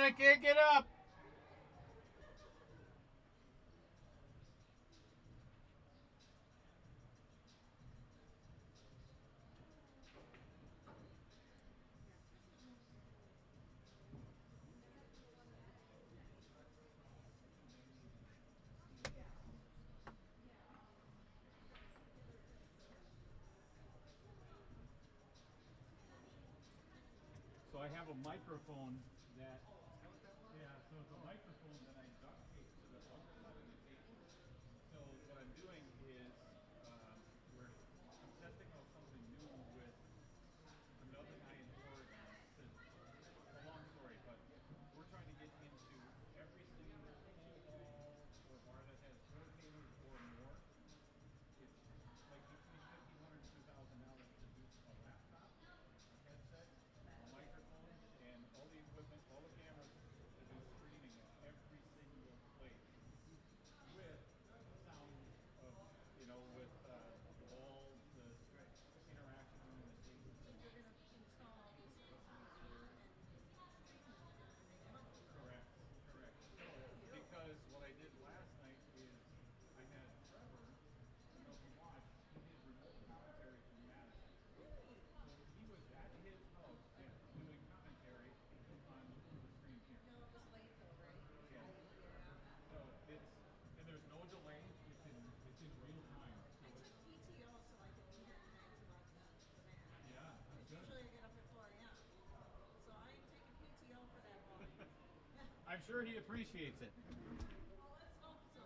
I can't get up. So I have a microphone that, yeah, so it's a microphone that I duct tape to the outside of the table. So what I'm doing is I'm testing out something new with another guy in Oregon. It's a long story, but we're trying to get into every single pool hall or bar that has 4 tables or more. It's like between $1,500 and $2,000 to do a laptop, a headset, a microphone, and all the equipment, all the cameras to do streaming at every single place with sound of, with the walls, the interaction around the table. So you're going to install this Correct, correct. So, because what I did last night is I had Trevor, I don't know if you watched, he did remote commentary from Madison. So he was at his house doing commentary on the stream here. No, it was late though, right? Yeah. So and there's no delay. It's in real time. I took PTO so I could be here tonight to watch the match. Yeah, Because good. usually I get up at 4 a.m. So I am taking PTO for that one. I'm sure he appreciates it. Well, let's hope so.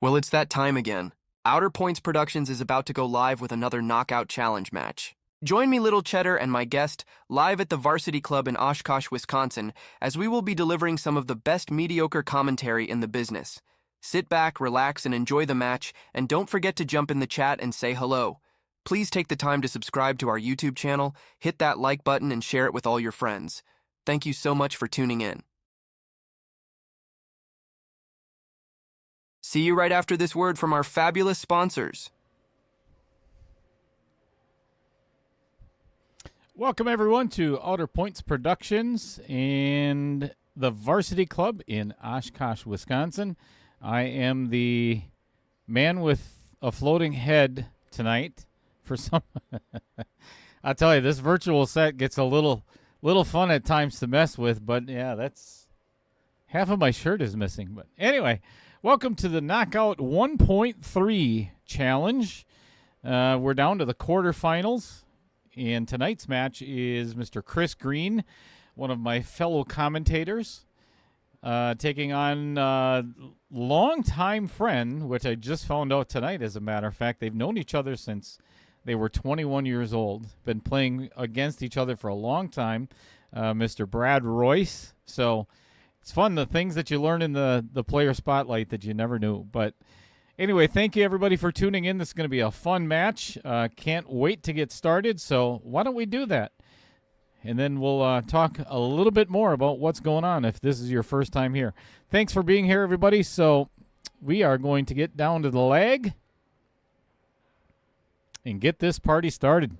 Well, it's that time again. Outer Points Productions is about to go live with another Knockout Challenge match. Join me, Little Cheddar, and my guest live at the Varsity Club in Oshkosh, Wisconsin, as we will be delivering some of the best mediocre commentary in the business. Sit back, relax, and enjoy the match, and don't forget to jump in the chat and say hello. Please take the time to subscribe to our YouTube channel, hit that like button, and share it with all your friends. Thank you so much for tuning in. See you right after this word from our fabulous sponsors. Welcome, everyone, to Outer Points Productions and the Varsity Club in Oshkosh, Wisconsin. I am the man with a floating head tonight. For some, I'll tell you, this virtual set gets a little fun at times to mess with, but yeah, that's half of my shirt is missing. But anyway, welcome to the Knockout 1.3 Challenge. We're down to the quarterfinals, and tonight's match is Mr. Chris Green, one of my fellow commentators, taking on longtime friend, which I just found out tonight, as a matter of fact. They've known each other since they were 21 years old, been playing against each other for a long time, Mr. Brad Royce. So it's fun, the things that you learn in the player spotlight that you never knew. But anyway, thank you, everybody, for tuning in. This is going to be a fun match. Can't wait to get started, so why don't we do that? And then we'll talk a little bit more about what's going on if this is your first time here. Thanks for being here, everybody. So we are going to get down to the lag and get this party started.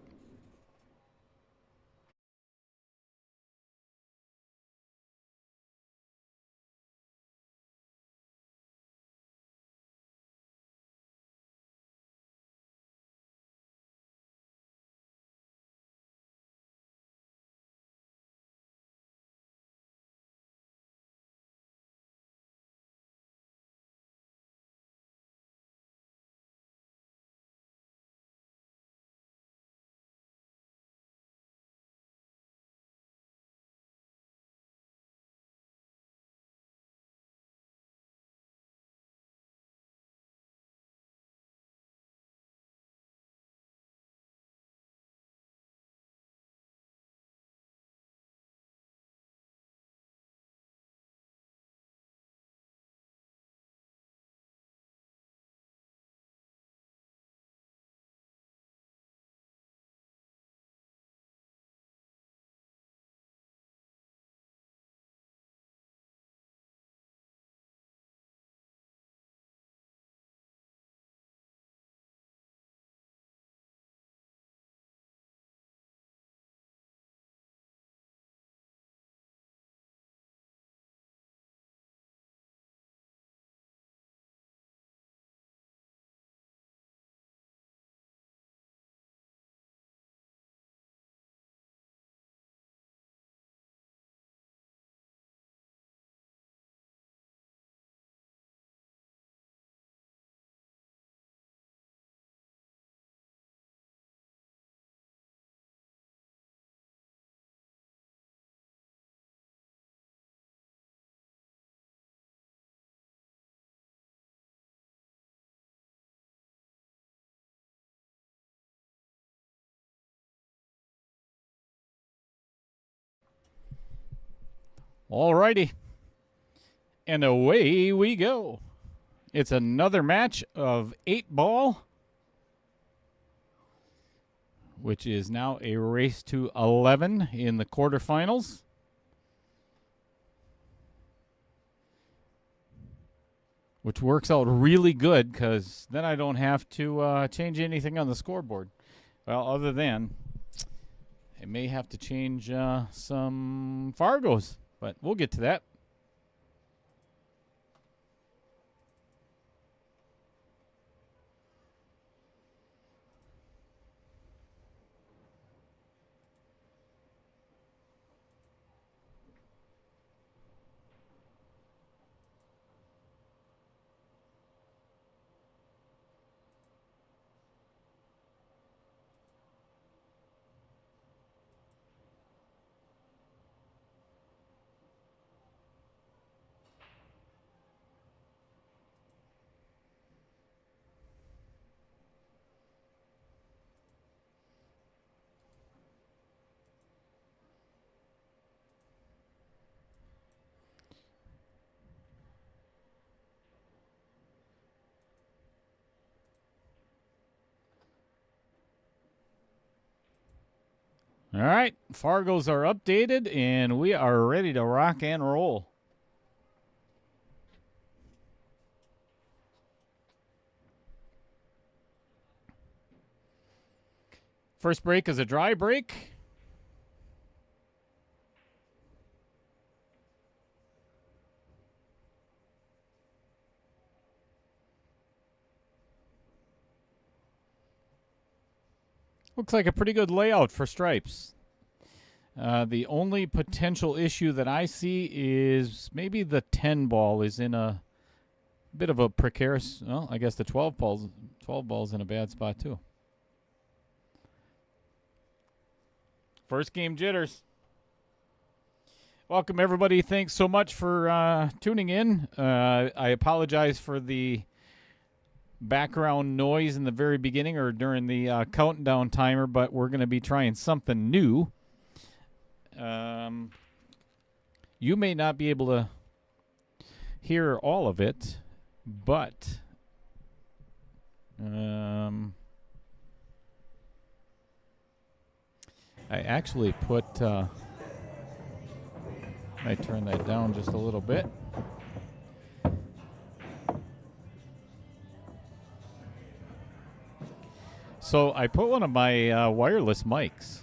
All righty. And away we go. It's another match of 8-ball, which is now a race to 11 in the quarterfinals. Which works out really good because then I don't have to change anything on the scoreboard. Well, other than I may have to change some Fargos, but we'll get to that. All right, Fargos are updated, and we are ready to rock and roll. First break is a dry break. Looks like a pretty good layout for stripes. The only potential issue that I see is maybe the 10 ball is in a bit of a precarious. Well, I guess the 12 ball's in a bad spot too. First game jitters. Welcome everybody. Thanks so much for tuning in. I apologize for the background noise in the very beginning or during the countdown timer, but we're going to be trying something new. You may not be able to hear all of it, but I actually put I turn that down just a little bit. So I put one of my wireless mics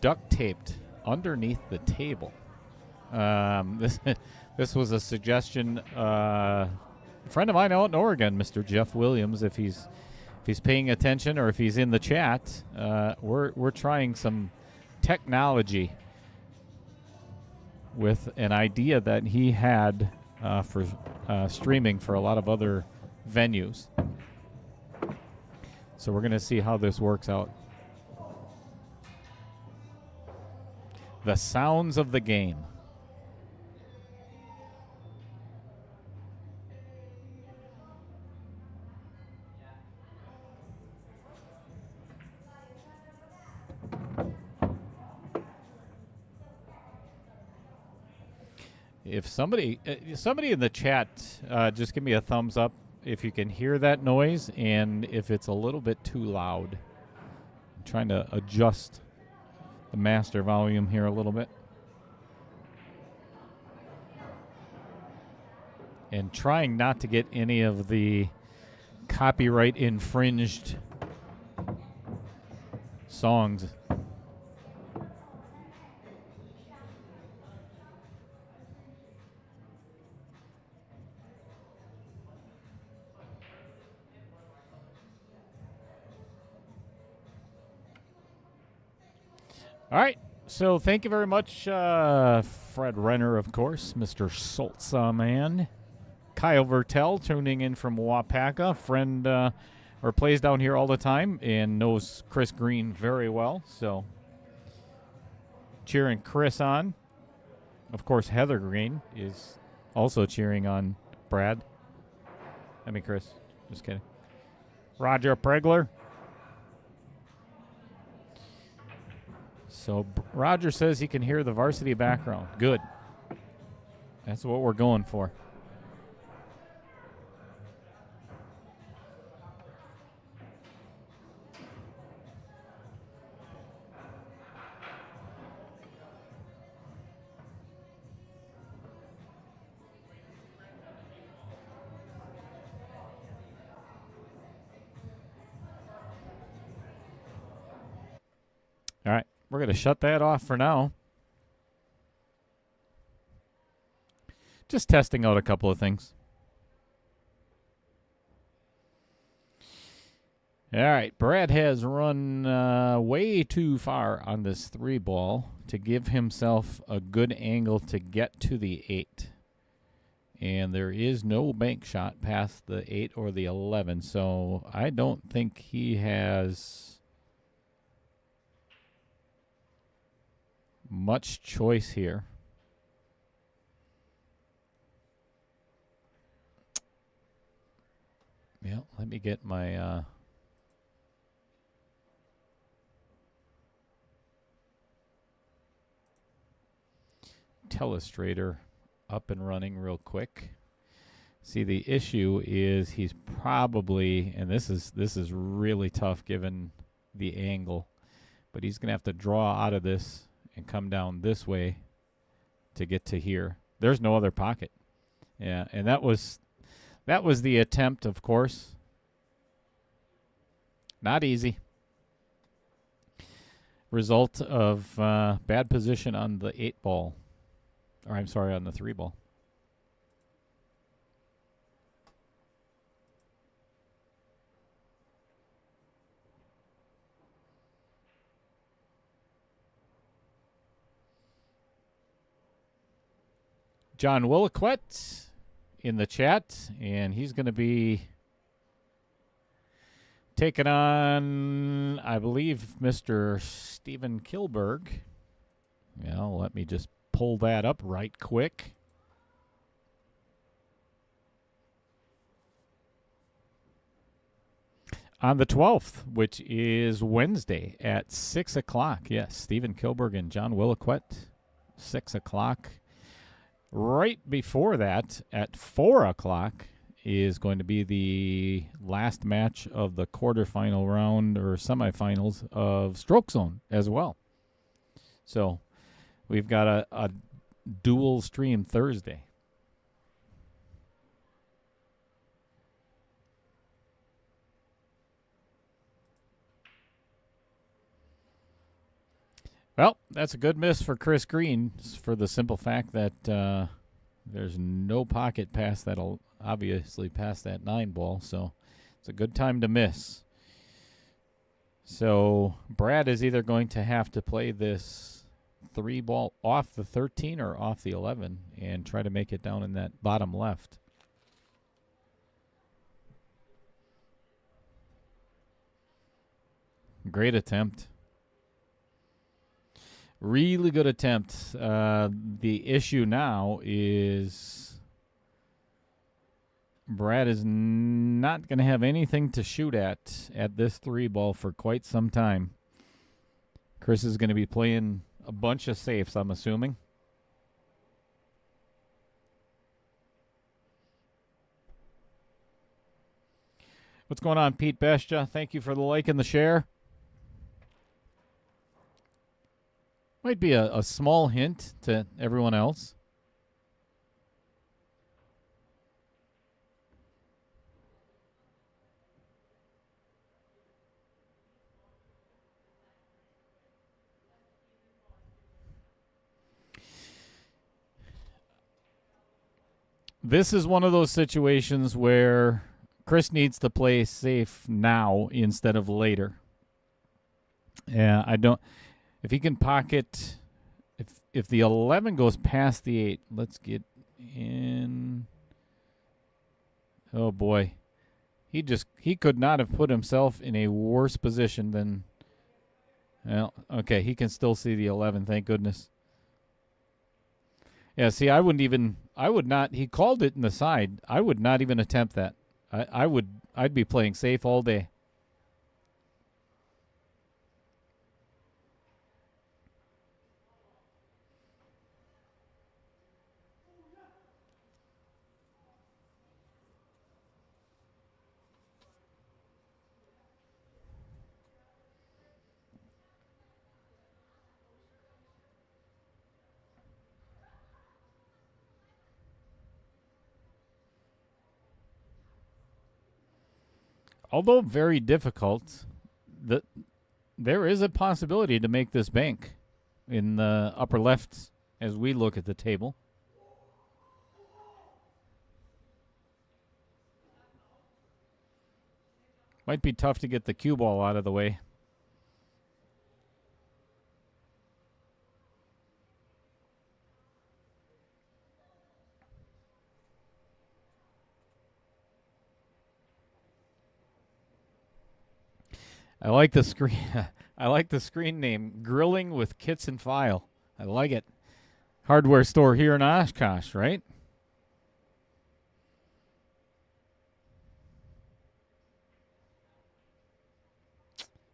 duct taped underneath the table. This was a suggestion. A friend of mine out in Oregon, Mr. Jeff Williams, if he's paying attention or if he's in the chat, we're trying some technology with an idea that he had for streaming for a lot of other venues. So we're going to see how this works out. The sounds of the game. If somebody in the chat, just give me a thumbs up if you can hear that noise and if it's a little bit too loud. I'm trying to adjust the master volume here a little bit. And trying not to get any of the copyright infringed songs. All right, so thank you very much, Fred Renner, of course, Mr. Salsa Man, Kyle Vertel tuning in from Wapaka, friend or plays down here all the time and knows Chris Green very well, so cheering Chris on. Of course, Heather Green is also cheering on Brad. I mean, Chris, just kidding. Roger Pregler. So Roger says he can hear the varsity background. Good. That's what we're going for. All right. We're going to shut that off for now. Just testing out a couple of things. All right. Brad has run way too far on this 3 ball to give himself a good angle to get to the 8. And there is no bank shot past the 8 or the 11. So I don't think he has much choice here. Yeah, let me get my telestrator up and running real quick. See, the issue is he's probably, and this is really tough given the angle, But he's going to have to draw out of this and come down this way to get to here. There's no other pocket. Yeah, and that was the attempt, of course. Not easy. Result of bad position on the 8 ball. Or I'm sorry, on the 3 ball. John Williquette in the chat, and he's going to be taking on, I believe, Mr. Stephen Kilberg. Yeah, let me just pull that up right quick. On the 12th, which is Wednesday at 6 o'clock. Yes, Stephen Kilberg and John Williquette, 6 o'clock. Right before that, at 4 o'clock, is going to be the last match of the quarterfinal round or semifinals of Stroke Zone as well. So we've got a dual stream Thursday. Well, that's a good miss for Chris Green for the simple fact that there's no pocket past that'll obviously pass that 9 ball, so it's a good time to miss. So Brad is either going to have to play this 3 ball off the 13 or off the 11 and try to make it down in that bottom left. Great attempt. Really good attempt. The issue now is Brad is not going to have anything to shoot at this 3 ball for quite some time. Chris is going to be playing a bunch of safes, I'm assuming. What's going on, Pete Bestia? Thank you for the like and the share. Might be a small hint to everyone else. This is one of those situations where Chris needs to play safe now instead of later. Yeah, I don't... If he can pocket, if the 11 goes past the 8, let's get in. Oh boy, he could not have put himself in a worse position than. Well, okay, he can still see the 11. Thank goodness. Yeah, see, I would not. He called it in the side. I would not even attempt that. I'd be playing safe all day. Although very difficult, there is a possibility to make this bank in the upper left as we look at the table. Might be tough to get the cue ball out of the way. I like the screen. I like the screen name, Grilling with Kits and File. I like it. Hardware store here in Oshkosh, right?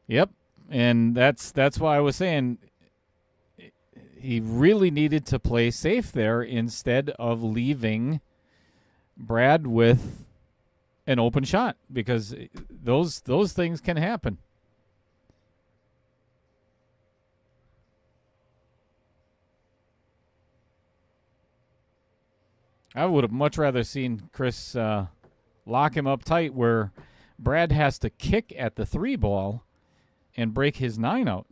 Yep, and that's why I was saying he really needed to play safe there instead of leaving Brad with an open shot, because those things can happen. I would have much rather seen Chris lock him up tight where Brad has to kick at the 3 ball and break his 9 out.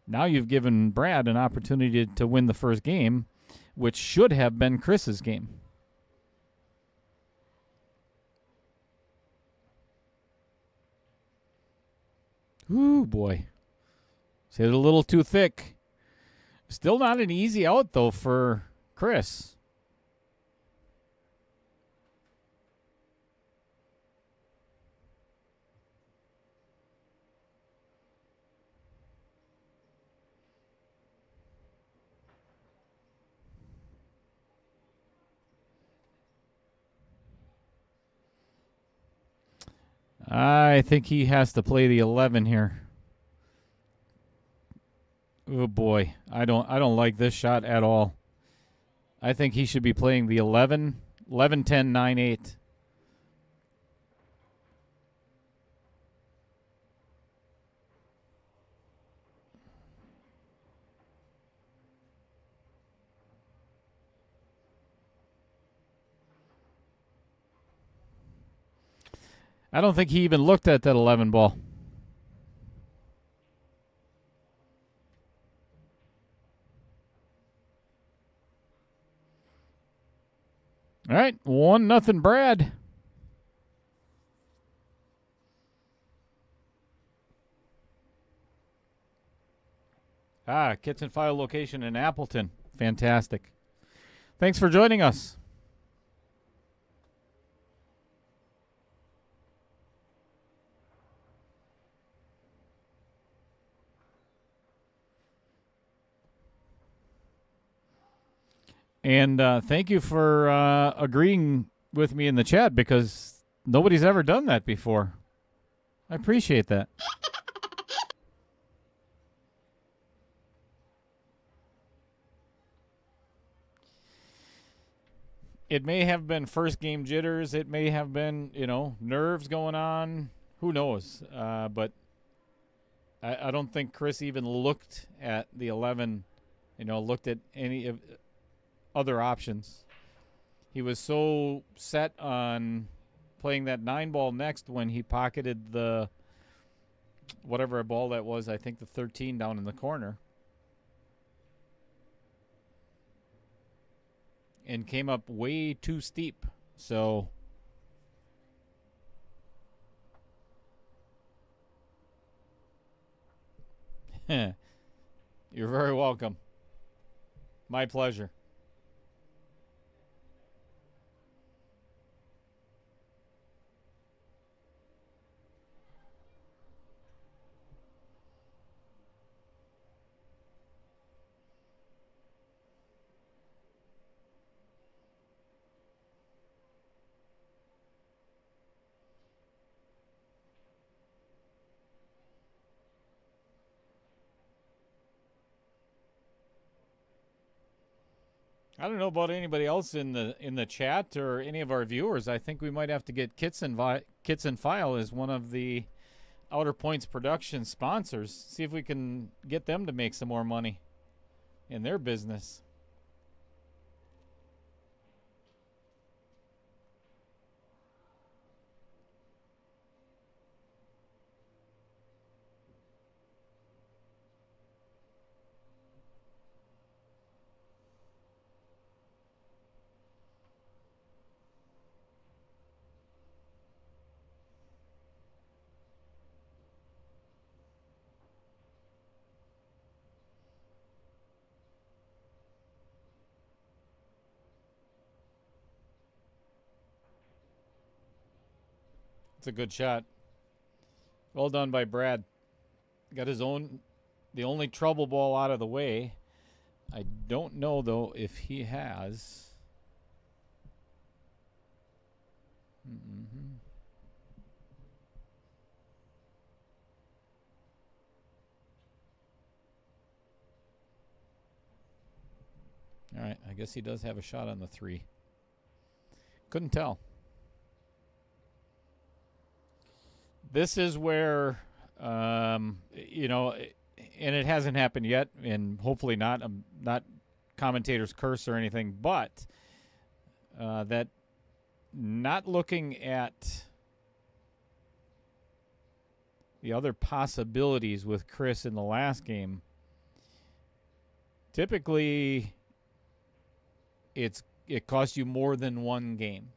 Now you've given Brad an opportunity to win the first game, which should have been Chris's game. Ooh, boy. It's hit a little too thick. Still not an easy out, though, for Chris. I think he has to play the 11 here. Oh boy, I don't like this shot at all. I think he should be playing the 11, 11, 10, 9, 8. I don't think he even looked at that 11 ball. All right, 1-0 Brad. Kits and File location in Appleton. Fantastic. Thanks for joining us. And thank you for agreeing with me in the chat because nobody's ever done that before. I appreciate that. It may have been first game jitters. It may have been, nerves going on. Who knows? But I don't think Chris even looked at the 11, looked at any of other options. He was so set on playing that 9 ball next when he pocketed the whatever ball that was, I think the 13 down in the corner. And came up way too steep. So you're very welcome. My pleasure. I don't know about anybody else in the chat or any of our viewers. I think we might have to get Kits and File as one of the Outer Points production sponsors. See if we can get them to make some more money in their business. It's a good shot. Well done by Brad. Got the only trouble ball out of the way. I don't know, though, if he has. All right, I guess he does have a shot on the 3. Couldn't tell. This is where, and it hasn't happened yet, and hopefully not. Not commentators curse or anything, but that not looking at the other possibilities with Chris in the last game, typically it costs you more than one game.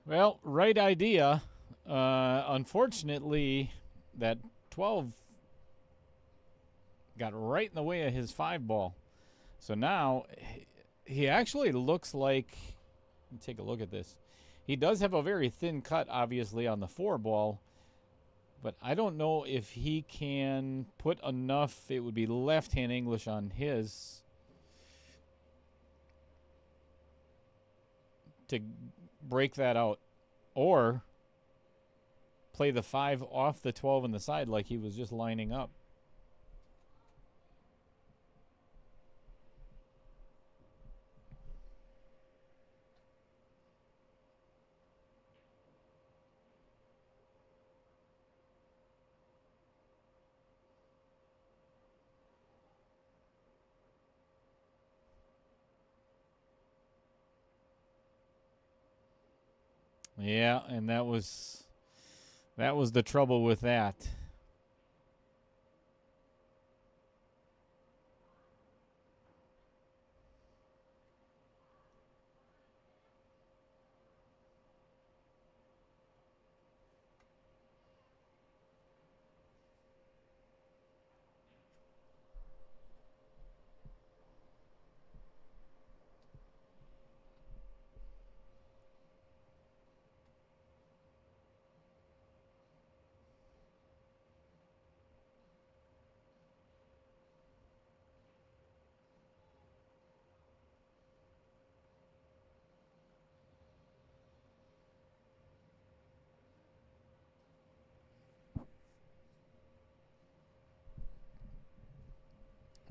Well, right idea. Unfortunately, that 12 got right in the way of his 5 ball. So now he actually looks like, let me take a look at this. He does have a very thin cut, obviously, on the 4 ball, but I don't know if he can put enough, it would be left-hand English on his, to break that out. Or play the 5 off the 12 on the side like he was just lining up. Yeah, and that was the trouble with that.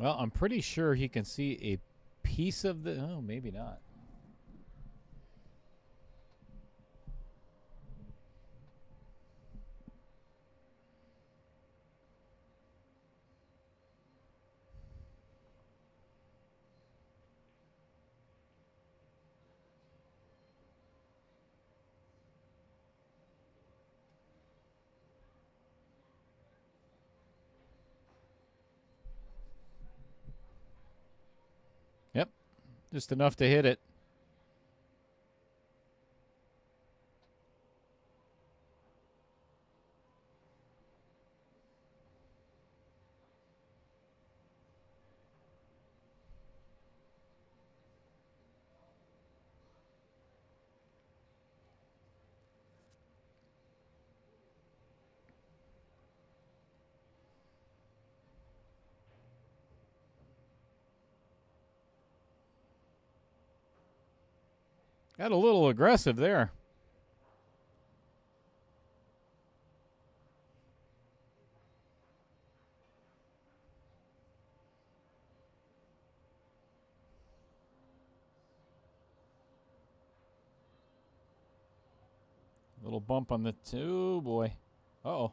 Well, I'm pretty sure he can see a piece of the, oh, maybe not. Yep, just enough to hit it. Got a little aggressive there. Little bump on the oh boy. Uh-oh.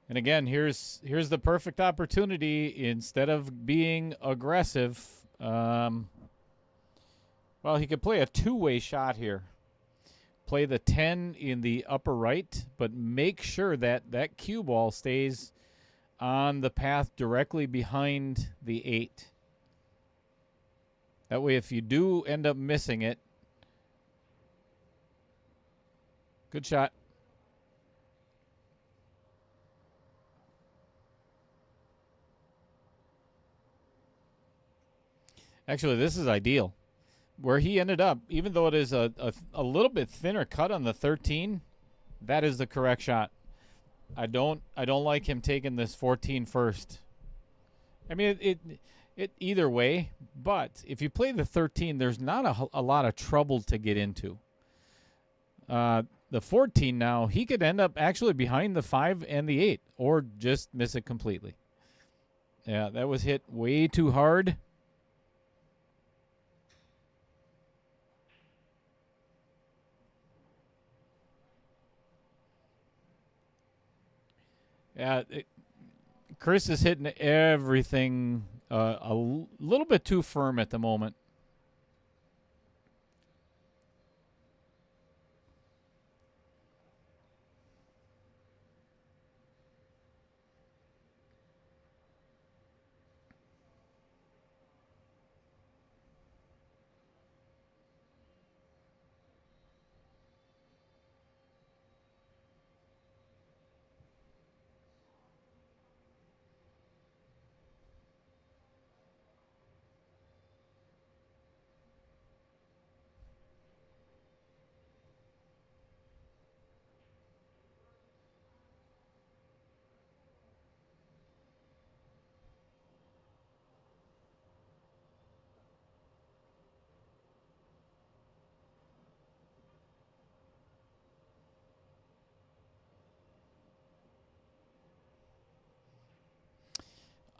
And again, here's the perfect opportunity. Instead of being aggressive, well, he could play a two-way shot here. Play the 10 in the upper right, but make sure that that cue ball stays on the path directly behind the 8. That way, if you do end up missing it, good shot. Actually, this is ideal. Where he ended up, even though it is a little bit thinner cut on the 13, that is the correct shot. I don't like him taking this 14 first. I mean, it either way, but if you play the 13, there's not a lot of trouble to get into. The 14 now, he could end up actually behind the 5 and the 8, or just miss it completely. Yeah, that was hit way too hard. Yeah, Chris is hitting everything a little bit too firm at the moment.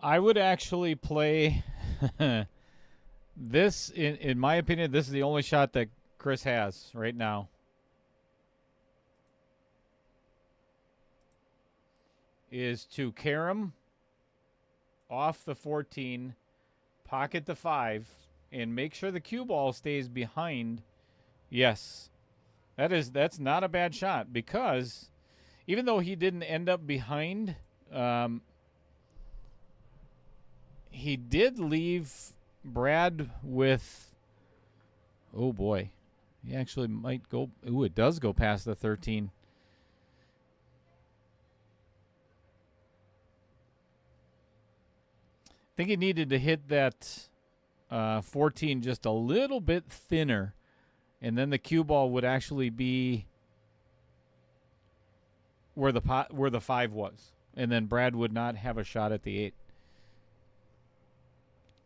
I would actually play this, in my opinion, this is the only shot that Chris has right now. Is to carom off the 14, pocket the 5, and make sure the cue ball stays behind. Yes. That's not a bad shot, because even though he didn't end up behind, he did leave Brad with, oh boy, he actually might go, ooh, it does go past the 13. I think he needed to hit that 14 just a little bit thinner, and then the cue ball would actually be where the 5 was, and then Brad would not have a shot at the 8.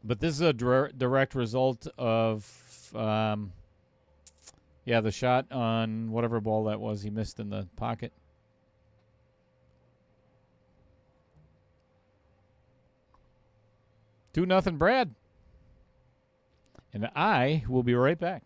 But this is a direct result of, the shot on whatever ball that was he missed in the pocket. Two nothing, Brad. And I will be right back.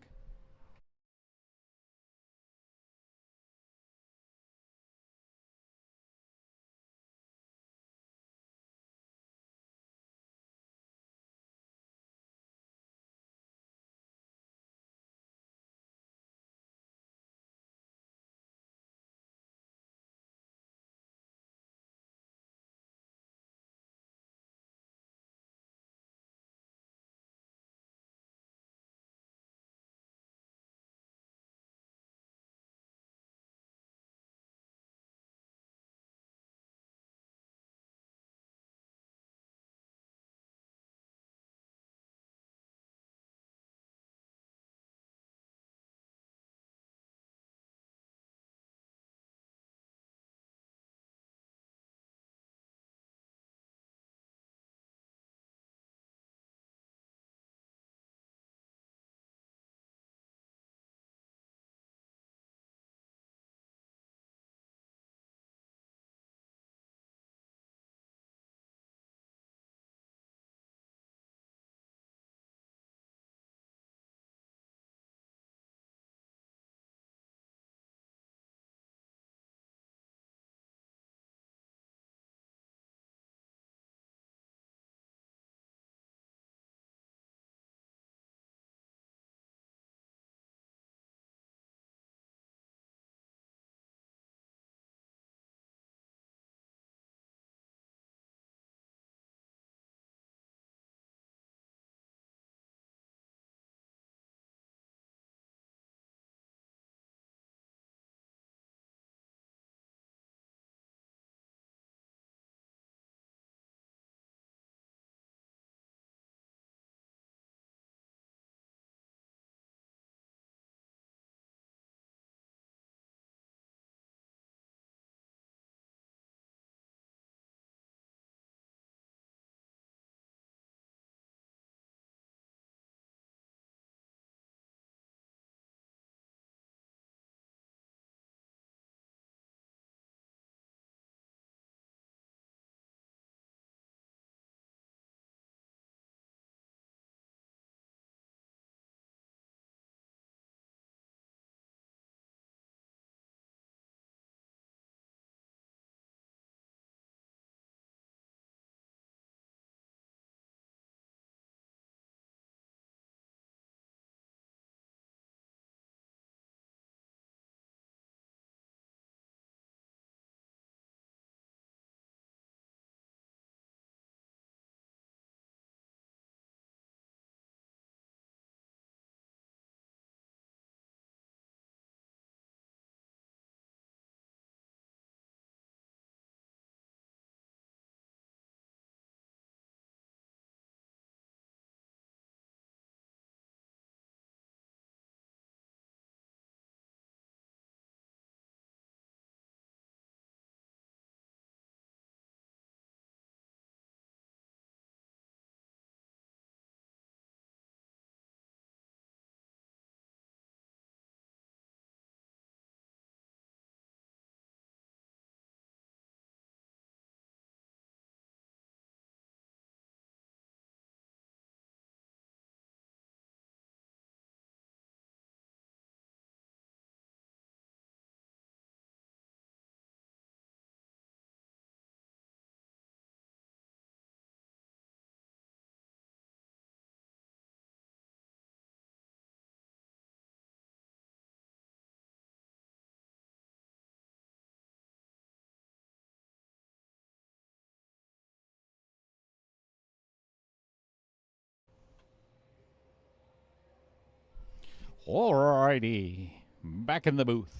Alrighty. Back in the booth.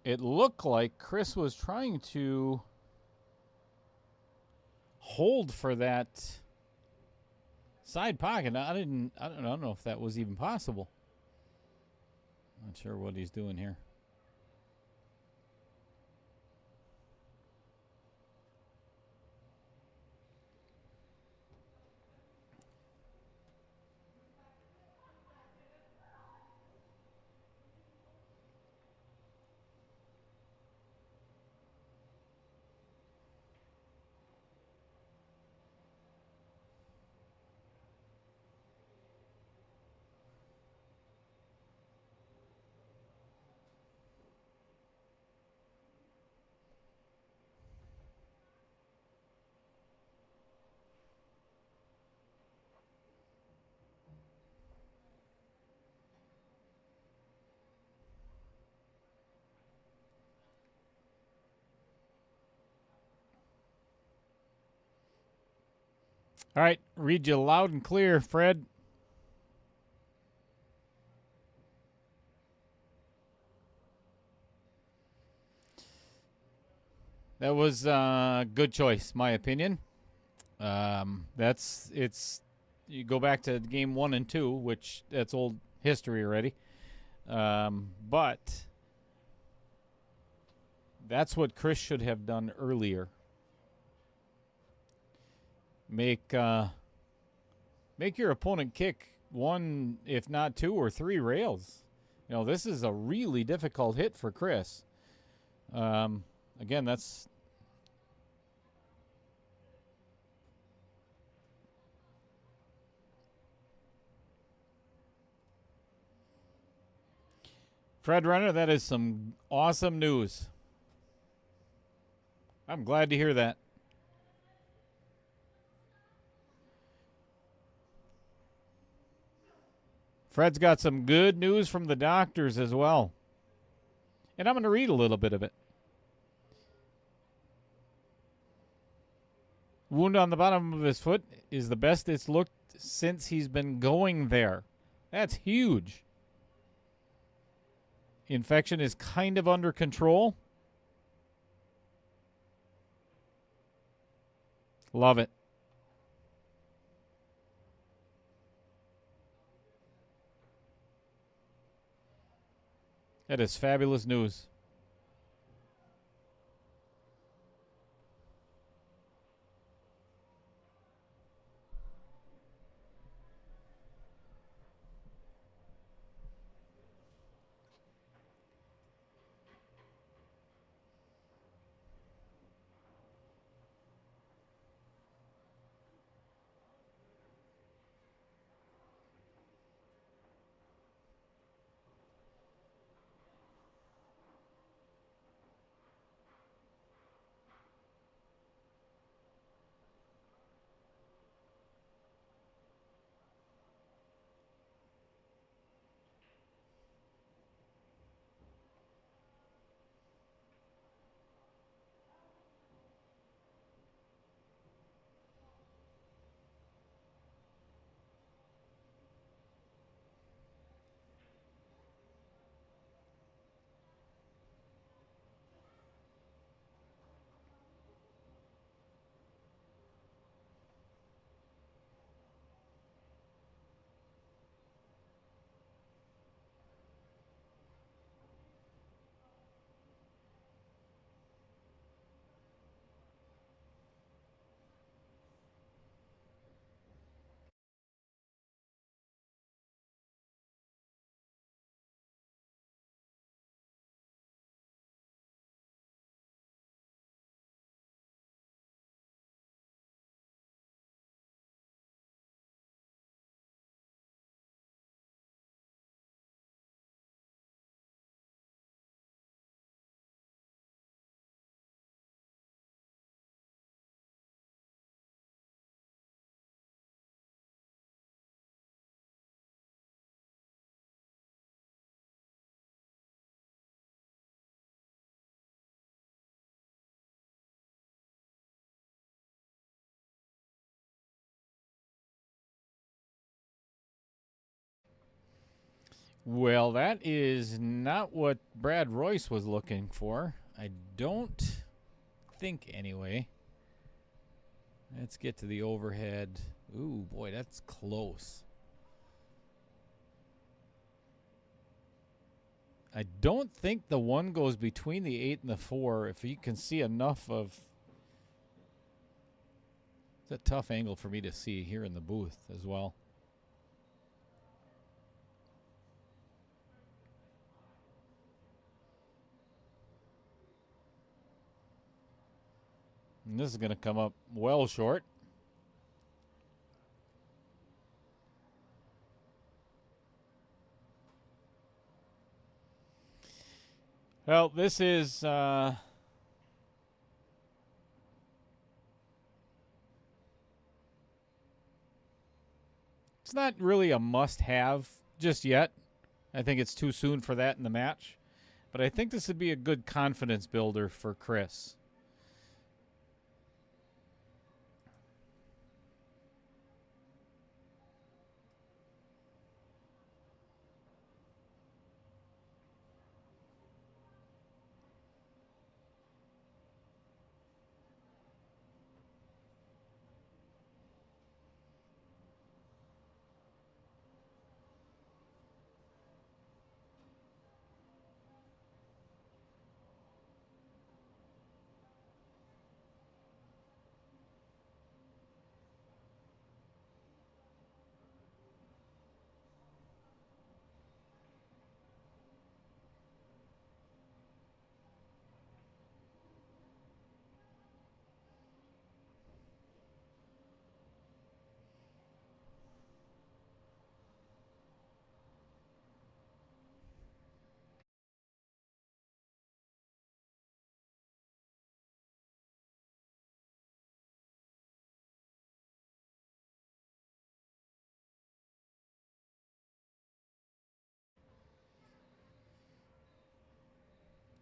It looked like Chris was trying to hold for that side pocket. I don't know if that was even possible. Not sure what he's doing here. All right, read you loud and clear, Fred. That was a good choice, my opinion. It's you go back to game 1 and 2, which that's old history already. But that's what Chris should have done earlier. Make your opponent kick 1, if not 2 or 3 rails. You know, this is a really difficult hit for Chris. Again, that's Fred Renner. That is some awesome news. I'm glad to hear that. Fred's got some good news from the doctors as well. And I'm going to read a little bit of it. Wound on the bottom of his foot is the best it's looked since he's been going there. That's huge. Infection is kind of under control. Love it. That is fabulous news. Well, that is not what Brad Royce was looking for. I don't think, anyway. Let's get to the overhead. Ooh, boy, that's close. I don't think the 1 goes between the 8 and the 4. If you can see enough of... It's a tough angle for me to see here in the booth as well. And this is going to come up well short. Well, this is... It's not really a must-have just yet. I think it's too soon for that in the match. But I think this would be a good confidence builder for Chris.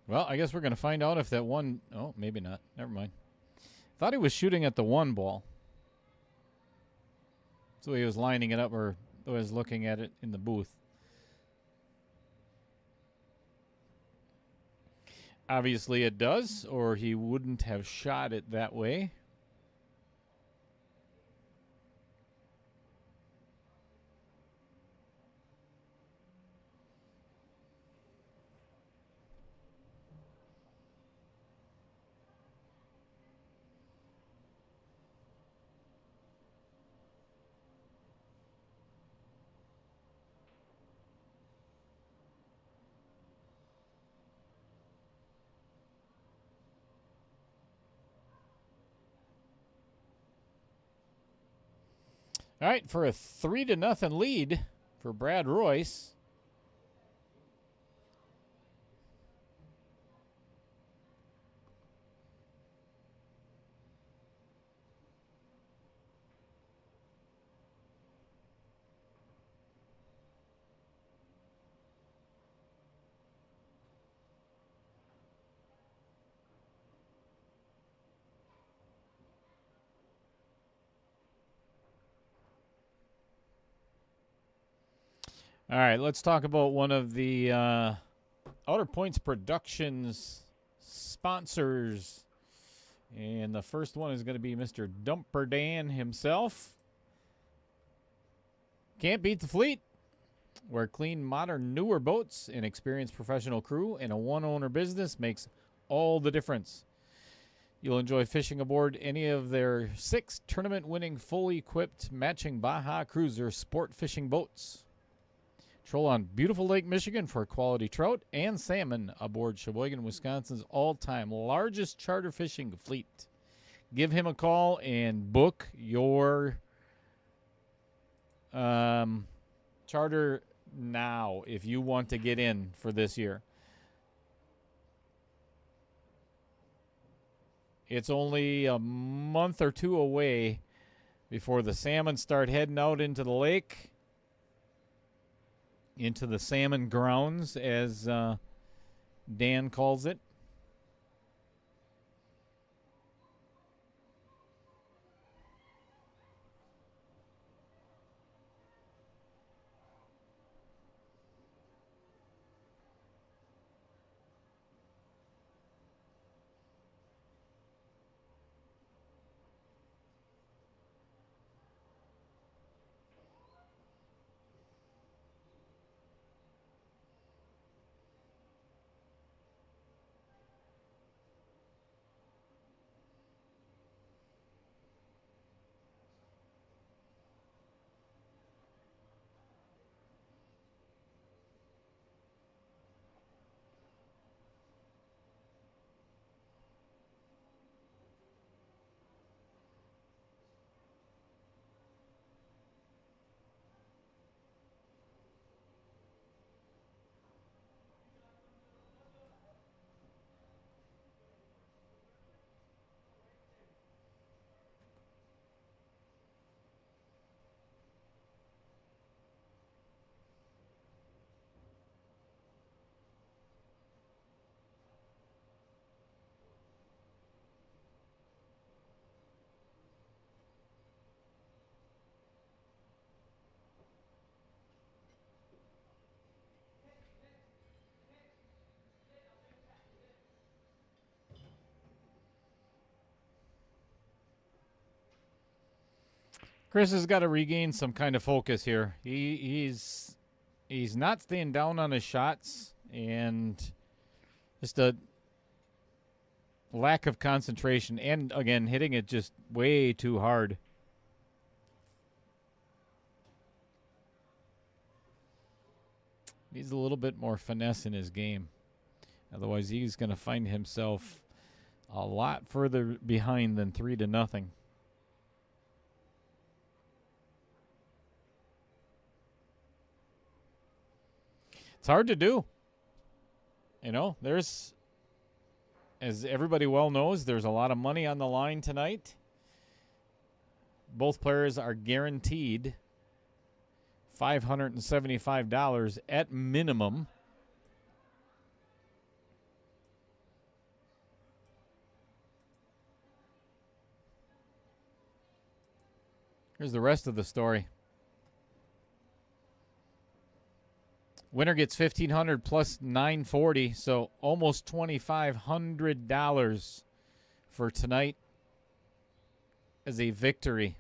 Well, I guess we're going to find out if that 1... Oh, maybe not. Never mind. Thought he was shooting at the 1 ball. So he was lining it up, or was looking at it in the booth. Obviously it does, or he wouldn't have shot it that way. All right, for a 3-0 lead for Brad Royce. All right, let's talk about one of the Outer Points Productions sponsors. And the first one is going to be Mr. Dumper Dan himself. Can't beat the fleet. Where clean, modern, newer boats, an experienced professional crew, and a one-owner business makes all the difference. You'll enjoy fishing aboard any of their 6 tournament-winning, fully equipped, matching Baja Cruiser sport fishing boats. Troll on beautiful Lake Michigan for quality trout and salmon aboard Sheboygan, Wisconsin's all-time largest charter fishing fleet. Give him a call and book your charter now if you want to get in for this year. It's only a month or 2 away before the salmon start heading out into the lake, into the salmon grounds, as Dan calls it. Chris has got to regain some kind of focus here. He's not staying down on his shots, and just a lack of concentration, and again hitting it just way too hard. Needs a little bit more finesse in his game. Otherwise, he's going to find himself a lot further behind than 3-0. It's hard to do. You know, there's, as everybody well knows, there's a lot of money on the line tonight. Both players are guaranteed $575 at minimum. Here's the rest of the story. Winner gets $1,500 plus $940, so almost $2,500 for tonight as a victory.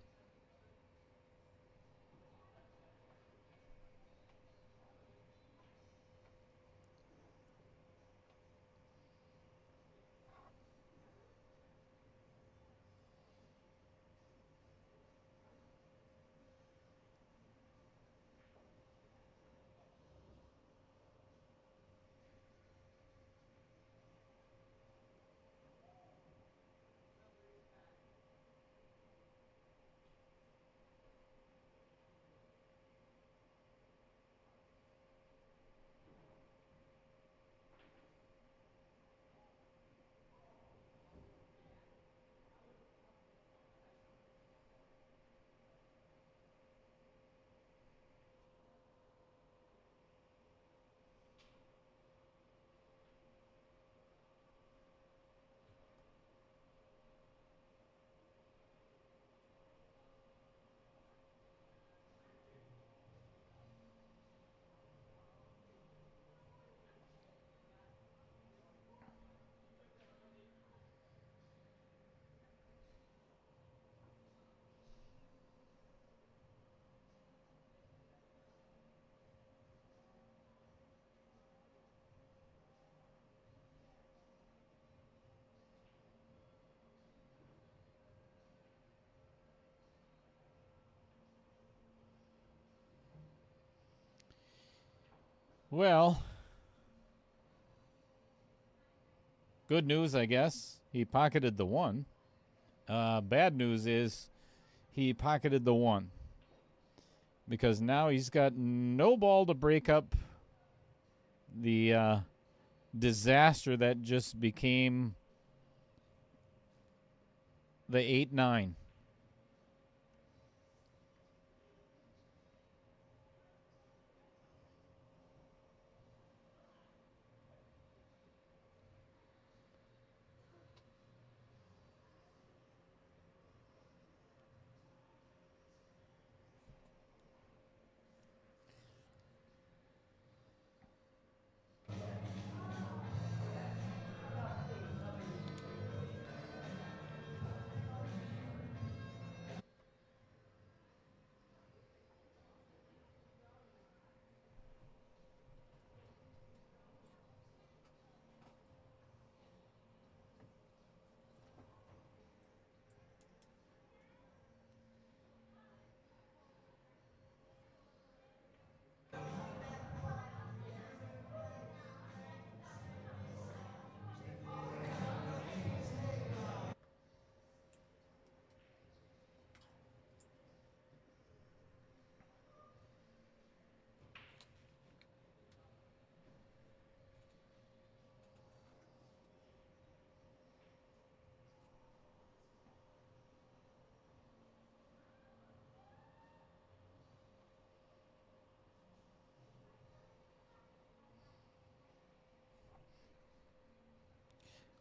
Well, good news, I guess. He pocketed the one. Bad news is he pocketed the one, because now he's got no ball to break up the disaster that just became the 8-9.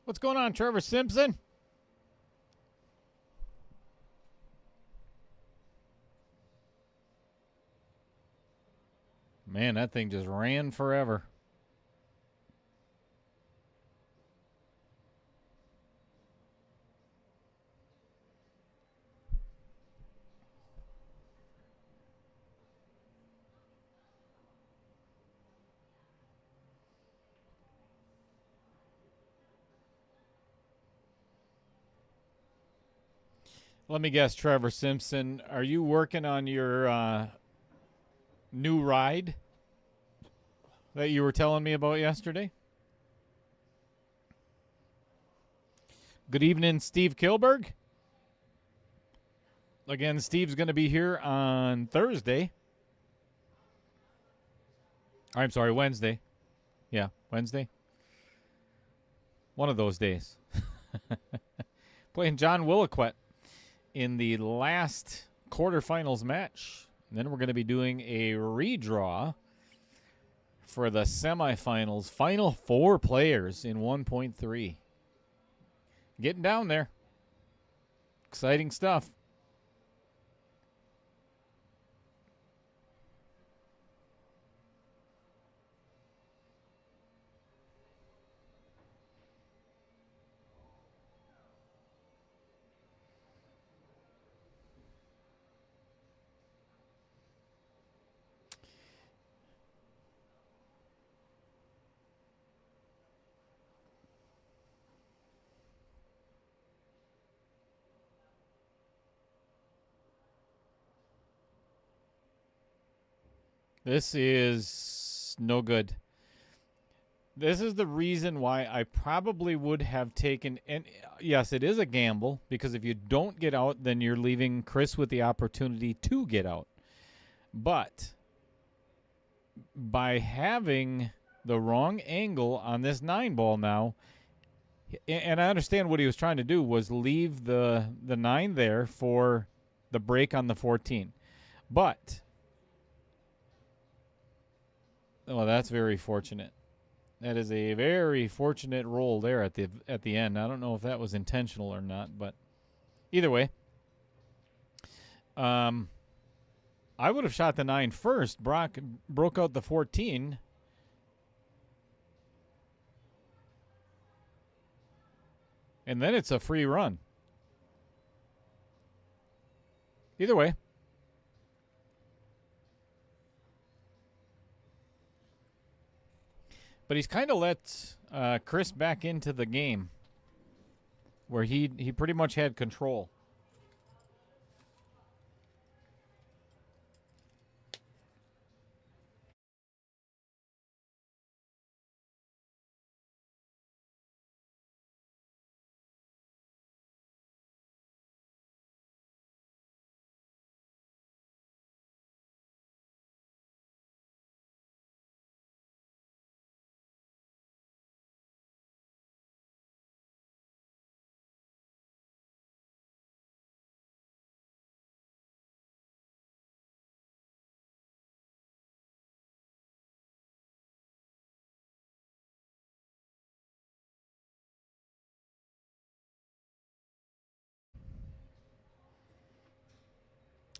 What's going on, Trevor Simpson? Man, that thing just ran forever. Let me guess, Trevor Simpson, are you working on your new ride that you were telling me about yesterday? Good evening, Steve Kilberg. Again, Steve's going to be here on Thursday. I'm sorry, Wednesday. Yeah, Wednesday. One of those days. Playing John Williquette in the last quarterfinals match. And then we're going to be doing a redraw for the semifinals. Final 4 players in 1.3. Getting down there. Exciting stuff. This is no good. This is the reason why I probably would have taken, and yes, it is a gamble, because if you don't get out, then you're leaving Chris with the opportunity to get out. But by having the wrong angle on this 9 ball now, and I understand what he was trying to do was leave the 9 there for the break on the 14. But, oh, that's very fortunate. That is a very fortunate roll there at the end. I don't know if that was intentional or not, but either way, I would have shot the 9 first. Brock broke out the 14. And then it's a free run. Either way. But he's kind of let Chris back into the game where he pretty much had control.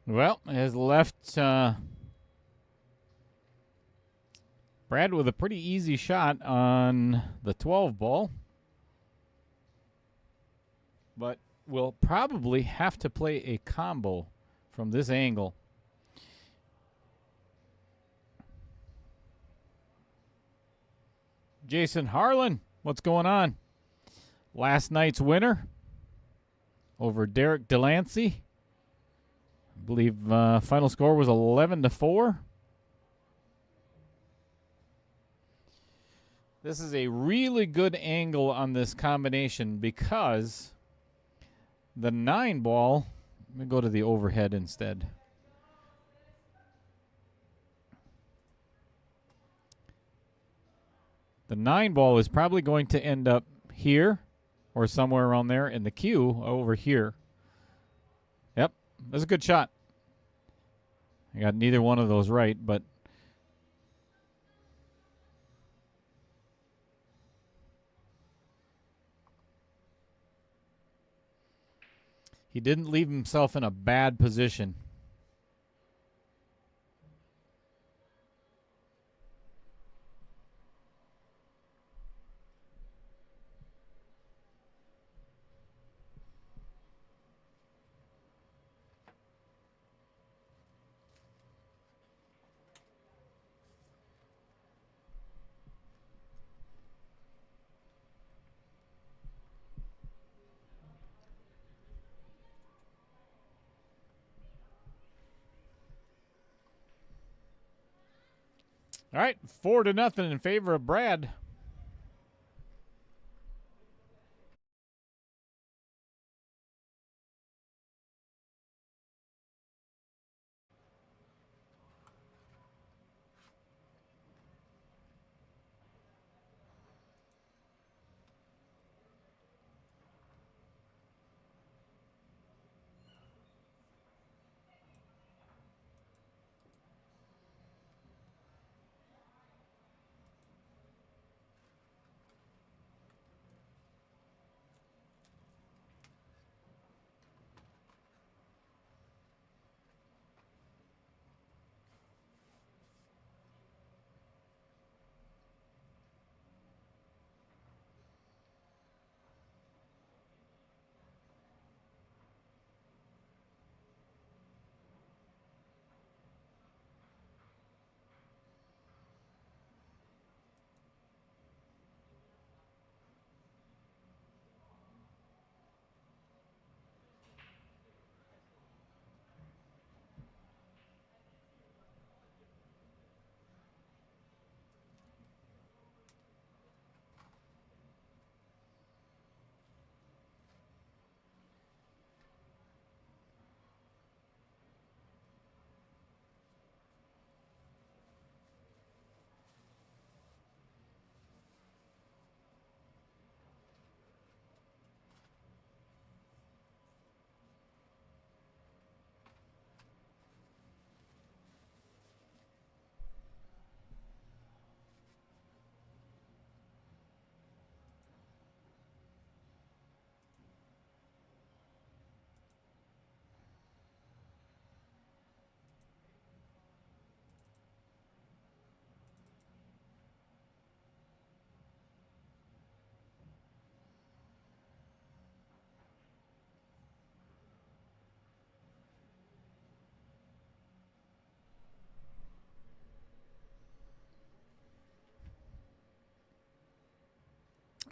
Well, has left Brad with a pretty easy shot on the 12 ball. But we'll probably have to play a combo from this angle. Jason Harlan, what's going on? Last night's winner over Derek Delancey. I believe final score was 11-4. This is a really good angle on this combination because the 9 ball, let me go to the overhead instead. The 9 ball is probably going to end up here or somewhere around there, and the cue over here. Yep, that's a good shot. I got neither one of those right, but he didn't leave himself in a bad position. All right, 4-0 in favor of Brad.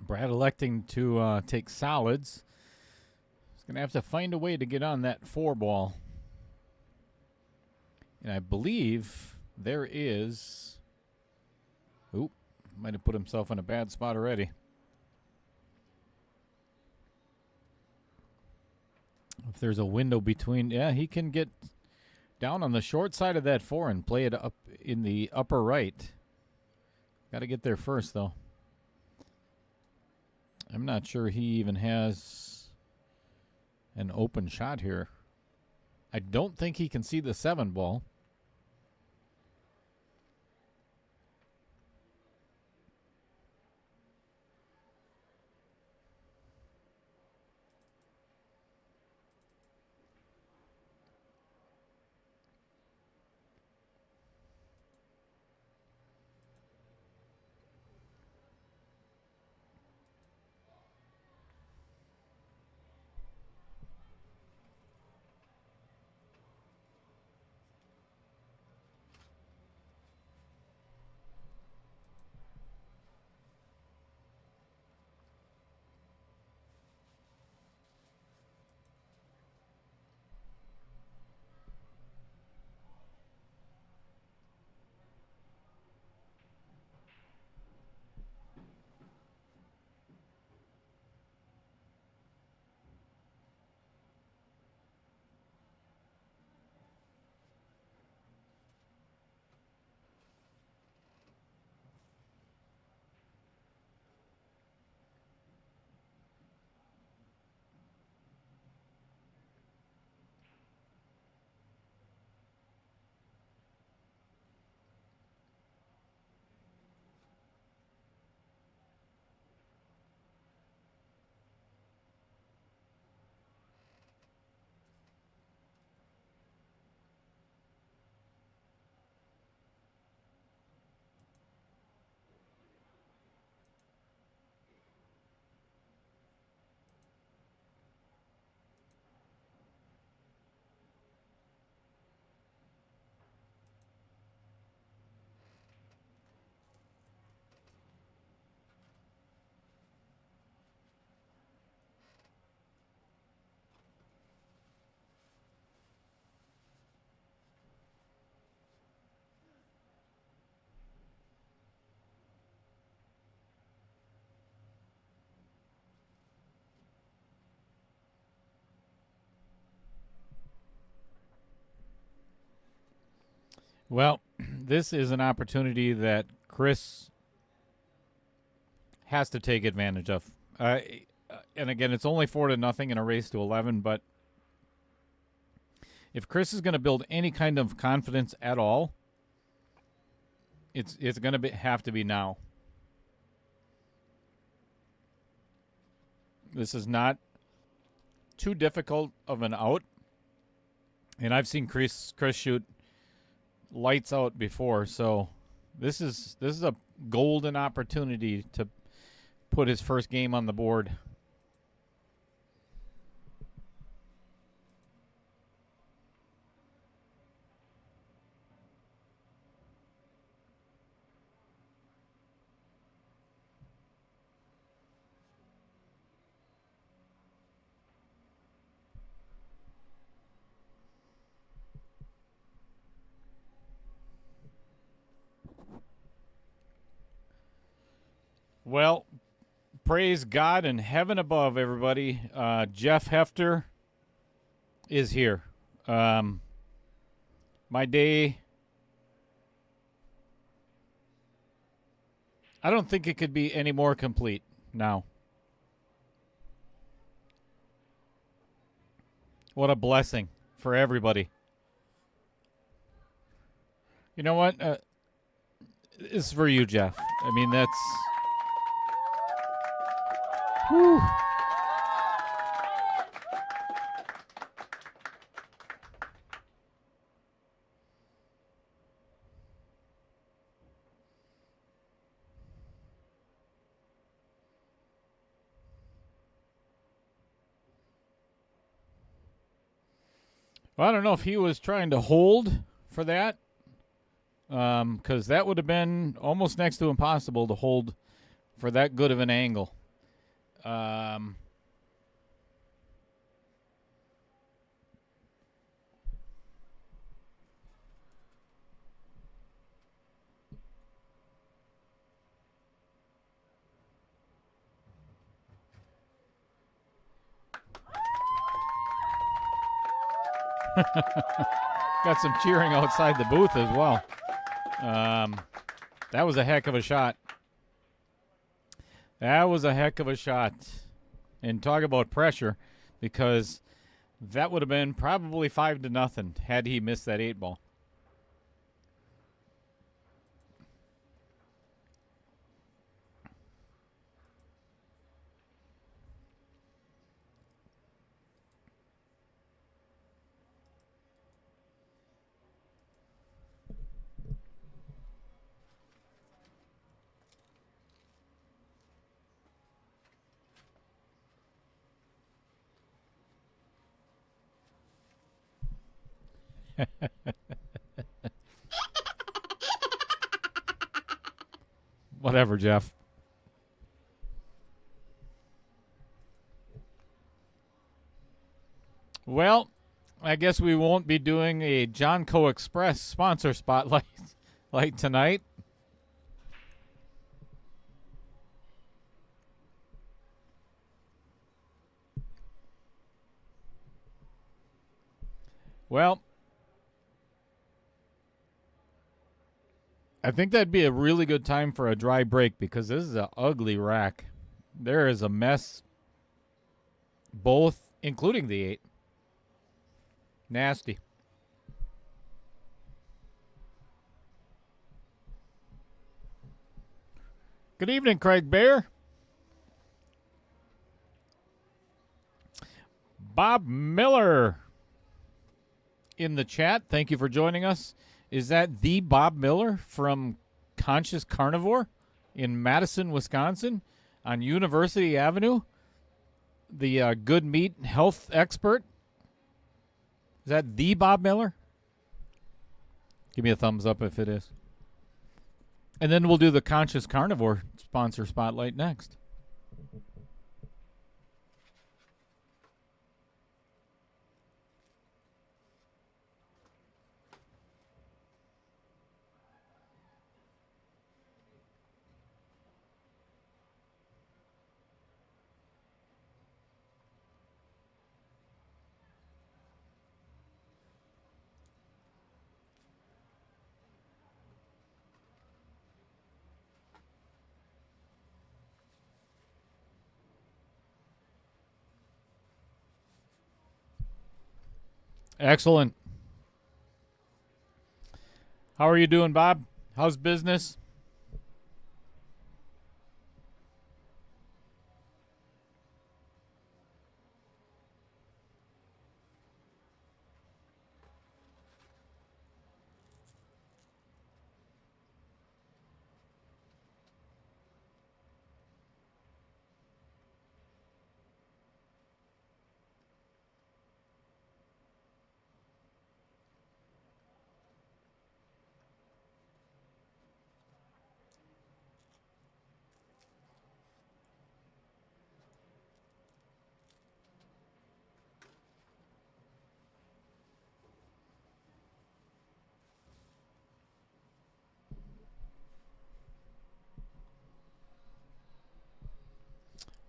Brad electing to take solids. He's going to have to find a way to get on that 4 ball. And I believe there is... Oop, might have put himself in a bad spot already. If there's a window between... Yeah, he can get down on the short side of that 4 and play it up in the upper right. Got to get there first, though. I'm not sure he even has an open shot here. I don't think he can see the 7 ball. Well, this is an opportunity that Chris has to take advantage of. And again, it's only 4-0 in a race to 11, but if Chris is going to build any kind of confidence at all, it's going to have to be now. This is not too difficult of an out, and I've seen Chris shoot lights out before, so this is a golden opportunity to put his first game on the board. Well, praise God in heaven above, everybody. Jeff Hefter is here. My day, I don't think it could be any more complete now. What a blessing for everybody. You know what? This is for you, Jeff. I mean, that's... Whew. Well, I don't know if he was trying to hold for that, because that would have been almost next to impossible to hold for that good of an angle. Got some cheering outside the booth as well. That was a heck of a shot. That was a heck of a shot. And talk about pressure, because that would have been probably 5-0 had he missed that 8-ball. Whatever, Jeff. Well, I guess we won't be doing a John Co Express sponsor spotlight like tonight. Well, I think that'd be a really good time for a dry break, because this is an ugly rack. There is a mess, both, including the 8. Nasty. Good evening, Craig Bear. Bob Miller in the chat. Thank you for joining us. Is that the Bob Miller from Conscious Carnivore in Madison, Wisconsin on University Avenue? The good meat health expert? Is that the Bob Miller? Give me a thumbs up if it is. And then we'll do the Conscious Carnivore sponsor spotlight next. Excellent. How are you doing, Bob? How's business?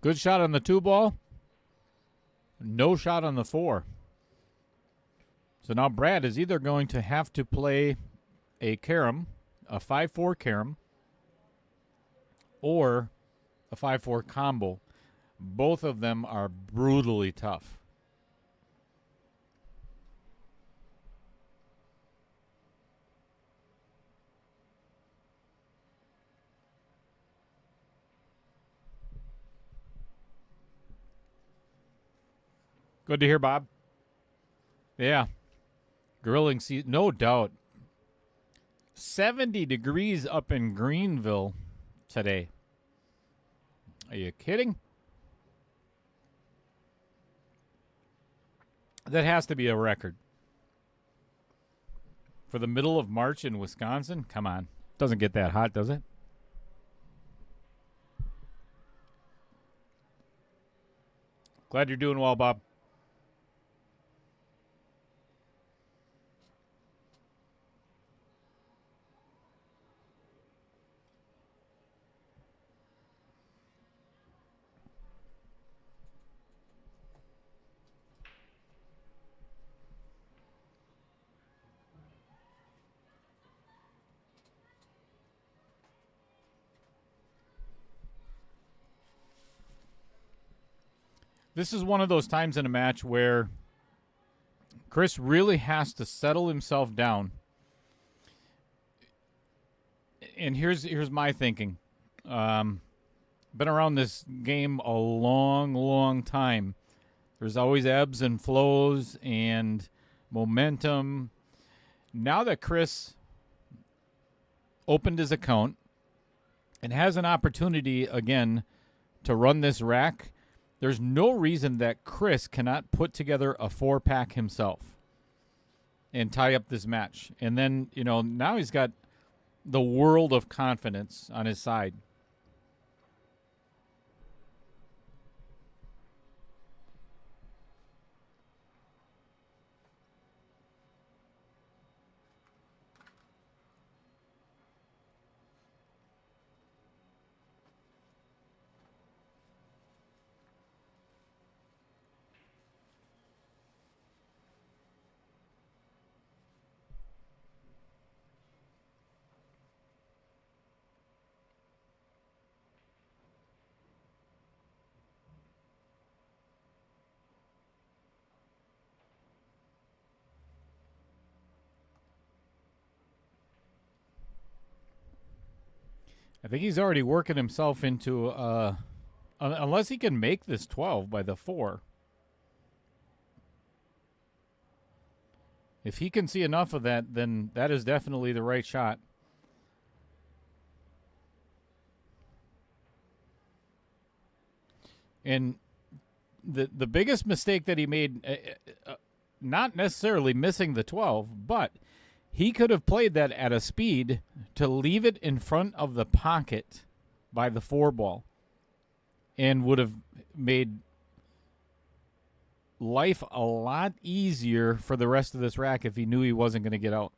Good shot on the 2 ball. No shot on the 4. So now Brad is either going to have to play a carom, a 5-4 carom, or a 5-4 combo. Both of them are brutally tough. Good to hear, Bob. Yeah. Grilling season, no doubt. 70 degrees up in Greenville today. Are you kidding? That has to be a record. For the middle of March in Wisconsin? Come on. Doesn't get that hot, does it? Glad you're doing well, Bob. This is one of those times in a match where Chris really has to settle himself down. And here's my thinking. Been around this game a long, long time. There's always ebbs and flows and momentum. Now that Chris opened his account and has an opportunity again to run this rack, there's no reason that Chris cannot put together a 4-pack himself and tie up this match. And then, now he's got the world of confidence on his side. I think he's already working himself into, unless he can make this 12 by the 4. If he can see enough of that, then that is definitely the right shot. And the biggest mistake that he made, not necessarily missing the 12, but he could have played that at a speed to leave it in front of the pocket by the 4 ball and would have made life a lot easier for the rest of this rack if he knew he wasn't going to get out.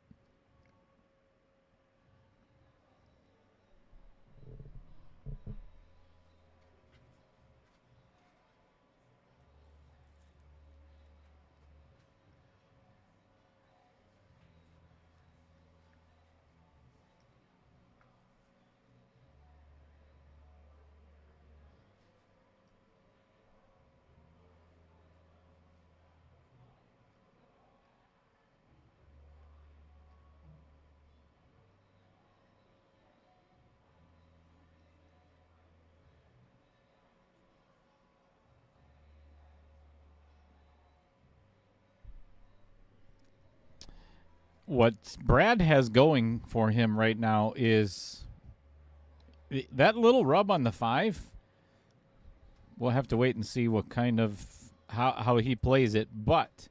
what Brad has going for him right now is that little rub on the 5. We'll have to wait and see what kind of how he plays it, but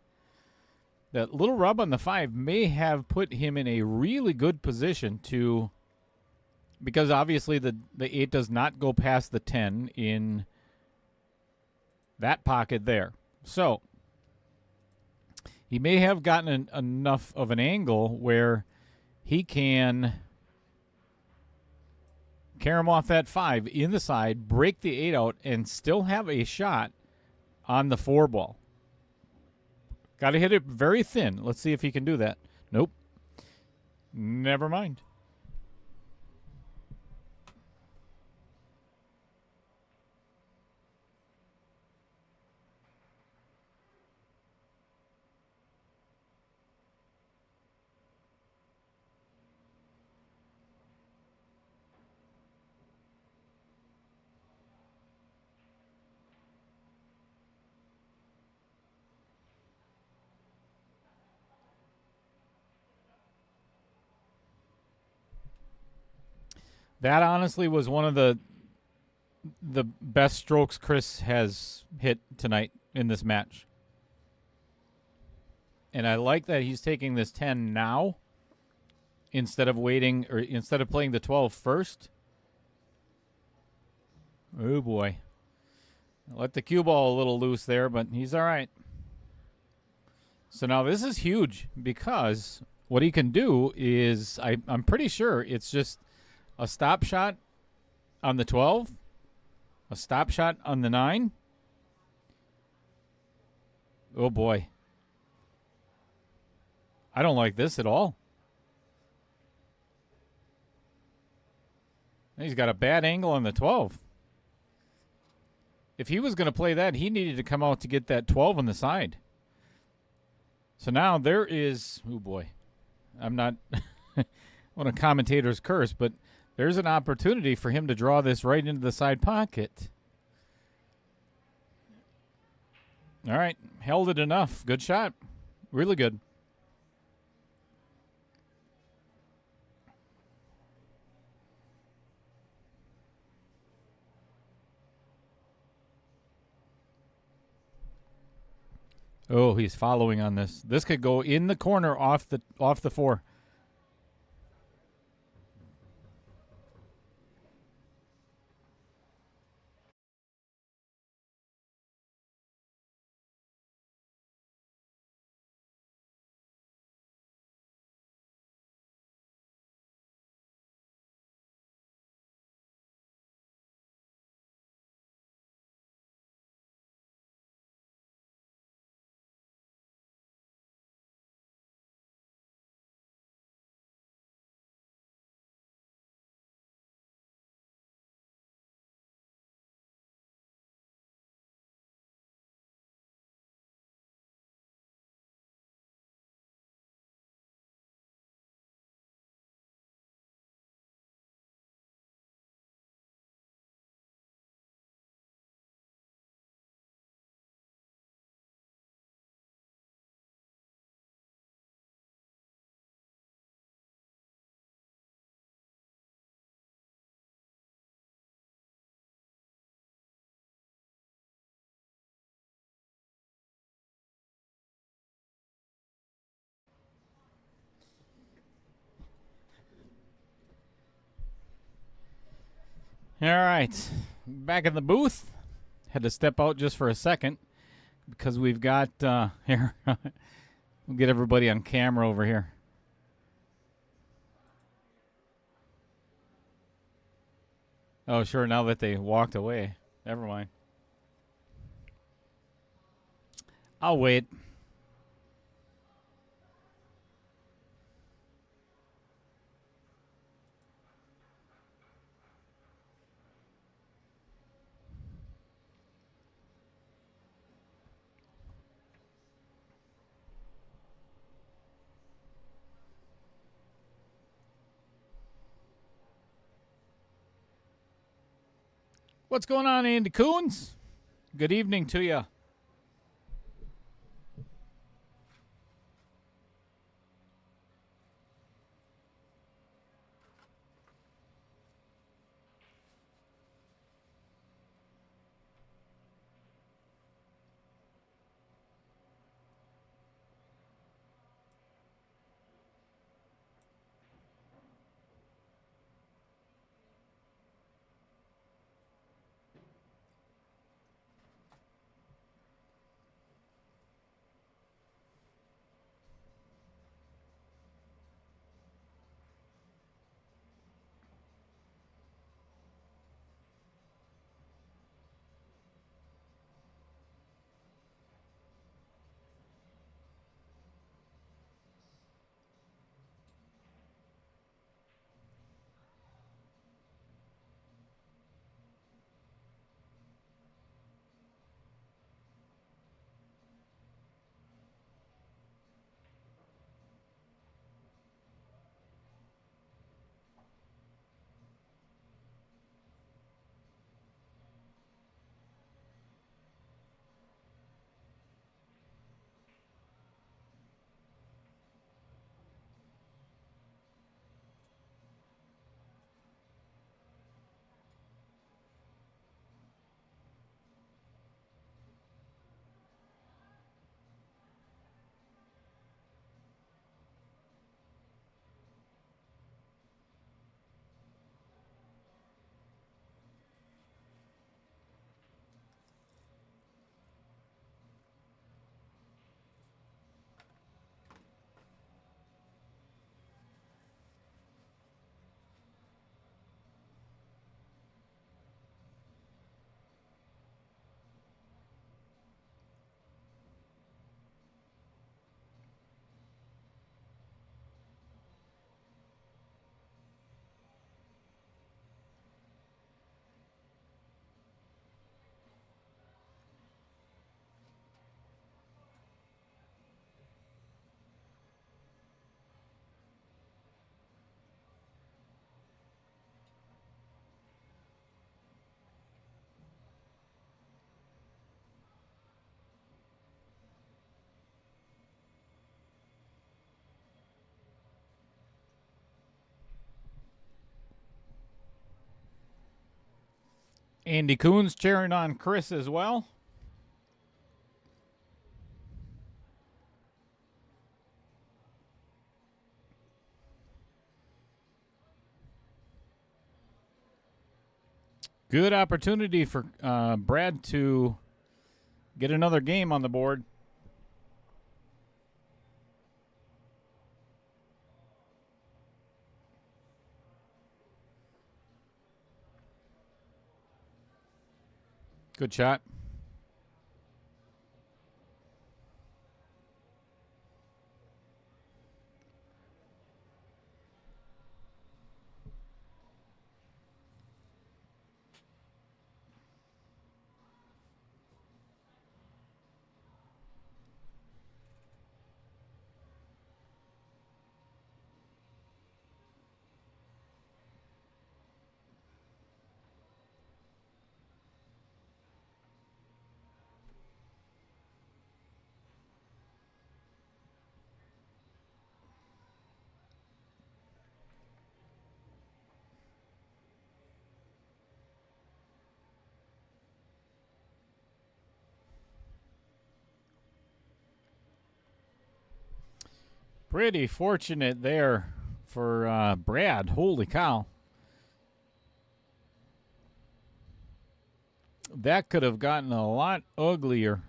that little rub on the 5 may have put him in a really good position to, because obviously the 8 does not go past the 10 in that pocket there. So he may have gotten enough of an angle where he can carry him off that 5 in the side, break the 8 out, and still have a shot on the 4 ball. Got to hit it very thin. Let's see if he can do that. Nope. Never mind. That honestly was one of the best strokes Chris has hit tonight in this match. And I like that he's taking this 10 now instead of waiting, or instead of playing the 12 first. Oh boy. Let the cue ball a little loose there, but he's all right. So now this is huge because what he can do is, I'm pretty sure it's just a stop shot on the 12, a stop shot on the 9. Oh boy. I don't like this at all. He's got a bad angle on the 12. If he was going to play that, he needed to come out to get that 12 on the side. So now there is, oh boy, I'm not one of commentator's curse, but there's an opportunity for him to draw this right into the side pocket. All right, held it enough. Good shot. Really good. Oh, he's following on this. This could go in the corner off the 4. All right, back in the booth. Had to step out just for a second because we've got here. We'll get everybody on camera over here. Oh, sure. Now that they walked away, never mind. I'll wait. What's going on, Andy Coons? Good evening to you. Andy Coons cheering on Chris as well. Good opportunity for Brad to get another game on the board. Good shot. Pretty fortunate there for Brad. Holy cow. That could have gotten a lot uglier.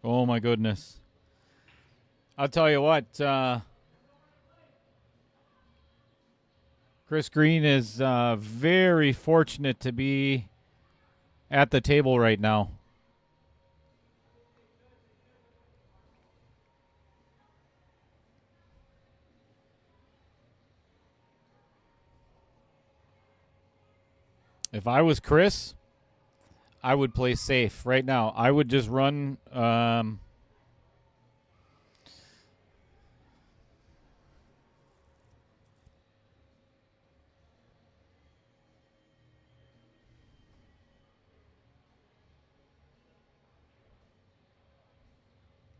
Oh, my goodness. I'll tell you what. Chris Green is very fortunate to be at the table right now. If I was Chris, I would play safe right now. I would just run.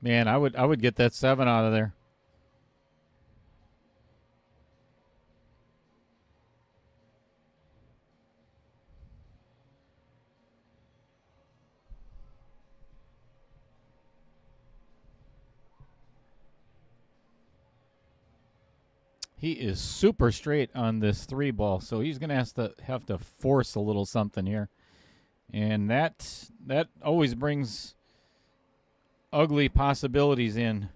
Man, I would get that 7 out of there. He is super straight on this 3 ball, so he's going to have to force a little something here. And that always brings ugly possibilities in.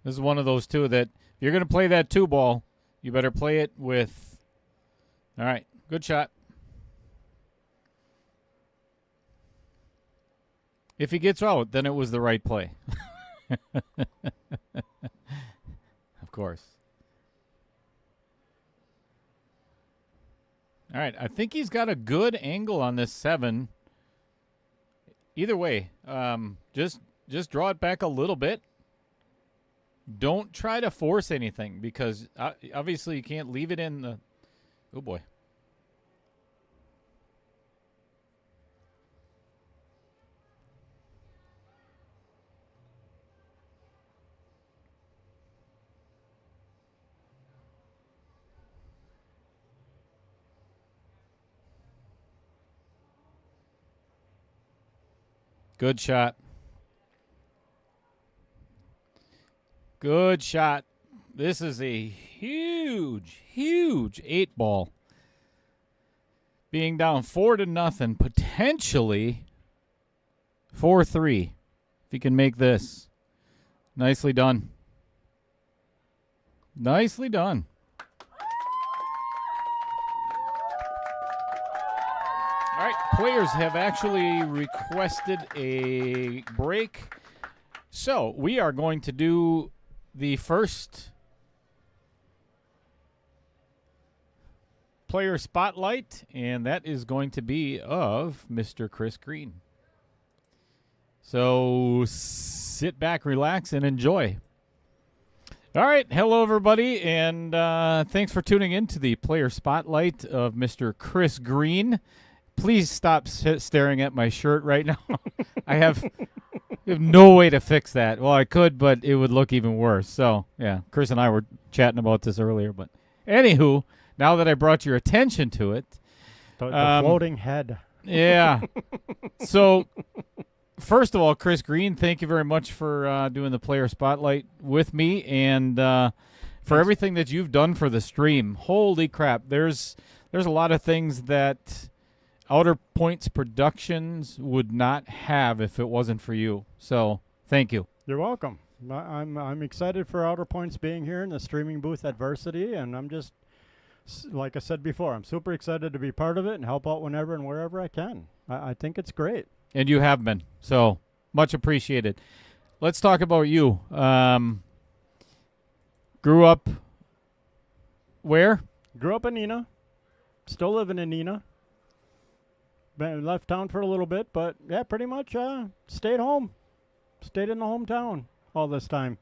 This is one of those two that if you're going to play that 2 ball, you better play it with. All right, good shot. If he gets out, then it was the right play. Of course. All right, I think he's got a good angle on this 7. Either way, just draw it back a little bit. Don't try to force anything because obviously you can't leave it in the. Oh boy. Good shot. Good shot. This is a huge, huge 8 ball. Being down 4-0, potentially 4-3. If he can make this. Nicely done. Nicely done. All right. players have actually requested a break. So we are going to do the first player spotlight, and that is going to be of Mr. Chris Green. So sit back, relax, and enjoy. All right. Hello, everybody, and thanks for tuning in to the player spotlight of Mr. Chris Green. Please stop staring at my shirt right now. I have no way to fix that. Well, I could, but it would look even worse. So, yeah, Chris and I were chatting about this earlier. But anywho, now that I brought your attention to it. The floating head. Yeah. So, first of all, Chris Green, thank you very much for doing the player spotlight with me and for everything that you've done for the stream. Holy crap. There's a lot of things that Outer Points Productions would not have if it wasn't for you. So, thank you. You're welcome. I'm excited for Outer Points being here in the streaming booth at Varsity, and I'm just, like I said before, I'm super excited to be part of it and help out whenever and wherever I can. I think it's great. And you have been. So, much appreciated. Let's talk about you. Grew up where? Grew up in Neenah. Still living in Neenah. Left town for a little bit, but yeah, pretty much stayed home. Stayed in the hometown all this time.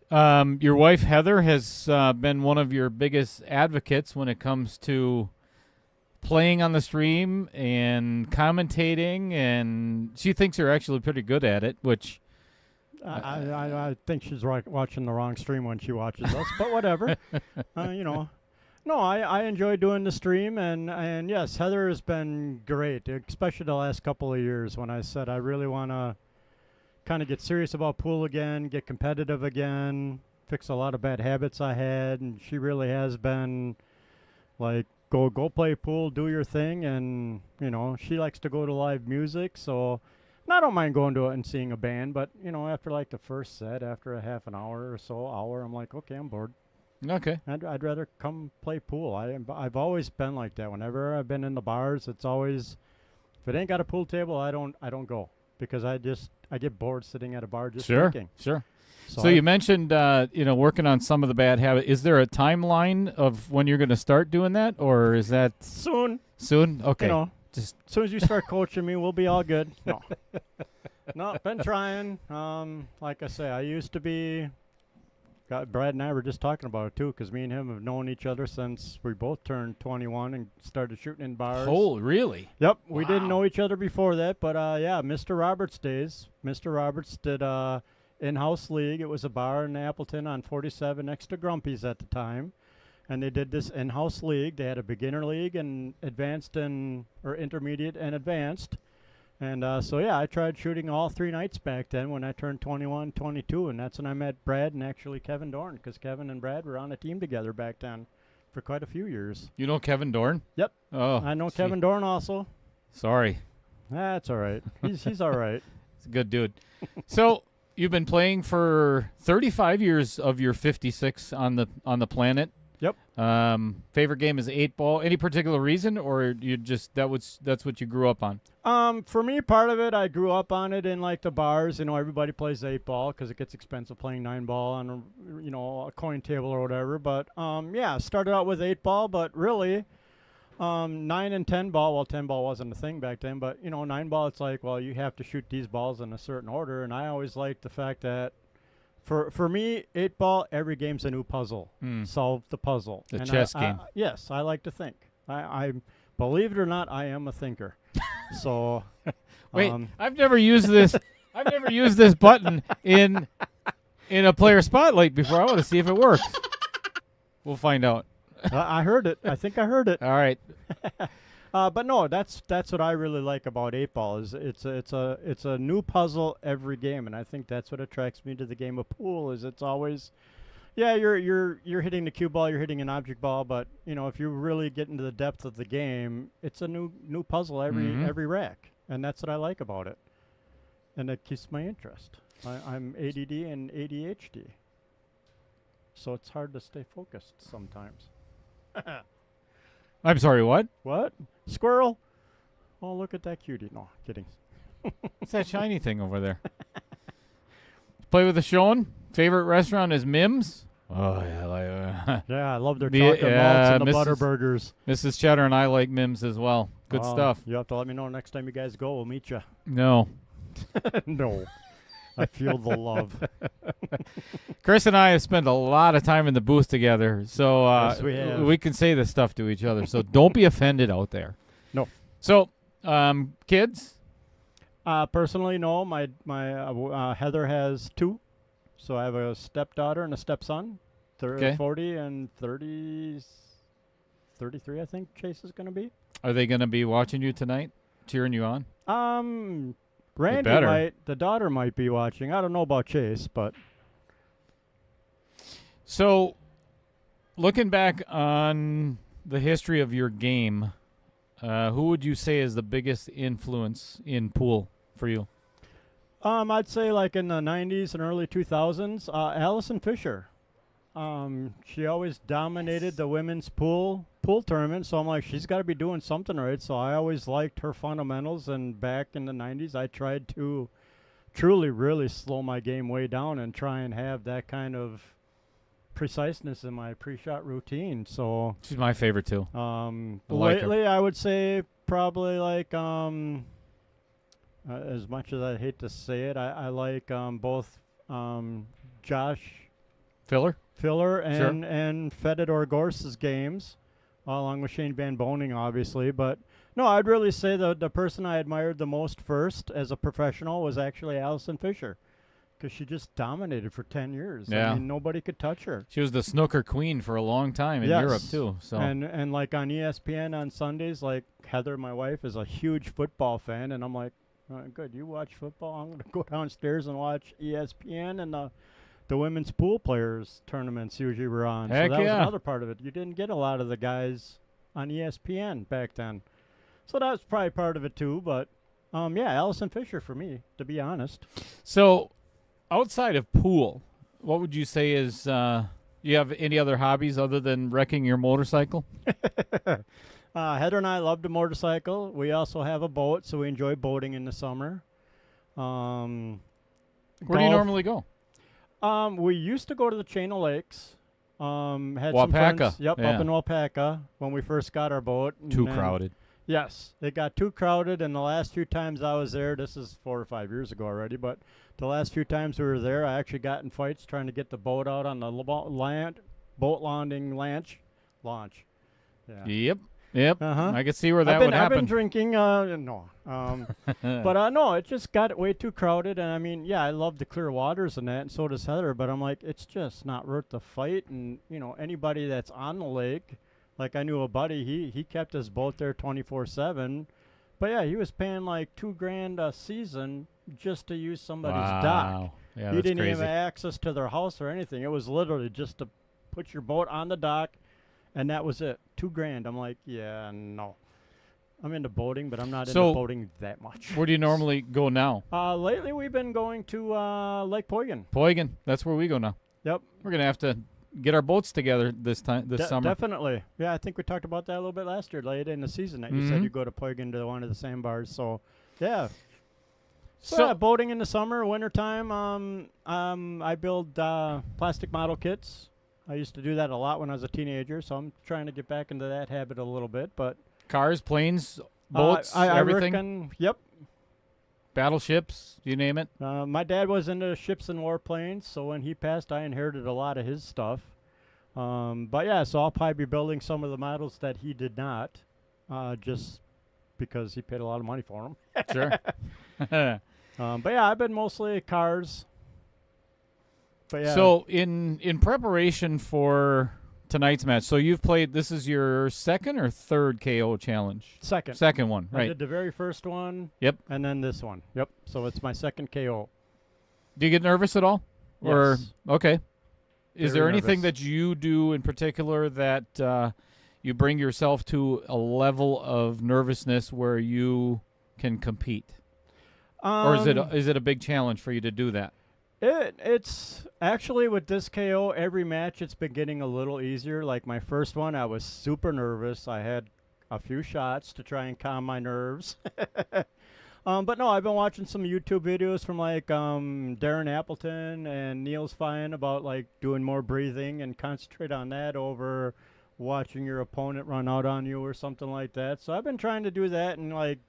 Your wife, Heather, has been one of your biggest advocates when it comes to playing on the stream and commentating, and she thinks you're actually pretty good at it, which... I think she's watching the wrong stream when she watches us, but whatever. No, I enjoy doing the stream, and yes, Heather has been great, especially the last couple of years when I said I really want to kind of get serious about pool again, get competitive again, fix a lot of bad habits I had, and she really has been like, go play pool, do your thing, and, she likes to go to live music, so... And I don't mind going to it and seeing a band, but, after like the first set, after a half an hour or so, I'm like, okay, I'm bored. Okay. I'd rather come play pool. I've always been like that. Whenever I've been in the bars, it's always, if it ain't got a pool table, I don't go because I get bored sitting at a bar just drinking. Sure. So you mentioned, working on some of the bad habits. Is there a timeline of when you're going to start doing that, or is that soon? Soon? Okay. Just as soon as you start coaching me, we'll be all good. No, been trying. Like I say, I used to be. Brad and I were just talking about it too, because me and him have known each other since we both turned 21 and started shooting in bars. Oh, really? Yep. Wow. We didn't know each other before that, but yeah, Mr. Roberts days. Mr. Roberts did in-house league. It was a bar in Appleton on 47 next to Grumpy's at the time. And they did this in-house league. They had a beginner league and advanced or intermediate and advanced. And so, yeah, I tried shooting all 3 nights back then when I turned 21, 22. And that's when I met Brad and actually Kevin Dorn, because Kevin and Brad were on a team together back then for quite a few years. You know Kevin Dorn? Yep. Oh, I know Kevin Dorn also. Sorry. That's all right. He's all right. He's a good dude. So you've been playing for 35 years of your 56 on the planet. Yep. Favorite game is 8-ball. Any particular reason, or you just that's what you grew up on? For me, part of it, I grew up on it in like the bars. Everybody plays 8-ball because it gets expensive playing 9-ball on a coin table or whatever. But yeah, started out with 8-ball, but really 9 and 10-ball. Well, 10-ball wasn't a thing back then, but 9-ball, it's like, well, you have to shoot these balls in a certain order, and I always liked the fact that. For me, 8-ball, every game's a new puzzle. Solve the puzzle. The chess game. Yes, I like to think. I believe it or not, I am a thinker. So, wait, I've never used this. I've never used this button in a player spotlight before. I want to see if it works. We'll find out. I heard it. I think I heard it. All right. But no, that's what I really like about 8-ball is it's a new puzzle every game, and I think that's what attracts me to the game of pool. Is it's always, yeah, you're hitting the cue ball, you're hitting an object ball, but if you really get into the depth of the game, it's a new puzzle every rack, and that's what I like about it, and it keeps my interest. I'm ADD and ADHD, so it's hard to stay focused sometimes. I'm sorry, what? What? Squirrel? Oh, look at that cutie. No, kidding. What's that shiny thing over there? Play with the Sean. Favorite restaurant is Mim's. Oh, yeah. Yeah, I love their The- chocolate malts and the Mrs. butter burgers. Mrs. Cheddar and I like Mim's as well. Good stuff. You have to let me know next time you guys go. We'll meet you. No. No. I feel the love. Chris and I have spent a lot of time in the booth together, so Yes, we have. we can say this stuff to each other. So don't be offended out there. No. So, kids? Personally, no. My Heather has 2. So I have a stepdaughter and a stepson. Okay. 40 and 33, I think Chase is going to be. Are they going to be watching you tonight, cheering you on? Randy better. might. The daughter might be watching. I don't know about Chase, but So, looking back on the history of your game, who would you say is the biggest influence in pool for you? I'd say like in the 90s and early 2000s, Allison Fisher. She always dominated the women's pool tournament, so I'm like, she's got to be doing something right. So I always liked her fundamentals, and back in the 90s, I tried to truly, really slow my game way down and try and have that kind of preciseness in my pre-shot routine. So She's my favorite too. like her. lately, I would say probably like as much as I hate to say it, I like both Josh Filler? Filler Sure. and Fedor Gorse's games, along with Shane Van Boning, obviously. But no, I'd really say the person I admired the most first as a professional was actually Allison Fisher, because she just dominated for 10 years. Yeah. I mean, nobody could touch her. She was the snooker queen for a long time in Yes. Europe too. So And like on ESPN on Sundays, like Heather, my wife, is a huge football fan, and I'm like, good, you watch football? I'm going to go downstairs and watch ESPN, and the women's pool players tournaments usually were on. Heck so that was yeah. another part of it. You didn't get a lot of the guys on ESPN back then. So that was probably part of it too. But yeah, Allison Fisher for me, to be honest. So, outside of pool, what would you say is you have any other hobbies other than wrecking your motorcycle? Heather and I love to motorcycle. We also have a boat, so we enjoy boating in the summer. Where do you golf. normally go? We used to go to the Chain of Lakes. Had some Wapaka. friends. Yep, Yeah. up in Wapaka when we first got our boat. and Too then- crowded. Yes, it got too crowded, and the last few times I was there, this is 4 or 5 years ago already, but the last few times we were there, I actually got in fights trying to get the boat out on the boat landing launch. Yeah. Yep. Uh-huh. I could see where that I've been would happen. drinking, no. But no, it just got way too crowded, and I mean, yeah, I love the clear waters and that, and so does Heather, but I'm like, it's just not worth the fight, and, anybody that's on the lake, like I knew a buddy, he kept his boat there 24/7, but yeah, he was paying like $2,000 a season just to use somebody's dock. Wow. Yeah, He that's didn't crazy. even have access to their house or anything. It was literally just to put your boat on the dock, and that was it. $2,000. I'm like, yeah, no. I'm into boating, but I'm not So, into boating that much. Where do you normally go now? Lately, we've been going to Lake Poygan. Poygan. That's where we go now. Yep. We're gonna have to get our boats together this summer. Definitely. Yeah, I think we talked about that a little bit last year, late in the season, that you said Mhm. you go to Poygan to one of the sandbars. So, yeah. So, So- yeah, boating in the summer, wintertime. I build plastic model kits. I used to do that a lot when I was a teenager, so I'm trying to get back into that habit a little bit. But Cars, planes, boats, I everything. reckon, yep. Battleships, you name it. My dad was into ships and warplanes, so when he passed, I inherited a lot of his stuff. But yeah, so I'll probably be building some of the models that he did not, just because he paid a lot of money for them. Sure. But yeah, I've been mostly cars. But yeah, So in preparation for tonight's match, so you've played. This is your second or third KO challenge. second. Second one, I right? did the very first one. Yep. And then this one. Yep. So it's my second KO. Do you get nervous at all? Or Yes. okay. Is Very there anything nervous. that you do in particular that you bring yourself to a level of nervousness where you can compete, or is it a big challenge for you to do that? It's actually with this KO, every match it's been getting a little easier. Like my first one, I was super nervous. I had a few shots to try and calm my nerves. But no, I've been watching some YouTube videos from like Darren Appleton and Neil's Fine about like doing more breathing and concentrate on that over watching your opponent run out on you or something like that. So I've been trying to do that and like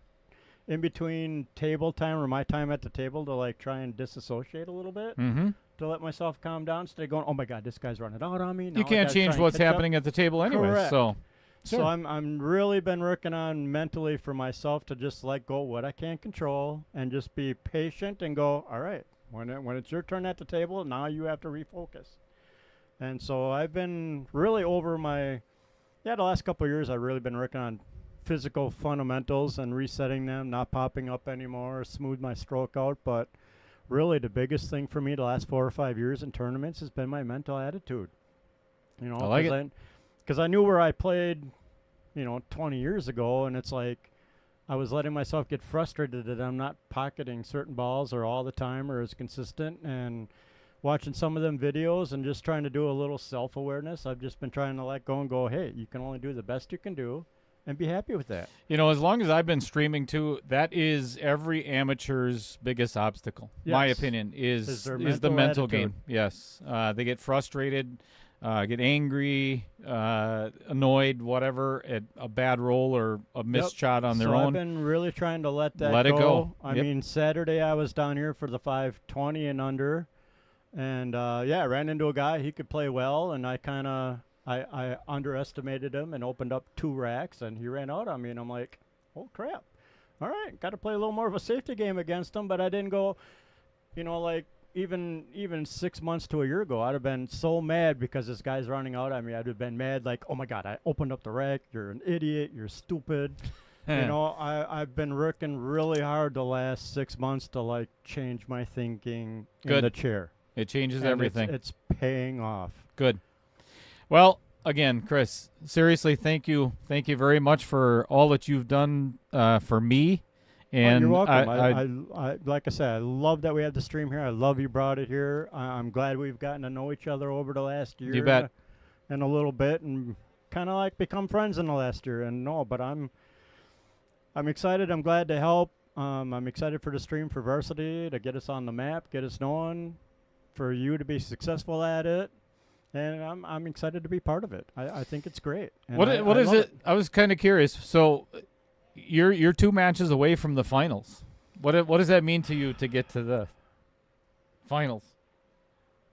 in between table time or my time at the table to like try and disassociate a little bit Mm-hmm. to let myself calm down instead of going, oh my God, this guy's running out on me. Now You I can't gotta change try and what's catch up." happening at the table anyway. Correct. So, So I'm really been working on mentally for myself to just let go what I can't control and just be patient and go, all right, when it's your turn at the table, now you have to refocus. And so I've been really over the last couple of years I've really been working on physical fundamentals and resetting them, not popping up anymore, smooth my stroke out. But really the biggest thing for me the last 4 or 5 years in tournaments has been my mental attitude. You know, I like it. Because I knew where I played, 20 years ago, and it's like I was letting myself get frustrated that I'm not pocketing certain balls or all the time or as consistent. And watching some of them videos and just trying to do a little self-awareness, I've just been trying to let go and go, hey, you can only do the best you can do and be happy with that. as long as I've been streaming too, that is every amateur's biggest obstacle. My Yes. opinion is their the mental attitude. game. Yes, they get frustrated, get angry, annoyed, whatever at a bad roll or a missed shot on their so own. I've been really trying to let that Let it go. I Yep. mean, Saturday I was down here for the 520 and under, and I ran into a guy. He could play well, and I underestimated him and opened up 2 racks, and he ran out on me, and I'm like, oh crap! All right, got to play a little more of a safety game against him. But I didn't go, like even 6 months to a year ago, I'd have been so mad because this guy's running out on me. I'd have been mad like, oh my God, I opened up the rack. You're an idiot. You're stupid. I've been working really hard the last 6 months to like change my thinking in the chair. It changes And everything. It's paying off. Good. Well, again, Chris, seriously, thank you very much for all that you've done for me. And you're welcome. I like I said, I love that we had the stream here. I love you brought it here. I'm glad we've gotten to know each other over the last year. You bet. And a little bit, and kind of like become friends in the last year. And but I'm excited. I'm glad to help. I'm excited for the stream for Varsity to get us on the map, get us known, for you to be successful at it. And I'm excited to be part of it. I think it's great. And what is love it? I was kind of curious. So, you're 2 matches away from the finals. What does that mean to you to get to the finals?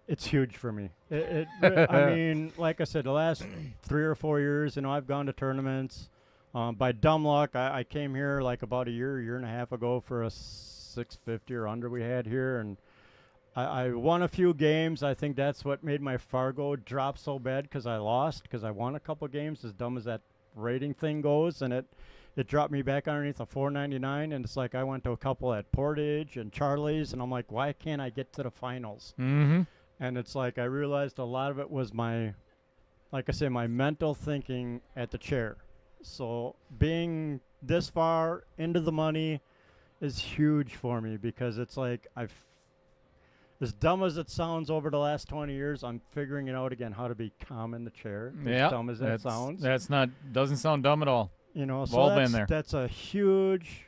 It's huge for me. I mean, like I said, the last 3 or 4 years, I've gone to tournaments. By dumb luck, I came here like about a year and a half ago for a 650 or under we had here, and I won a few games. I think that's what made my Fargo drop so bad because I lost, because I won a couple games, as dumb as that rating thing goes, and it dropped me back underneath a 499, and it's like I went to a couple at Portage and Charlie's, and I'm like, why can't I get to the finals? Mm-hmm. And it's like I realized a lot of it was my mental thinking at the chair. So being this far into the money is huge for me because it's like as dumb as it sounds over the last 20 years, I'm figuring it out again how to be calm in the chair. Yeah, as dumb as that sounds. Doesn't sound dumb at all. So all been there. That's a huge,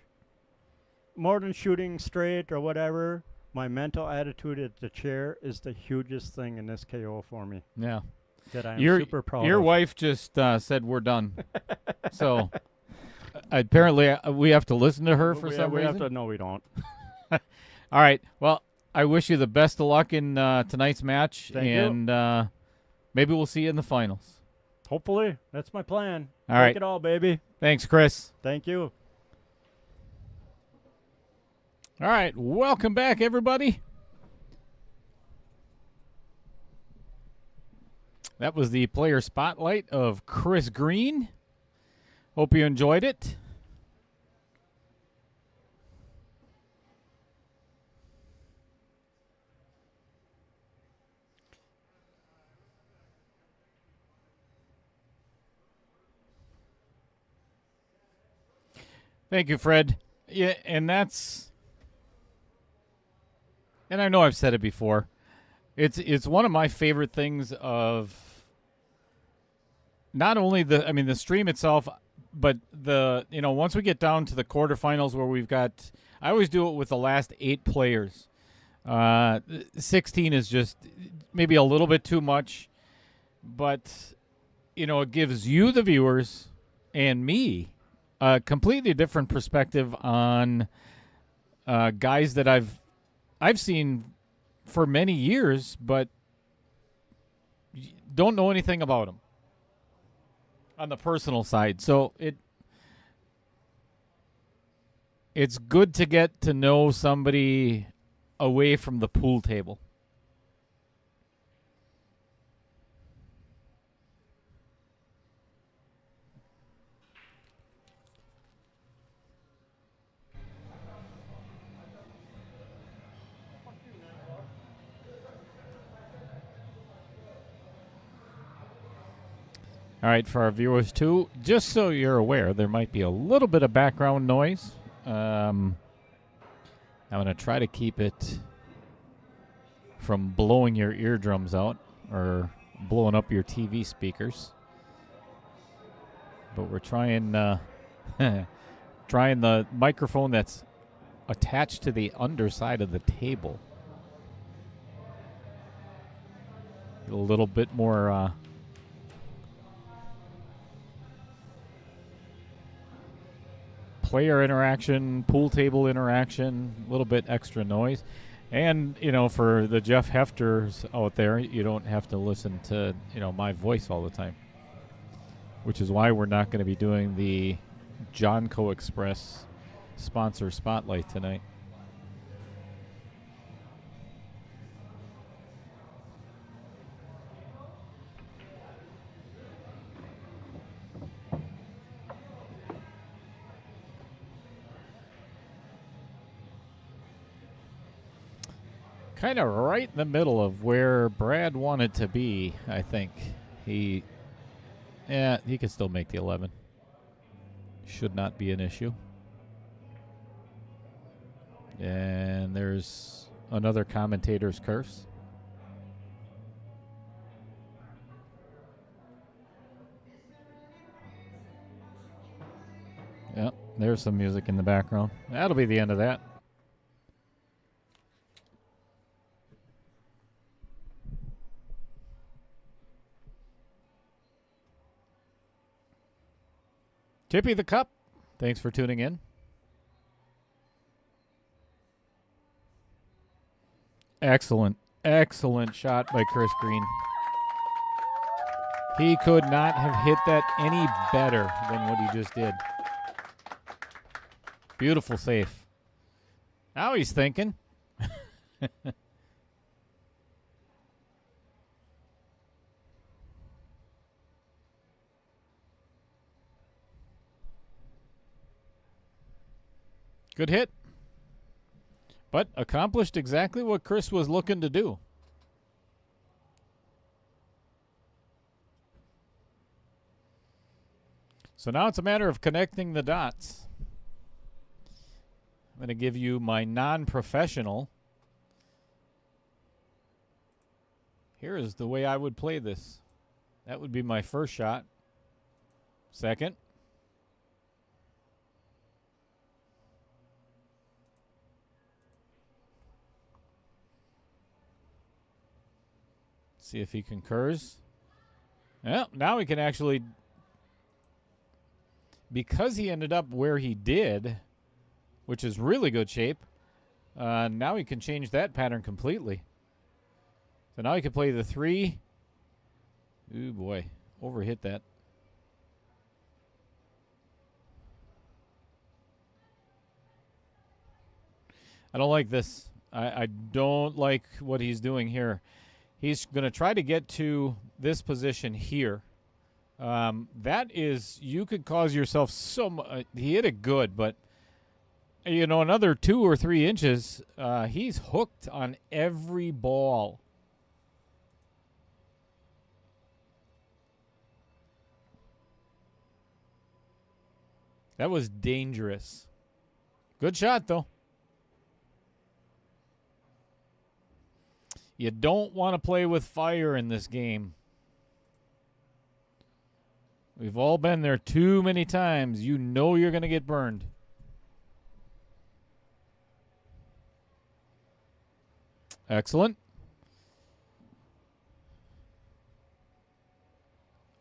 more than shooting straight or whatever. My mental attitude at the chair is the hugest thing in this KO for me. Yeah. That I'm Your super proud Your of. wife just said we're done. So apparently we have to listen to her for some reason. No, we don't. All right. Well, I wish you the best of luck in tonight's match. Thank you. And maybe we'll see you in the finals. Hopefully. That's my plan. All right. Take it all, baby. Thanks, Chris. Thank you. All right. Welcome back, everybody. That was the player spotlight of Chris Green. Hope you enjoyed it. Thank you, Fred. Yeah, and I know I've said it before. It's one of my favorite things of not only the stream itself, but once we get down to the quarterfinals where we've got, I always do it with the last 8 players. 16 is just maybe a little bit too much, but it gives you, the viewers, and me a completely different perspective on guys that I've seen for many years, but don't know anything about them on the personal side. So it's good to get to know somebody away from the pool table. All right, for our viewers too, just so you're aware, there might be a little bit of background noise. I'm going to try to keep it from blowing your eardrums out or blowing up your TV speakers. But we're trying trying the microphone that's attached to the underside of the table. A little bit more player interaction, pool table interaction, a little bit extra noise. And, for the Jeff Hefters out there, you don't have to listen to, my voice all the time. Which is why we're not going to be doing the Johnco Express sponsor spotlight tonight. Kind of right in the middle of where Brad wanted to be, I think. He could still make the 11. Should not be an issue. And there's another commentator's curse. Yep, there's some music in the background. That'll be the end of that. Tippy the Cup, thanks for tuning in. Excellent shot by Chris Green. He could not have hit that any better than what he just did. Beautiful save. Now he's thinking. Good hit. But accomplished exactly what Chris was looking to do. So now it's a matter of connecting the dots. I'm going to give you my non-professional. Here is the way I would play this. That would be my first shot. Second. See if he concurs. Well, now he can actually, because he ended up where he did, which is really good shape, now he can change that pattern completely. So now he can play the 3. Ooh, boy. Overhit that. I don't like this. I don't like what he's doing here. He's going to try to get to this position here. That is, you could cause yourself he hit it good, but, another 2 or 3 inches, he's hooked on every ball. That was dangerous. Good shot, though. You don't want to play with fire in this game. We've all been there too many times. You know you're going to get burned. Excellent.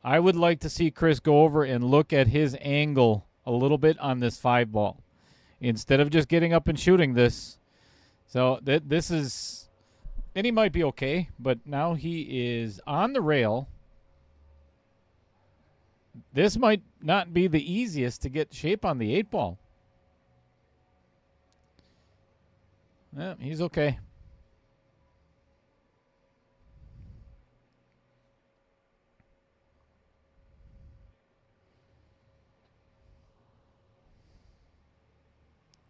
I would like to see Chris go over and look at his angle a little bit on this 5 ball instead of just getting up and shooting this. So this is, and he might be okay, but now he is on the rail. This might not be the easiest to get shape on the 8 ball. He's okay.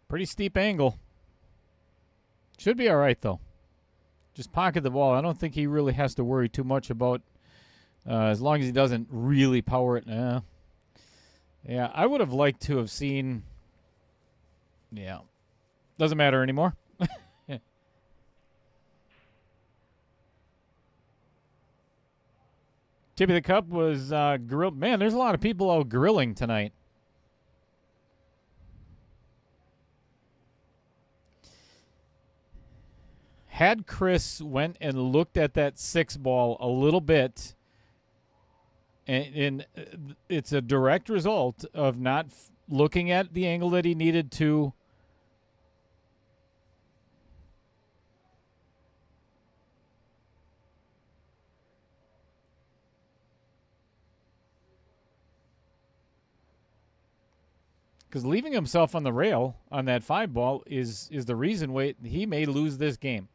Pretty steep angle. Should be all right, though. Just pocket the ball. I don't think he really has to worry too much about as long as he doesn't really power it. Yeah, I would have liked to have seen. Yeah. Doesn't matter anymore. Tip of the cup was grilled. Man, there's a lot of people out grilling tonight. Had Chris went and looked at that 6 ball a little bit, and it's a direct result of not looking at the angle that he needed to. Because leaving himself on the rail on that 5 ball is the reason he may lose this game.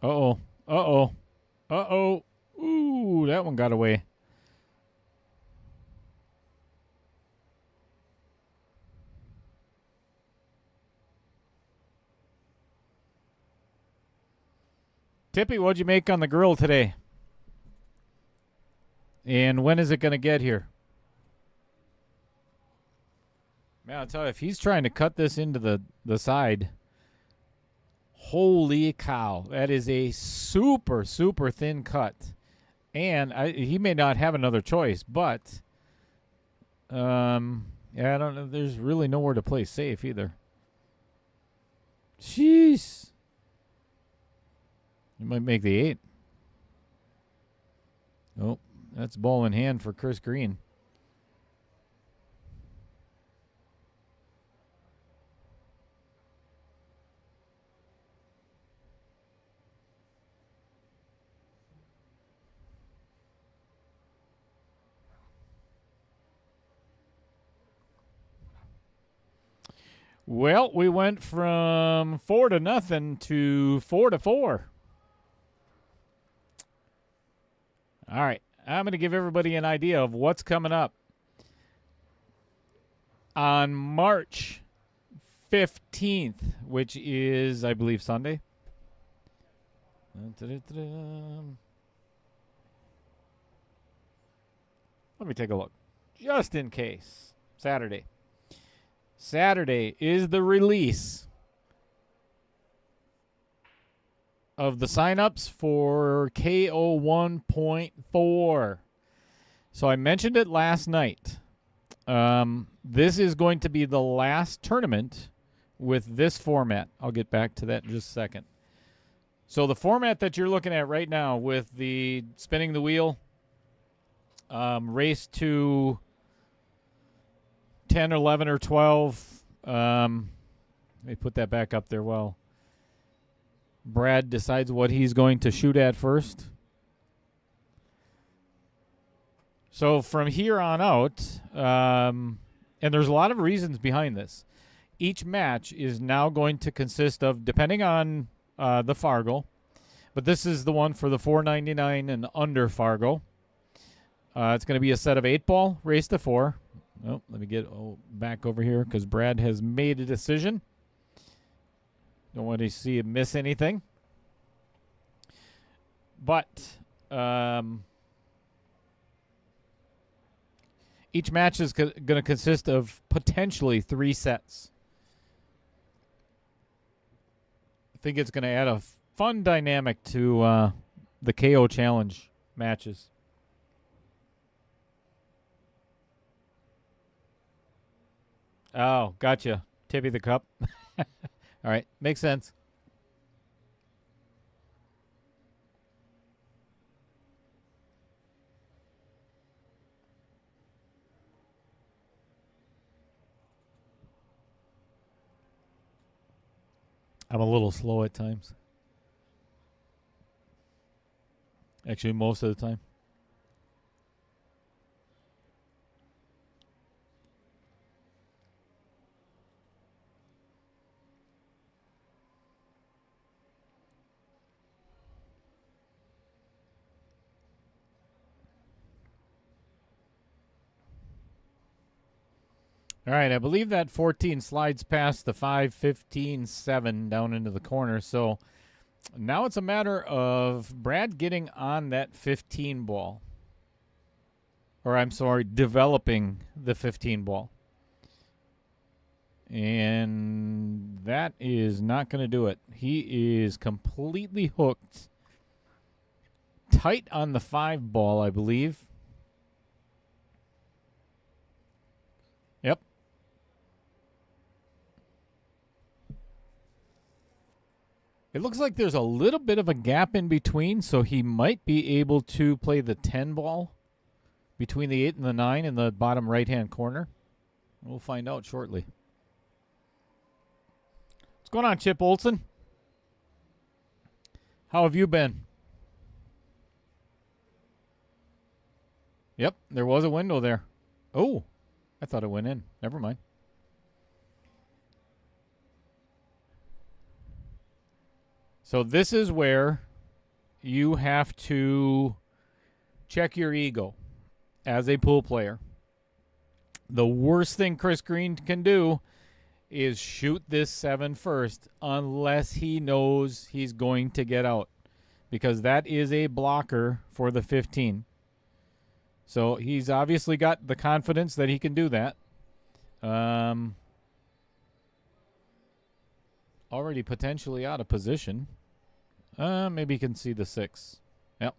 Uh-oh. Uh-oh. Uh-oh. Ooh, that one got away. Tippy, what'd you make on the grill today? And when is it going to get here? Man, I'll tell you, if he's trying to cut this into the side, holy cow. That is a super, super thin cut. And he may not have another choice, but yeah, I don't know. There's really nowhere to play safe either. Jeez. You might make the 8. Oh, that's ball in hand for Chris Green. Well, we went from 4-0 to 4-4. All right, I'm going to give everybody an idea of what's coming up. On March 15th, which is, I believe, Sunday. Let me take a look, just in case. Saturday is the release of the signups for KO 1.4. So I mentioned it last night. This is going to be the last tournament with this format. I'll get back to that in just a second. So the format that you're looking at right now with the spinning the wheel, race to 10, 11, or 12. Let me put that back up there while Brad decides what he's going to shoot at first. So from here on out, and there's a lot of reasons behind this. Each match is now going to consist of, depending on the Fargo, but this is the one for the $4.99 and under Fargo. It's going to be a set of 8-ball, race to 4. Oh, let me get back over here because Brad has made a decision. Don't want to see him miss anything. But each match is going to consist of potentially 3 sets. I think it's going to add a fun dynamic to the KO Challenge matches. Oh, gotcha. Tippy the cup. All right, makes sense. I'm a little slow at times. Actually, most of the time. All right, I believe that 14 slides past the 5, 15, 7 down into the corner. So now it's a matter of Brad getting on that 15 ball. Or I'm sorry, developing the 15 ball. And that is not going to do it. He is completely hooked. Tight on the 5 ball, I believe. Yep. It looks like there's a little bit of a gap in between, so he might be able to play the 10 ball between the 8 and the 9 in the bottom right-hand corner. We'll find out shortly. What's going on, Chip Olson? How have you been? Yep, there was a window there. Oh, I thought it went in. Never mind. So this is where you have to check your ego as a pool player. The worst thing Chris Green can do is shoot this 7 first unless he knows he's going to get out, because that is a blocker for the 15. So he's obviously got the confidence that he can do that. Already potentially out of position. Maybe he can see the 6. Yep.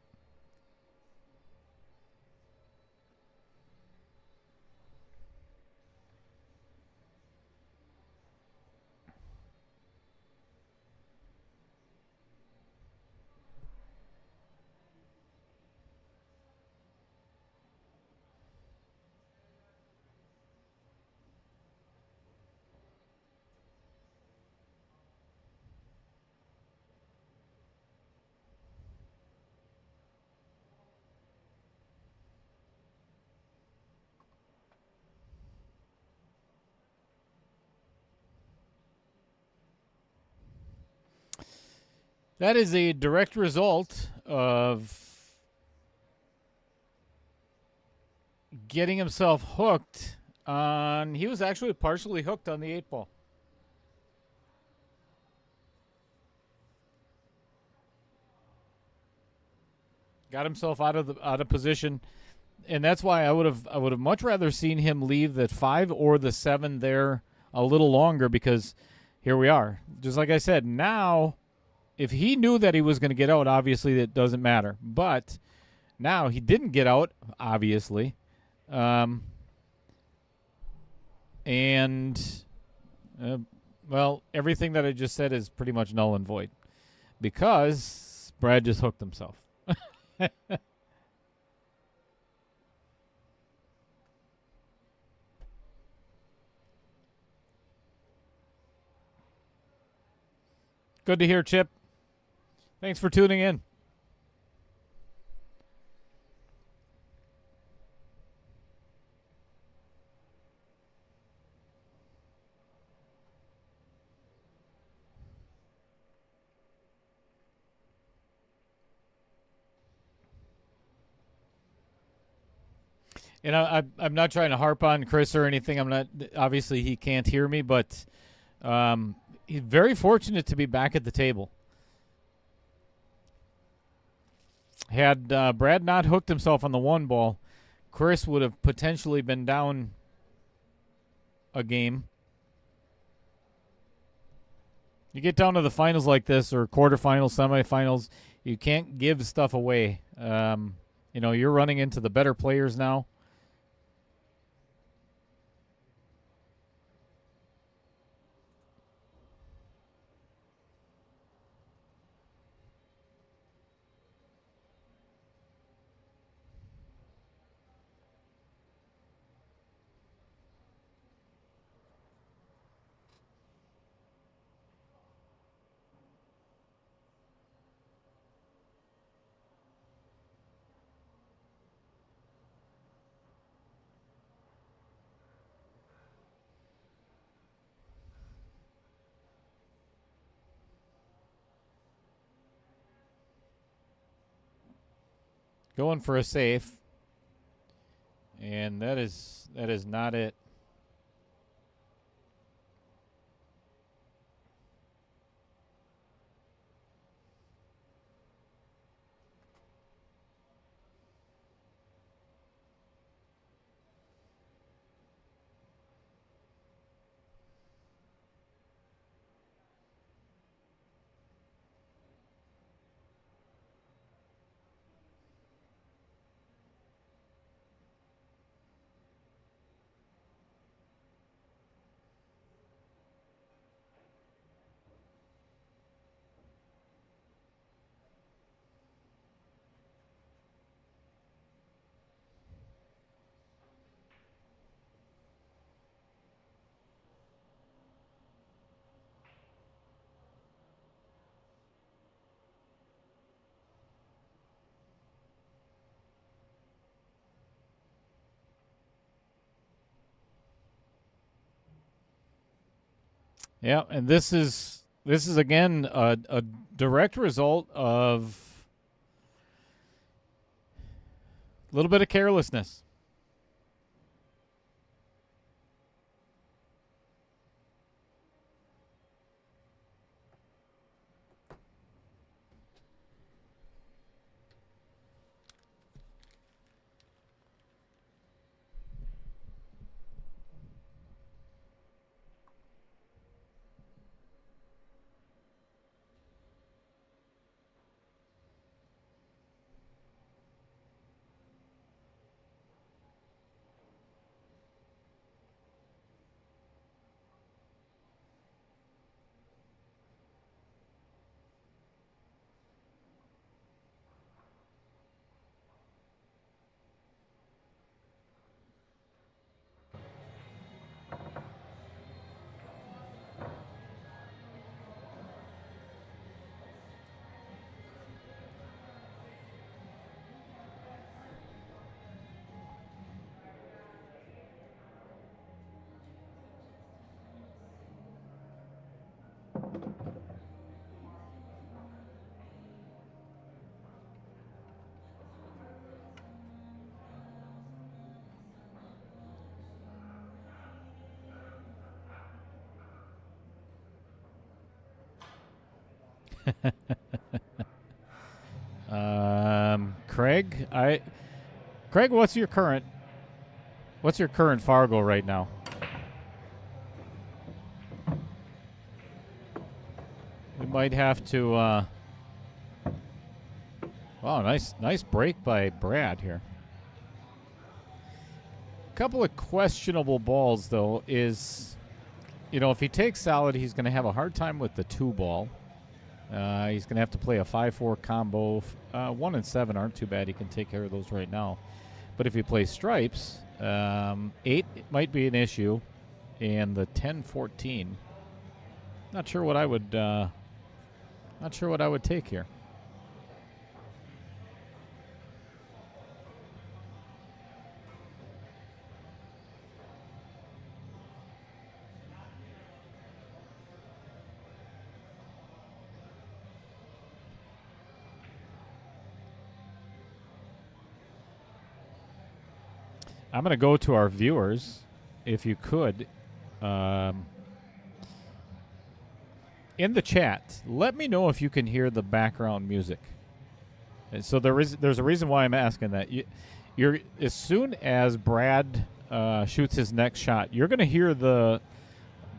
That is a direct result of getting himself hooked on. He was actually partially hooked on the 8 ball. Got himself out of position, and that's why I would have much rather seen him leave the 5 or the 7 there a little longer, because here we are. Just like I said, now if he knew that he was going to get out, obviously it doesn't matter. But now he didn't get out, obviously. Well, everything that I just said is pretty much null and void, because Brad just hooked himself. Good to hear, Chip. Thanks for tuning in. And I'm not trying to harp on Chris or anything. I'm not. Obviously, he can't hear me, but he's very fortunate to be back at the table. Had Brad not hooked himself on the one ball, Chris would have potentially been down a game. You get down to the finals like this, or quarterfinals, semifinals, you can't give stuff away. You're running into the better players now. Going for a safe, and that is not it. Yeah, and this is again a direct result of a little bit of carelessness. Craig, what's your current Fargo right now? We might have to. Wow, nice break by Brad here. Couple of questionable balls though is, if he takes solid, he's going to have a hard time with the 2 ball. He's going to have to play a 5-4 combo. 1 and 7 aren't too bad. He can take care of those right now. But if he plays stripes, 8 it might be an issue, and the 10-14. Not sure what I would take here. I'm going to go to our viewers, if you could. In the chat, let me know if you can hear the background music. And so there's a reason why I'm asking that. You're as soon as Brad shoots his next shot, you're going to hear the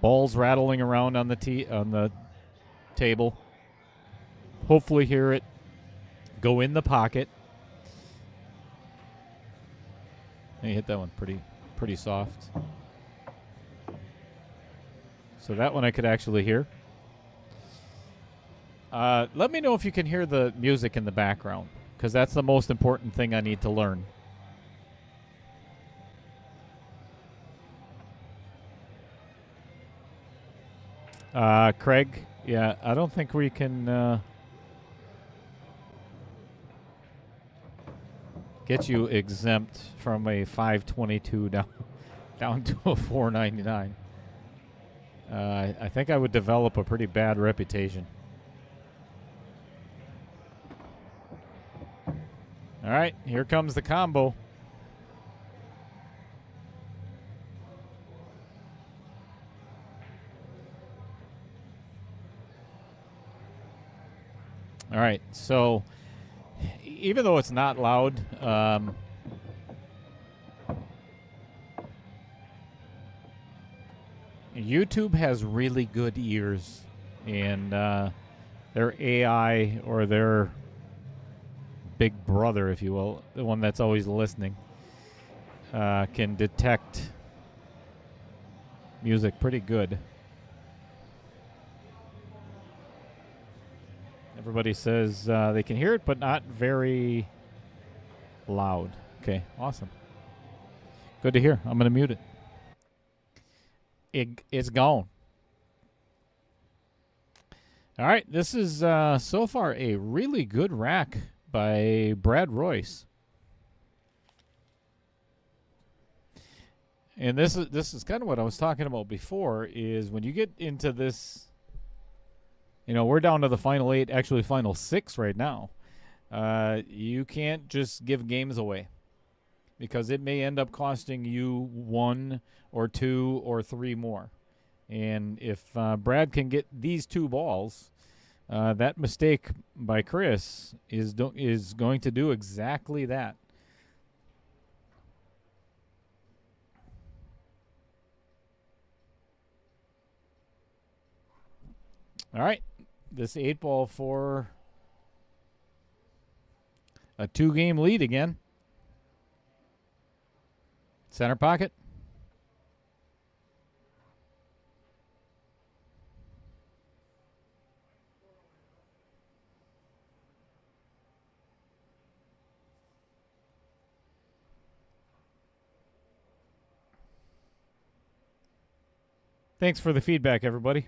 balls rattling around on the table. Hopefully, hear it go in the pocket. And you hit that one pretty soft. So that one I could actually hear. Let me know if you can hear the music in the background, because that's the most important thing I need to learn. Craig, yeah, I don't think we can get you exempt from a 522 down to a 499. I think I would develop a pretty bad reputation. All right, here comes the combo. All right, so even though it's not loud, YouTube has really good ears, and their AI, or their big brother, if you will, the one that's always listening, can detect music pretty good. Everybody says they can hear it, but not very loud. Okay, awesome. Good to hear. I'm going to mute it. It's gone. All right, this is so far a really good rack by Brad Royce. And this is kind of what I was talking about before, is when you get into this, we're down to the final 8, actually final 6 right now. You can't just give games away, because it may end up costing you 1 or 2 or 3 more. And if Brad can get these 2 balls, that mistake by Chris is going to do exactly that. All right, this 8-ball for a 2-game lead again. Center pocket. Thanks for the feedback, everybody.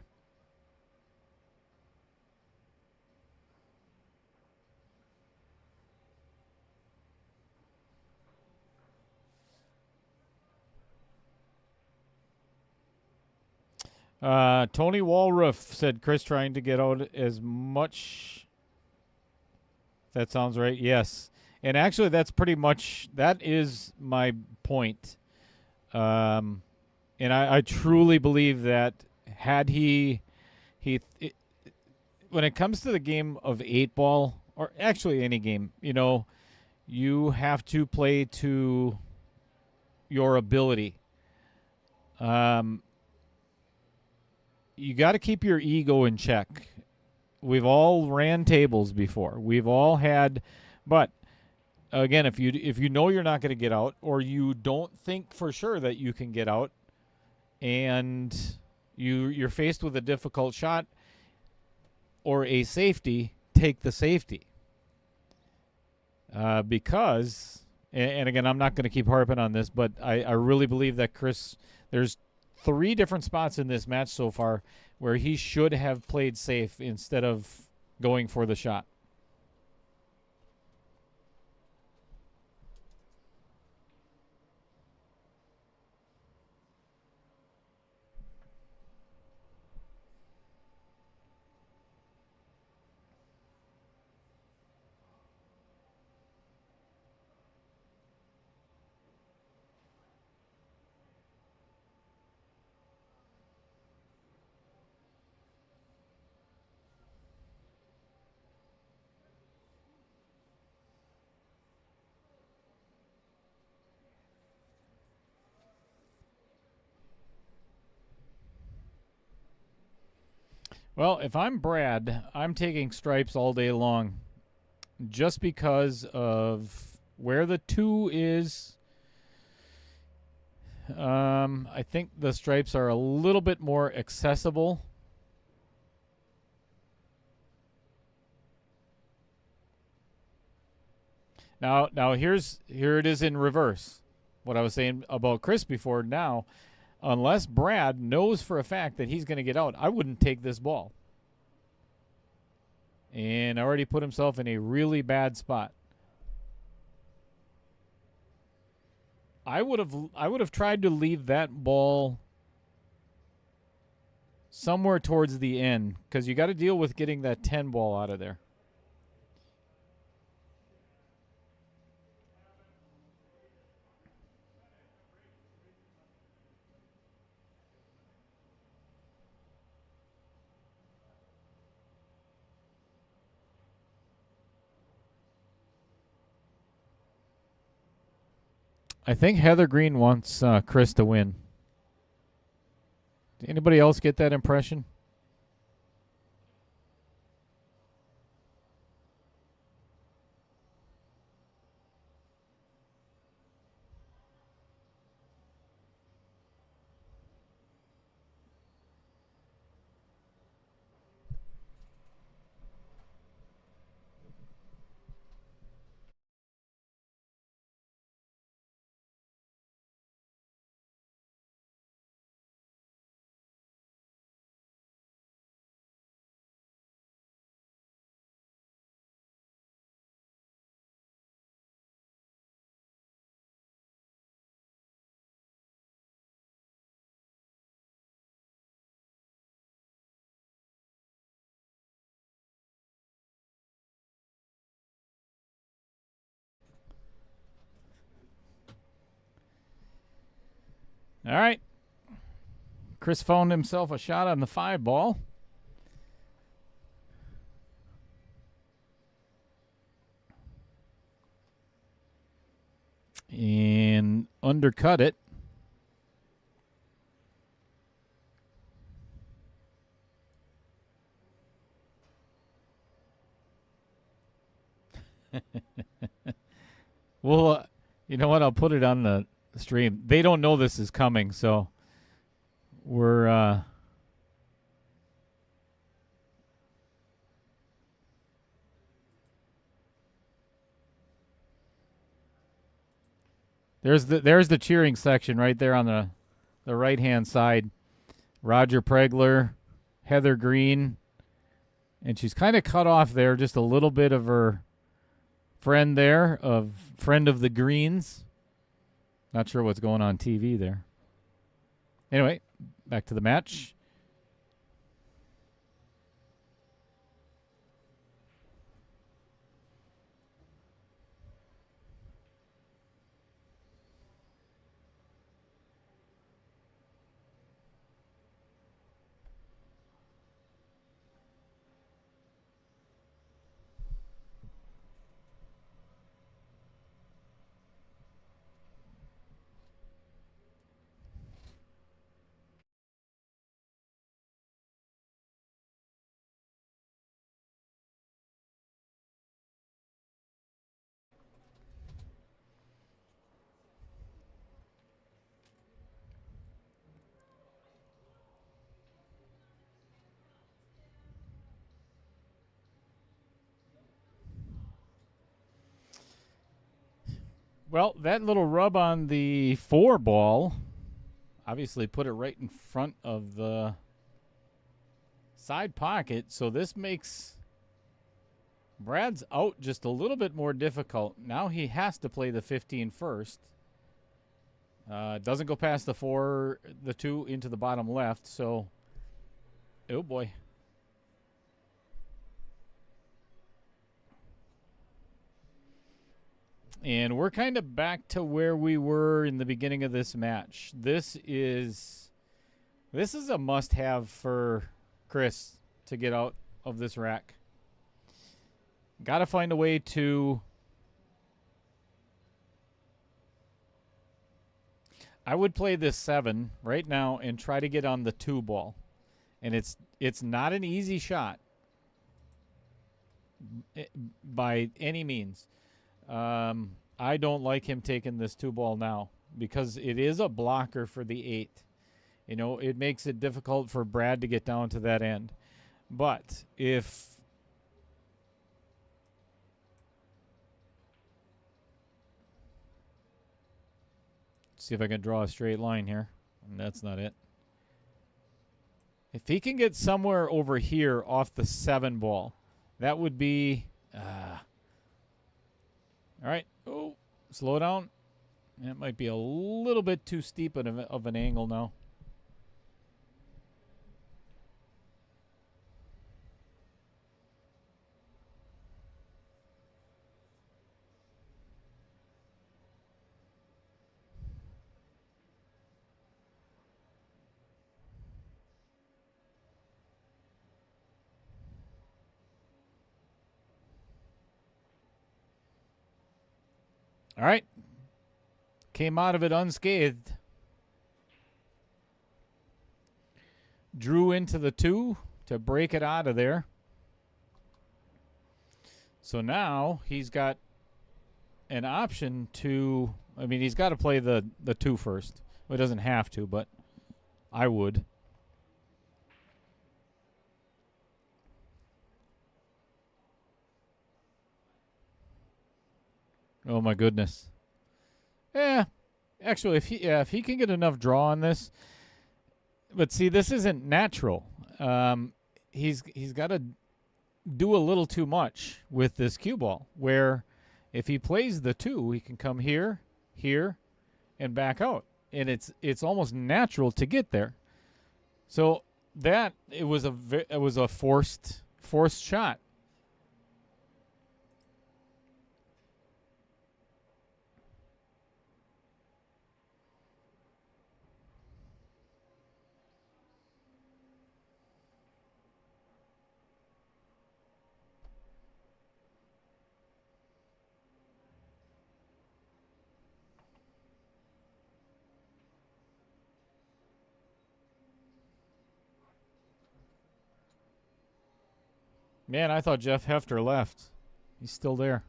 Tony Walruff said Chris trying to get out as much. That sounds right. Yes. And actually, that is my point. And I truly believe that had when it comes to the game of 8-ball, or actually any game, you have to play to your ability. You got to keep your ego in check. We've all ran tables before. We've all had, but again, if you know you're not going to get out, or you don't think for sure that you can get out, and you're faced with a difficult shot or a safety, take the safety. Because, and again, I'm not going to keep harping on this, but I really believe that Chris, there's 3 different spots in this match so far where he should have played safe instead of going for the shot. Well, if I'm Brad, I'm taking stripes all day long just because of where the 2 is. I think the stripes are a little bit more accessible. Now here it is in reverse. What I was saying about Chris before. Now, unless Brad knows for a fact that he's going to get out, I wouldn't take this ball. And already put himself in a really bad spot. I would have tried to leave that ball somewhere towards the end, because you got to deal with getting that 10 ball out of there. I think Heather Green wants Chris to win. Did anybody else get that impression? All right. Chris found himself a shot on the 5 ball. And undercut it. Well, you know what? I'll put it on the stream. They don't know this is coming, so we're there's the cheering section right there on the right hand side. Roger Pregler, Heather Green, and she's kind of cut off there. Just a little bit of her friend there, friend of the Greens. Not sure what's going on TV there. Anyway, back to the match. Well, that little rub on the 4 ball obviously put it right in front of the side pocket, so this makes Brad's out just a little bit more difficult. Now he has to play the 15 first. Doesn't go past the 4, the 2 into the bottom left, so oh boy. And we're kind of back to where we were in the beginning of this match. This is a must-have for Chris to get out of this rack. Got to find a way to... I would play this 7 right now and try to get on the 2 ball. And it's not an easy shot by any means. I don't like him taking this 2-ball now because it is a blocker for the 8. You know, it makes it difficult for Brad to get down to that end. But if see if I can draw a straight line here. And that's not it. If he can get somewhere over here off the 7 ball, that would be... all right. Oh, slow down. That might be a little bit too steep of an angle now. All right. Came out of it unscathed. Drew into the 2 to break it out of there. So now he's got an option to... I mean, he's got to play the 2 first. Well, he doesn't have to, but I would. Oh, my goodness. Yeah. Actually, if he can get enough draw on this... But see, this isn't natural. He's got to do a little too much with this cue ball, where if he plays the 2, he can come here, here, and back out. And it's almost natural to get there. So that it was a forced shot. Man, I thought Jeff Hefter left. He's still there.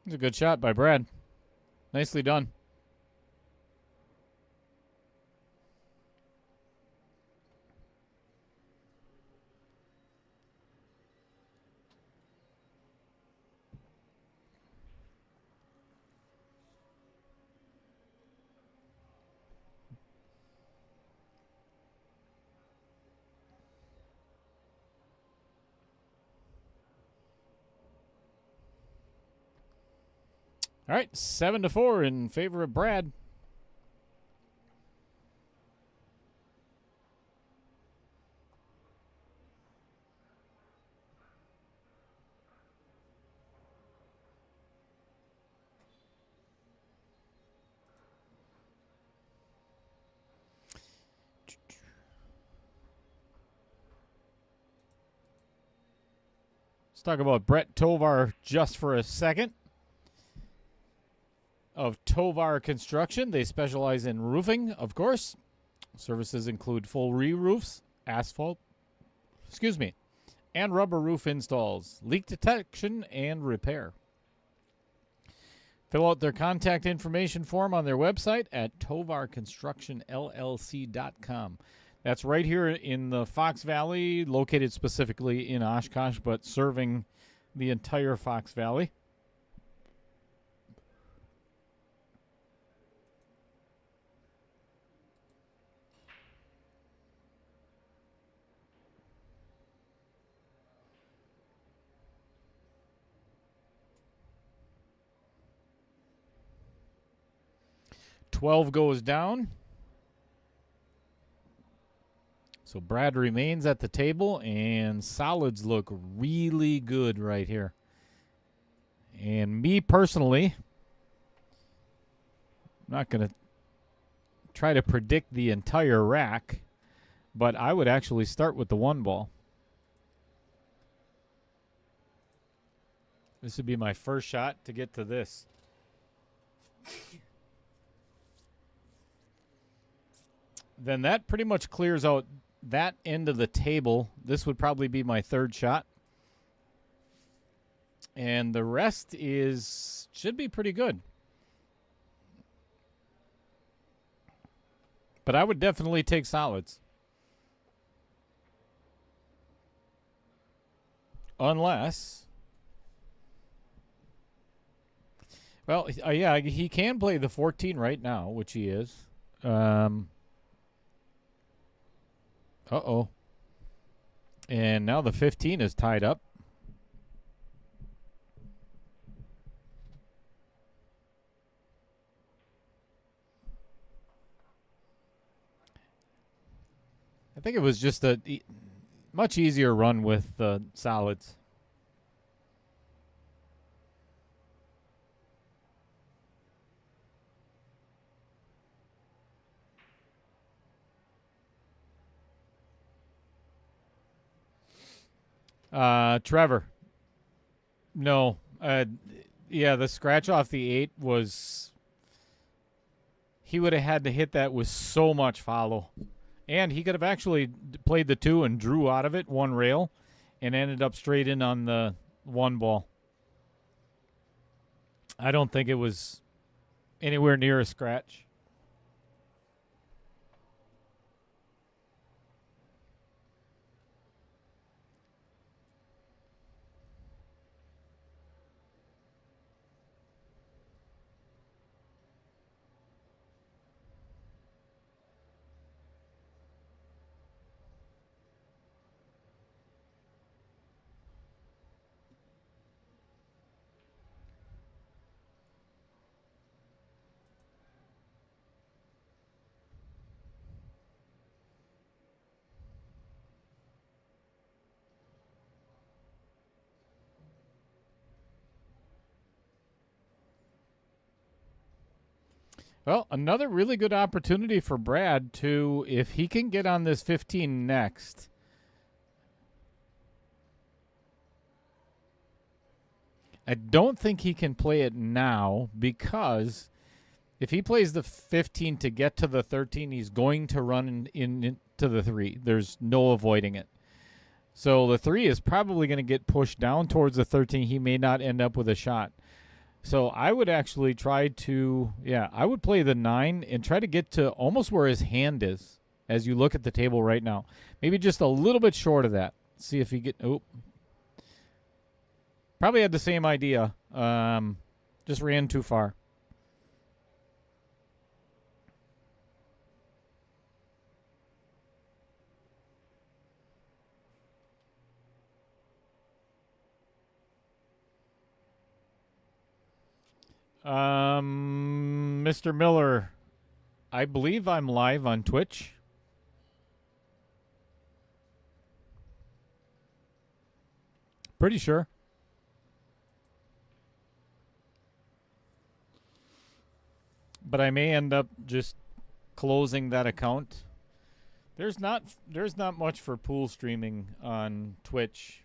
It's a good shot by Brad. Nicely done. All right, 7-4 in favor of Brad. Let's talk about Brett Tovar just for a second. Of Tovar Construction. They specialize in roofing, of course. Services include full re-roofs, asphalt, and rubber roof installs, leak detection, and repair. Fill out their contact information form on their website at tovarconstructionllc.com. That's right here in the Fox Valley, located specifically in Oshkosh, but serving the entire Fox Valley. 12 goes down. So Brad remains at the table, and solids look really good right here. And me personally, I'm not going to try to predict the entire rack, but I would actually start with the 1 ball. This would be my first shot to get to this. Then that pretty much clears out that end of the table. This would probably be my 3rd shot. And the rest should be pretty good. But I would definitely take solids. Unless, well, yeah, he can play the 14 right now, which he is. Uh-oh. And now the 15 is tied up. I think it was just a much easier run with the solids. Trevor. No. Yeah, the scratch off the 8 was... He would have had to hit that with so much follow. And he could have actually played the 2 and drew out of it, 1 rail, and ended up straight in on the 1 ball. I don't think it was anywhere near a scratch. Well, another really good opportunity for Brad to, if he can get on this 15 next. I don't think he can play it now because if he plays the 15 to get to the 13, he's going to run into the 3. There's no avoiding it. So the 3 is probably going to get pushed down towards the 13. He may not end up with a shot. So I would actually try to, I would play the 9 and try to get to almost where his hand is as you look at the table right now. Maybe just a little bit short of that. See if he probably had the same idea. Just ran too far. Mr. Miller, I believe I'm live on Twitch. Pretty sure. But I may end up just closing that account. There's not much for pool streaming on Twitch.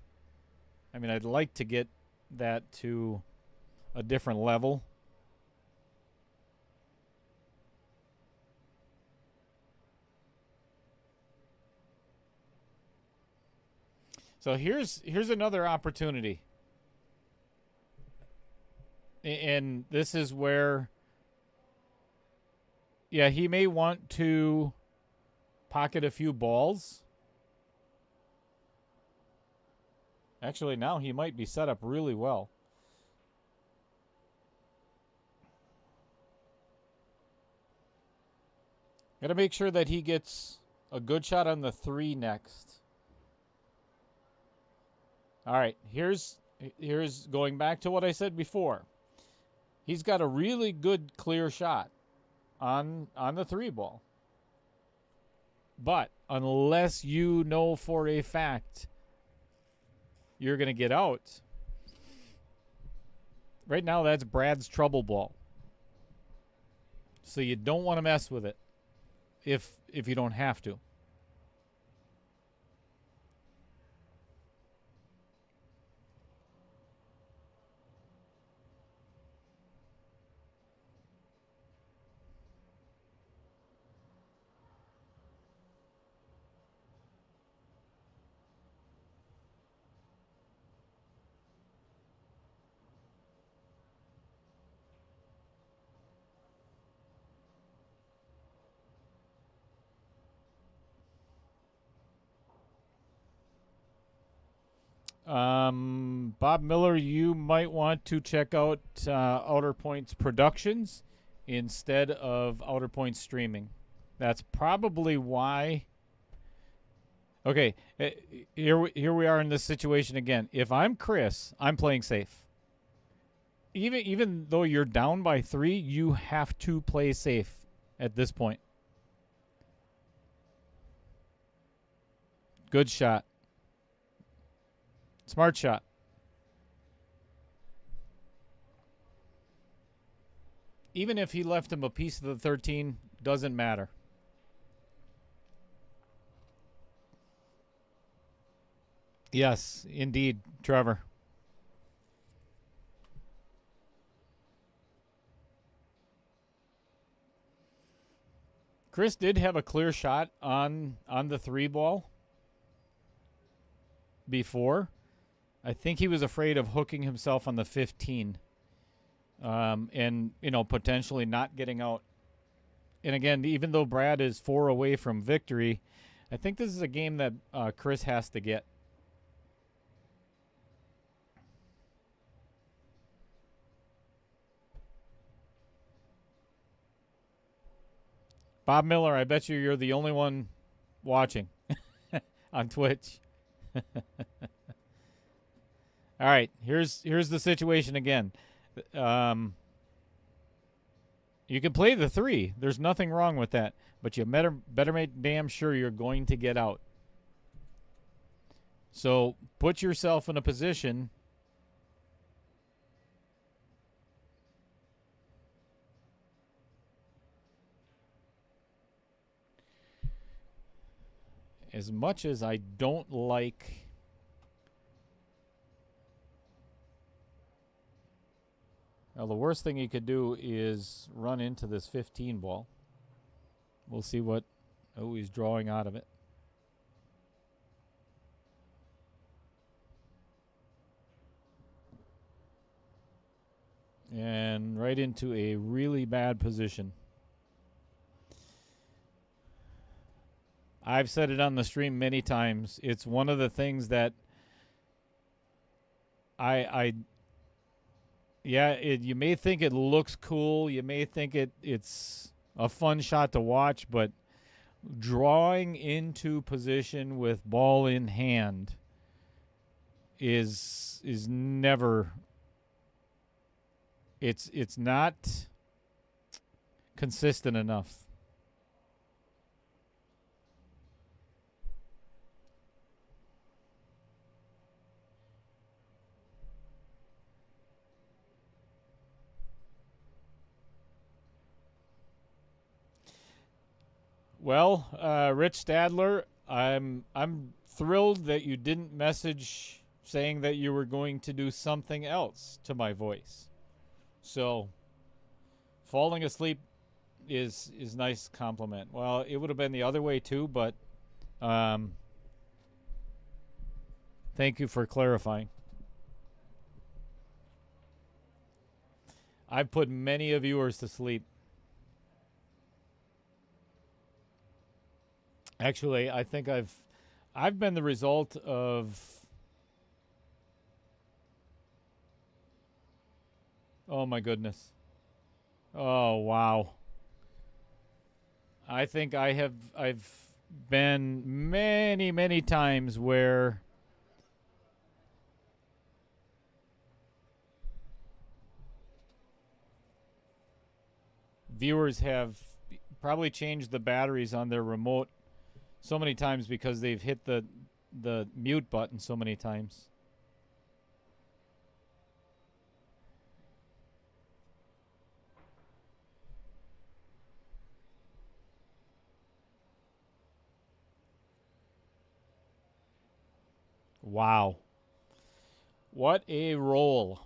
I mean, I'd like to get that to a different level. So here's another opportunity. And this is where he may want to pocket a few balls. Actually, now he might be set up really well. Got to make sure that he gets a good shot on the 3 next. All right, here's going back to what I said before. He's got a really good clear shot on the 3 ball. But unless you know for a fact you're going to get out, right now that's Brad's trouble ball. So you don't want to mess with it if you don't have to. Bob Miller, you might want to check out Outer Points Productions instead of Outer Points Streaming. That's probably why. Okay, here we are in this situation again. If I'm Chris, I'm playing safe. Even though you're down by 3, you have to play safe at this point. Good shot. Smart shot. Even if he left him a piece of the 13, doesn't matter. Yes, indeed, Trevor. Chris did have a clear shot on the 3 ball before. I think he was afraid of hooking himself on the 15 and, potentially not getting out. And again, even though Brad is 4 away from victory, I think this is a game that Chris has to get. Bob Miller, I bet you're the only one watching on Twitch. All right, here's the situation again. You can play the 3. There's nothing wrong with that, but you better make damn sure you're going to get out. So put yourself in a position as much as I don't like. Well, the worst thing he could do is run into this 15 ball. We'll see what he's drawing out of it. And right into a really bad position. I've said it on the stream many times. It's one of the things that you may think it looks cool. You may think it's a fun shot to watch, but drawing into position with ball in hand is never. It's not consistent enough. Well, Rich Stadler, I'm thrilled that you didn't message saying that you were going to do something else to my voice. So, falling asleep is nice compliment. Well, it would have been the other way too, but thank you for clarifying. I've put many of viewers to sleep. Actually, I think I've been the result of. Oh my goodness. Oh wow. I think I've been many times where viewers have probably changed the batteries on their remote so many times because they've hit the mute button so many times. Wow. What a roll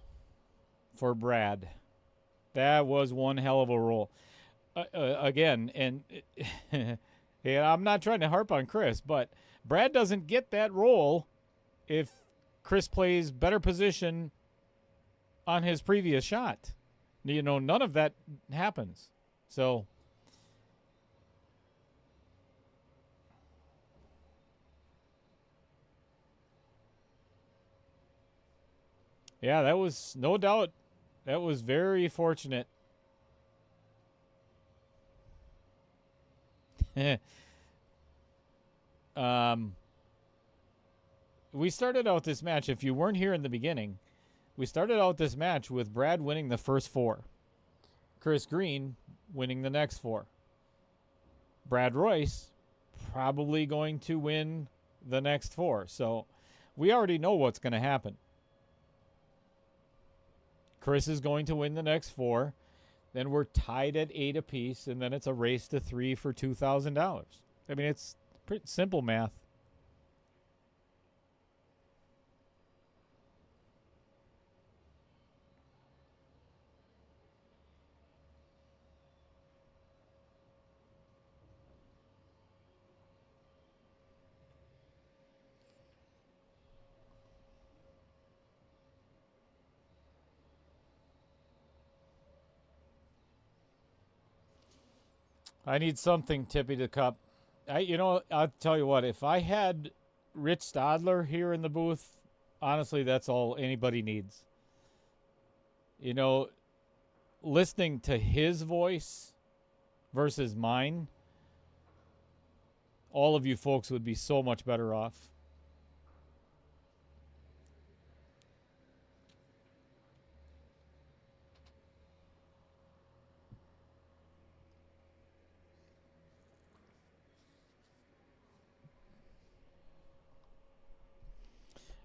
for Brad. That was one hell of a roll. Again, and I'm not trying to harp on Chris, but Brad doesn't get that roll if Chris plays better position on his previous shot. None of that happens. So yeah, that was no doubt. That was very fortunate. We started out this match, if you weren't here in the beginning, we started out this match with Brad winning the first 4. Chris Green winning the next 4. Brad Royce probably going to win the next 4. So we already know what's going to happen. Chris is going to win the next 4. Then we're tied at 8 apiece, and then it's a race to 3 for $2,000. I mean, it's pretty simple math. I need something tippy to cup. I'll tell you what, if I had Rich Stadler here in the booth, honestly, that's all anybody needs. Listening to his voice versus mine, all of you folks would be so much better off.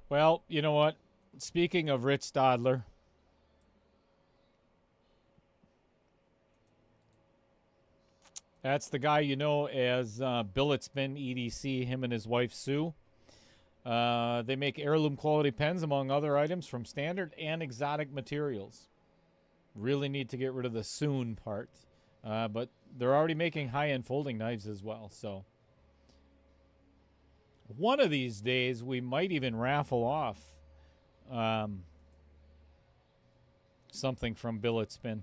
Well, you know what? Speaking of Rich Stadler, that's the guy you know as Billet Spin EDC, him and his wife Sue. They make heirloom quality pens, among other items, from standard and exotic materials. Really need to get rid of the soon part. But they're already making high-end folding knives as well, so one of these days, we might even raffle off something from Billet Spin.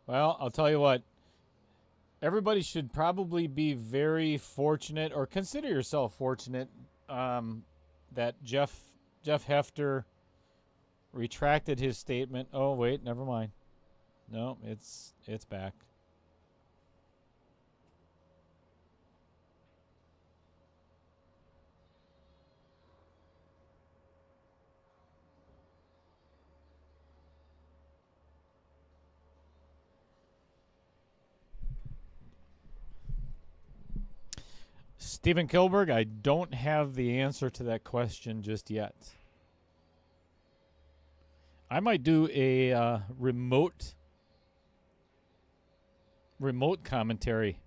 Well, I'll tell you what. Everybody should probably be very fortunate, or consider yourself fortunate, that Jeff Hefter retracted his statement. Oh, wait, never mind. No, it's back. Stephen Kilberg, I don't have the answer to that question just yet. I might do a remote commentary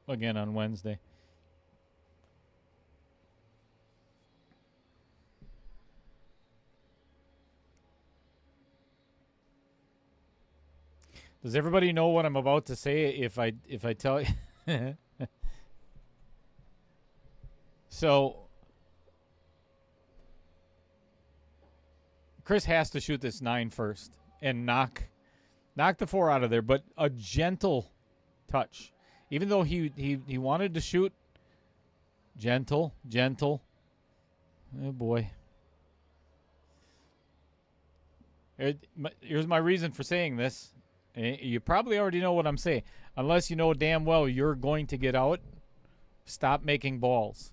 again on Wednesday. Does everybody know what I'm about to say if I tell you? So Chris has to shoot this 9 first and knock the 4 out of there, but a gentle touch. Even though he wanted to shoot gentle. Oh boy. Here's my reason for saying this. You probably already know what I'm saying. Unless you know damn well you're going to get out, Stop making balls.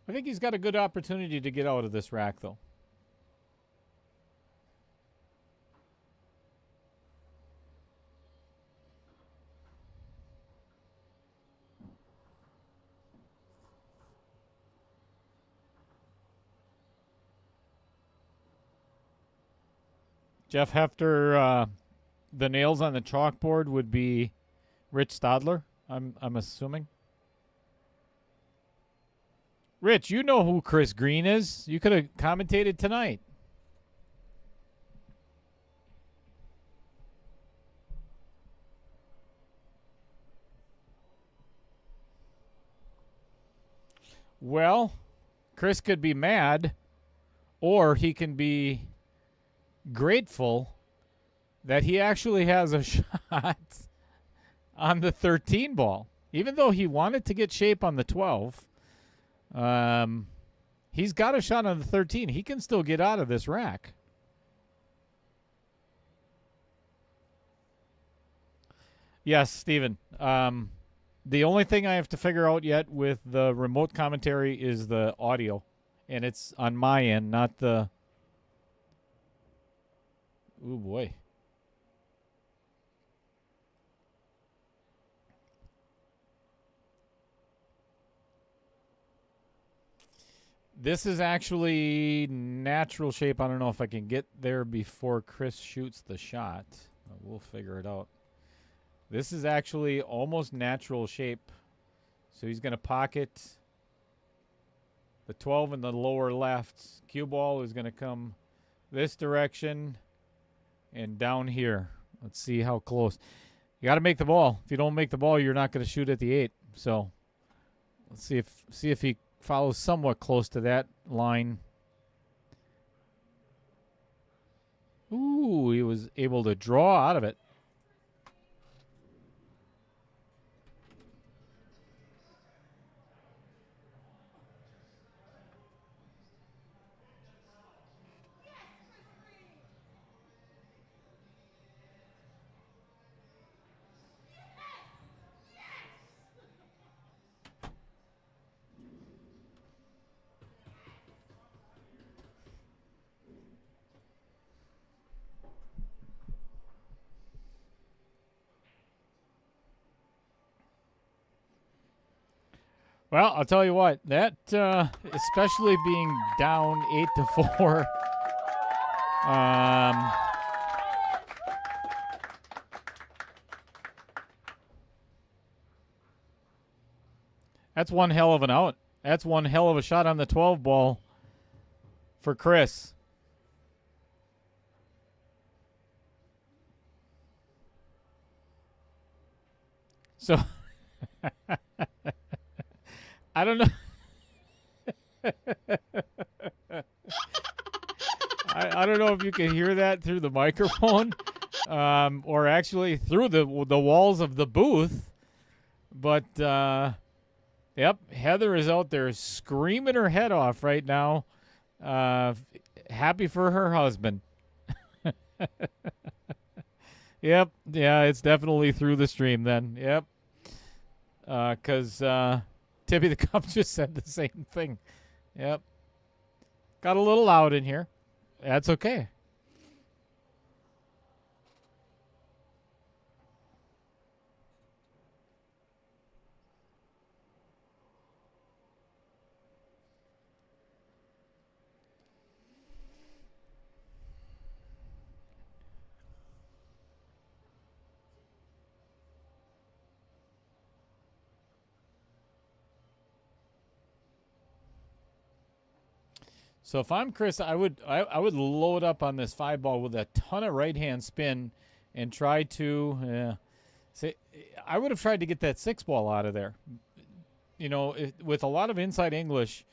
I think he's got a good opportunity to get out of this rack, though. Jeff Hefter, the nails on the chalkboard would be Rich Stadler, I'm assuming. Rich, you know who Chris Green is. You could have commentated tonight. Well, Chris could be mad, or he can be grateful that he actually has a shot on the 13 ball. Even though he wanted to get shape on the 12, he's got a shot on the 13. He can still get out of this rack. Yes, Steven. The only thing I have to figure out yet with the remote commentary is the audio. And it's on my end, not the... Ooh, boy. This is actually natural shape. I don't know if I can get there before Chris shoots the shot. We'll figure it out. This is actually almost natural shape. So he's going to pocket the 12 in the lower left. Cue ball is going to come this direction and down here. Let's see how close. You got to make the ball. If you don't make the ball, you're not going to shoot at the 8. So let's see if he follows somewhat close to that line. Ooh, he was able to draw out of it. Well, I'll tell you what, that, especially being down 8-4, that's one hell of an out. That's one hell of a shot on the 12 ball for Chris. So... I don't know. I don't know if you can hear that through the microphone, or actually through the walls of the booth. But yep, Heather is out there screaming her head off right now, happy for her husband. Yep, yeah, it's definitely through the stream then. Yep, because. Tippy the Cup just said the same thing. Yep. Got a little loud in here. That's okay. So if I'm Chris, I would load up on this 5 ball with a ton of right hand spin and try to say I would have tried to get that 6 ball out of there. You know, with a lot of inside English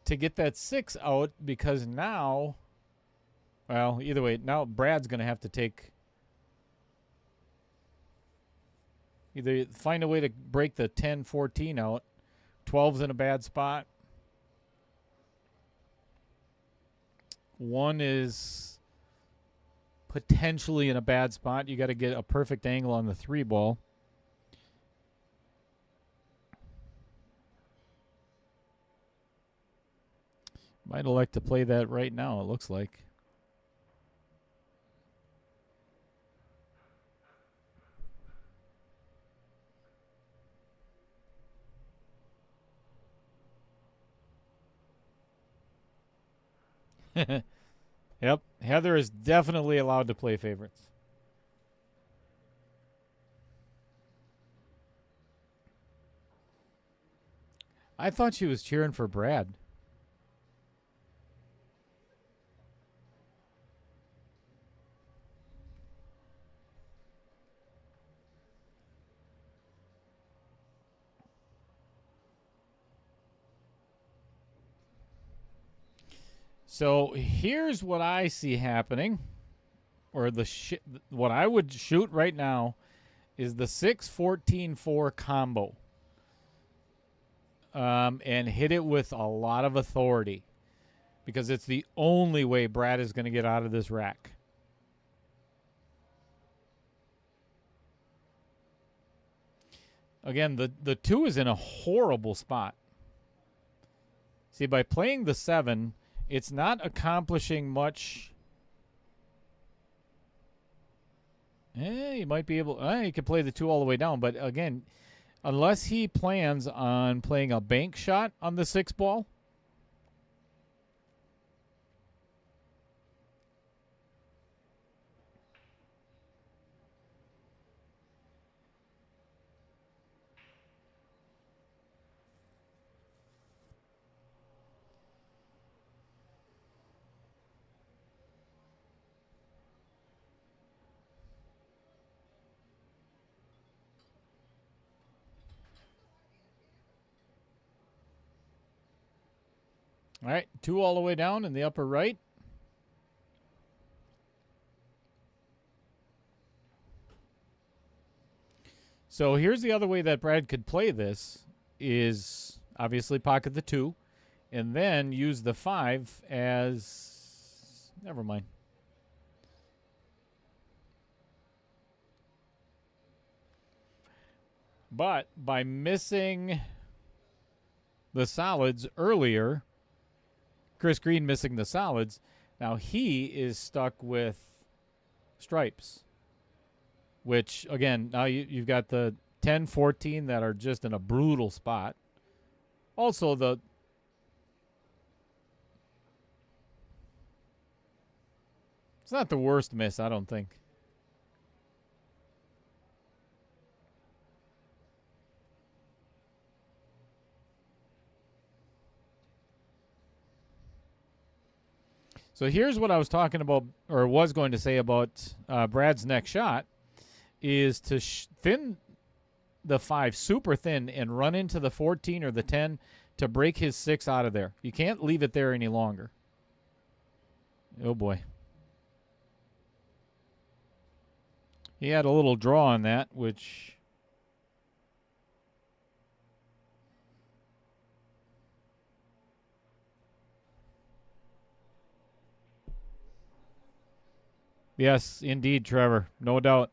to get that 6 out, because now, well, either way, now Brad's going to have to take either find a way to break the 10-14 out. 12's in a bad spot. One is potentially in a bad spot. You got to get a perfect angle on the 3 ball. Might elect to play that right now, it looks like. Yep, Heather is definitely allowed to play favorites. I thought she was cheering for Brad. So here's what I see happening, or what I would shoot right now is the 6-14-4 combo, and hit it with a lot of authority, because it's the only way Brad is going to get out of this rack. Again, the 2 is in a horrible spot. See, by playing the 7, it's not accomplishing much. You might be able. He could play the 2 all the way down, but again, unless he plans on playing a bank shot on the 6 ball. All right, 2 all the way down in the upper right. So here's the other way that Brad could play this, is obviously pocket the 2 and then use the 5 as, never mind. But by missing the solids earlier, Chris Green missing the solids, now he is stuck with stripes, which, again, now you've got the 10-14 that are just in a brutal spot. Also, it's not the worst miss, I don't think. So here's what I was talking about, or was going to say about Brad's next shot, is to thin the 5 super thin and run into the 14 or the 10 to break his 6 out of there. You can't leave it there any longer. Oh, boy. He had a little draw on that, which... Yes, indeed, Trevor. No doubt.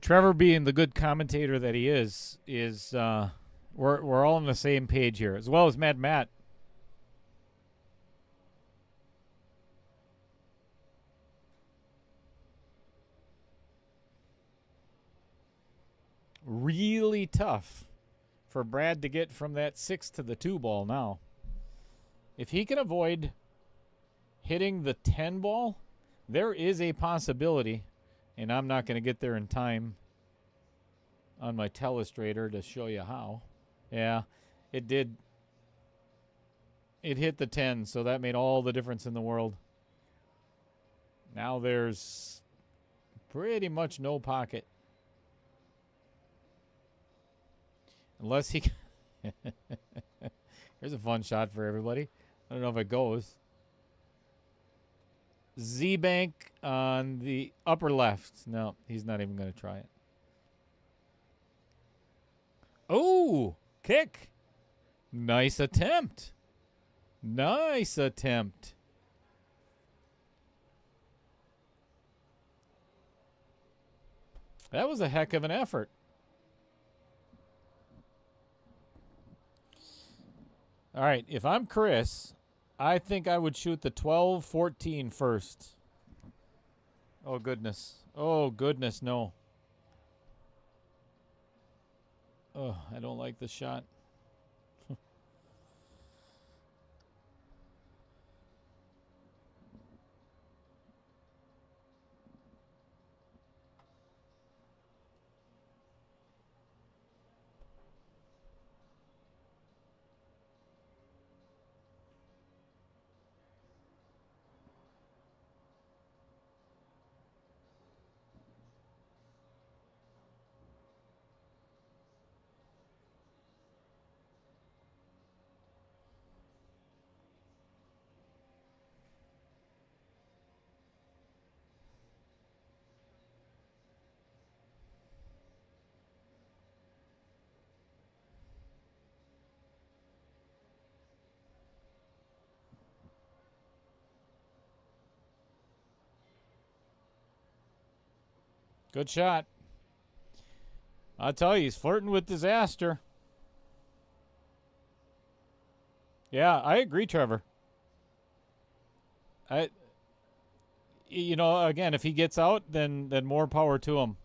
Trevor, being the good commentator that he is we're all on the same page here, as well as Mad Matt. Really tough for Brad to get from that 6 to the 2 ball now. If he can avoid hitting the 10 ball, there is a possibility, and I'm not going to get there in time on my telestrator to show you how. Yeah, it did. It hit the 10, so that made all the difference in the world. Now there's pretty much no pocket. Unless he... Here's a fun shot for everybody. I don't know if it goes. Z-bank on the upper left. No, he's not even going to try it. Oh, kick. Nice attempt. Nice attempt. That was a heck of an effort. All right, if I'm Chris, I think I would shoot the 12-14 first. Oh, goodness. Oh, goodness, no. Oh, I don't like the shot. Good shot. I'll tell you, he's flirting with disaster. Yeah, I agree, Trevor. Again, if he gets out, then more power to him.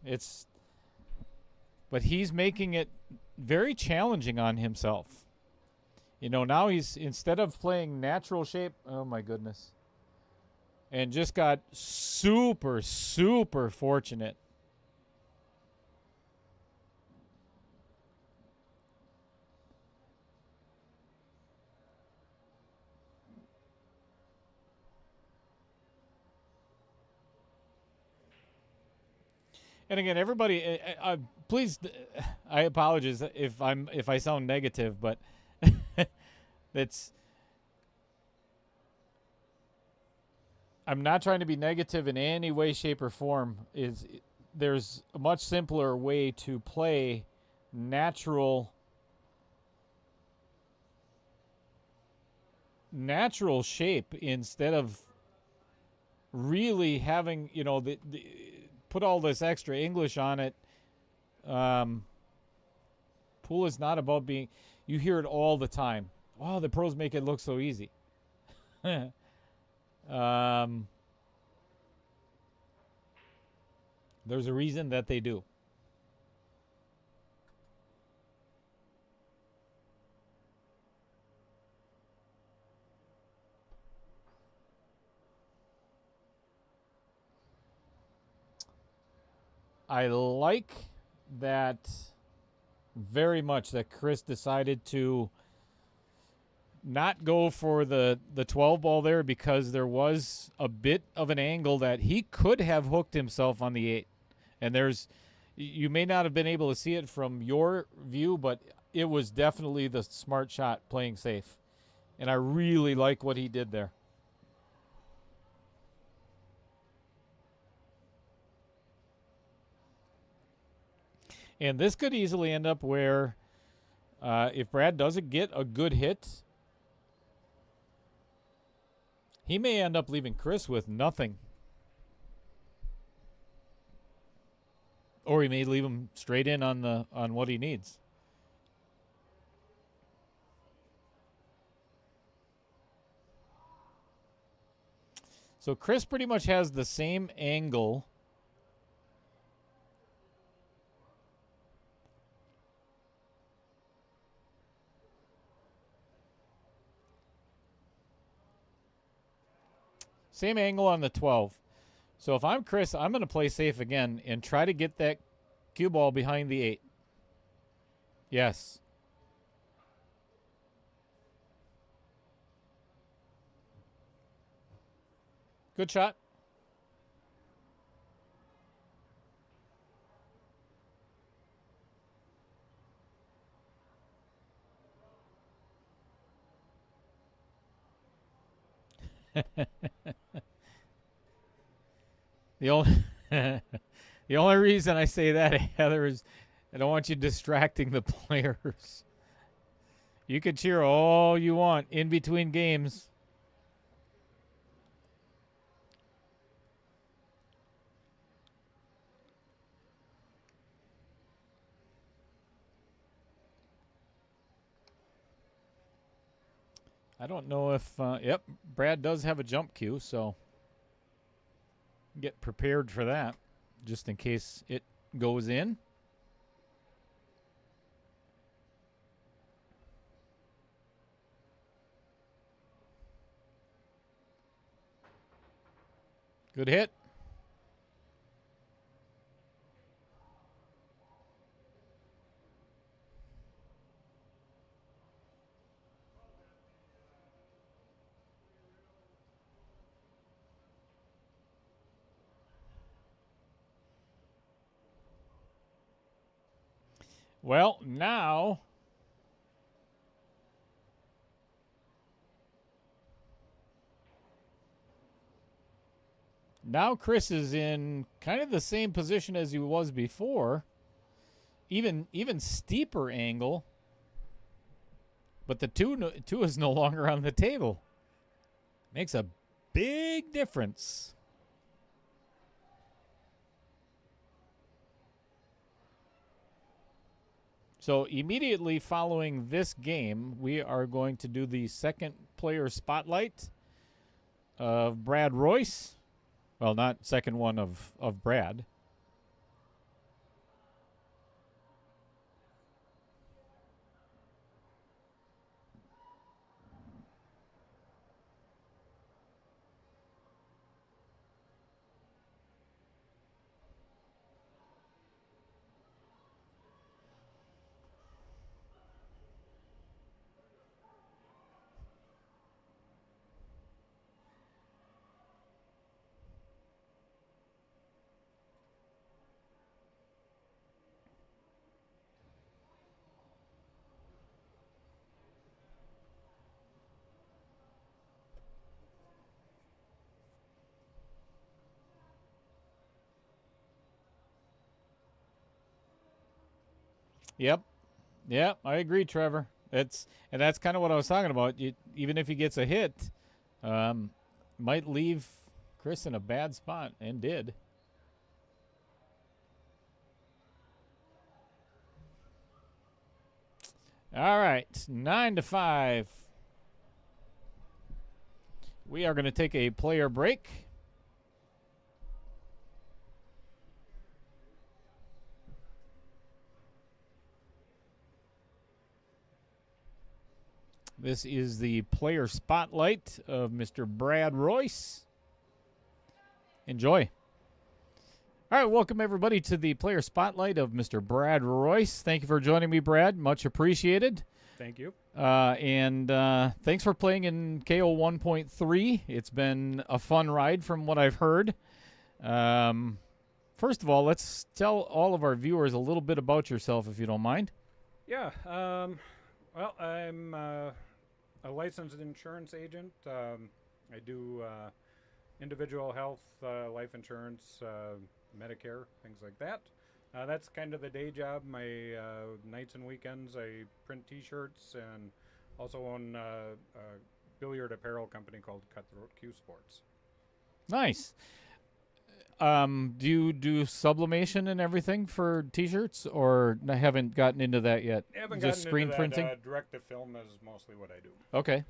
But he's making it very challenging on himself. Now he's, instead of playing natural shape, oh my goodness, and just got super, super fortunate. And again, everybody, please, I apologize if I sound negative, but I'm not trying to be negative in any way, shape, or form. There's a much simpler way to play natural shape instead of really having put all this extra English on it. Pool is not about being. You hear it all the time. Oh, the pros make it look so easy. There's a reason that they do. I like that very much, that Chris decided to not go for the 12 ball there, because there was a bit of an angle that he could have hooked himself on the 8. And you may not have been able to see it from your view, but it was definitely the smart shot, playing safe. And I really like what he did there. And this could easily end up where if Brad doesn't get a good hit, he may end up leaving Chris with nothing. Or he may leave him straight in on what he needs. So Chris pretty much has the same angle. Same angle on the 12. So if I'm Chris, I'm going to play safe again and try to get that cue ball behind the 8. Yes. Good shot. The only the only reason I say that, Heather, is I don't want you distracting the players. You can cheer all you want in between games. I don't know if, yep, Brad does have a jump cue, so get prepared for that just in case it goes in. Good hit. Well, now Chris is in kind of the same position as he was before. Even steeper angle. But the two is no longer on the table. Makes a big difference. So immediately following this game, we are going to do the second player spotlight of Brad Royce. Well, not second one of Brad. Yep. Yep, I agree, Trevor. That's kind of what I was talking about. Even if he gets a hit, might leave Chris in a bad spot, and did. All right, 9-5. We are going to take a player break. This is the player spotlight of Mr. Brad Royce. Enjoy. All right, welcome everybody to the player spotlight of Mr. Brad Royce. Thank you for joining me, Brad. Much appreciated. Thank you. And thanks for playing in KO 1.3. It's been a fun ride from what I've heard. First of all, let's tell all of our viewers a little bit about yourself, if you don't mind. Yeah. Well, I'm a licensed insurance agent. I do individual health, life insurance, Medicare, things like that. That's kind of the day job. My nights and weekends, I print T-shirts and also own a billiard apparel company called Cutthroat Q Sports. Nice. Do you do sublimation and everything for T-shirts, or haven't gotten into that yet? I haven't Just gotten screen into printing? that. Direct to film is mostly what I do. Okay.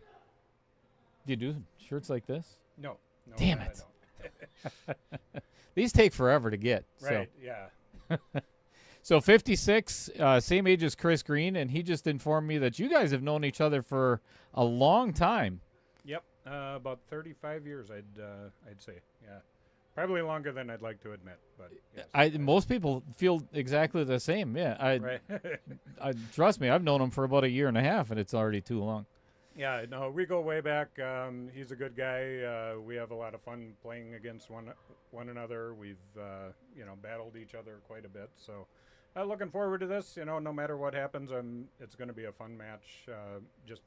Do you do shirts like this? No. Damn I it. don't. These take forever to get. Right, yeah. So 56, same age as Chris Green, and he just informed me that you guys have known each other for a long time. Yep, about 35 years, I'd say. Yeah, probably longer than I'd like to admit, but yes. Most people feel exactly the same. Yeah, Right. Trust me, I've known him for about a year and a half, and it's already too long. Yeah, no, we go way back. He's a good guy. We have a lot of fun playing against one another. We've battled each other quite a bit. So, looking forward to this. No matter what happens, it's going to be a fun match. Just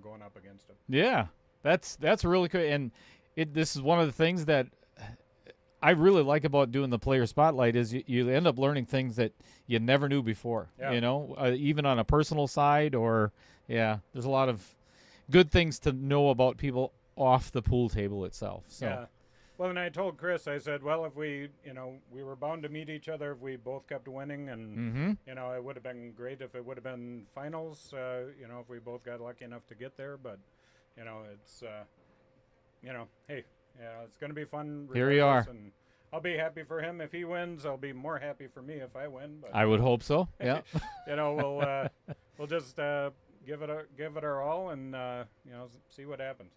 going up against him. Yeah, that's really cool. And this is one of the things that I really like about doing the player spotlight is you end up learning things that you never knew before. Yeah. You know, even on a personal side, or there's a lot of good things to know about people off the pool table itself. So. Yeah. Well, and I told Chris, I said, well, if we, we were bound to meet each other if we both kept winning, and Mm-hmm. it would have been great if it would have been finals. If we both got lucky enough to get there, but it's hey, it's going to be fun. Here we are. And I'll be happy for him if he wins. I'll be more happy for me if I win. But I would hope so. Yeah. we'll just give it our all, and see what happens.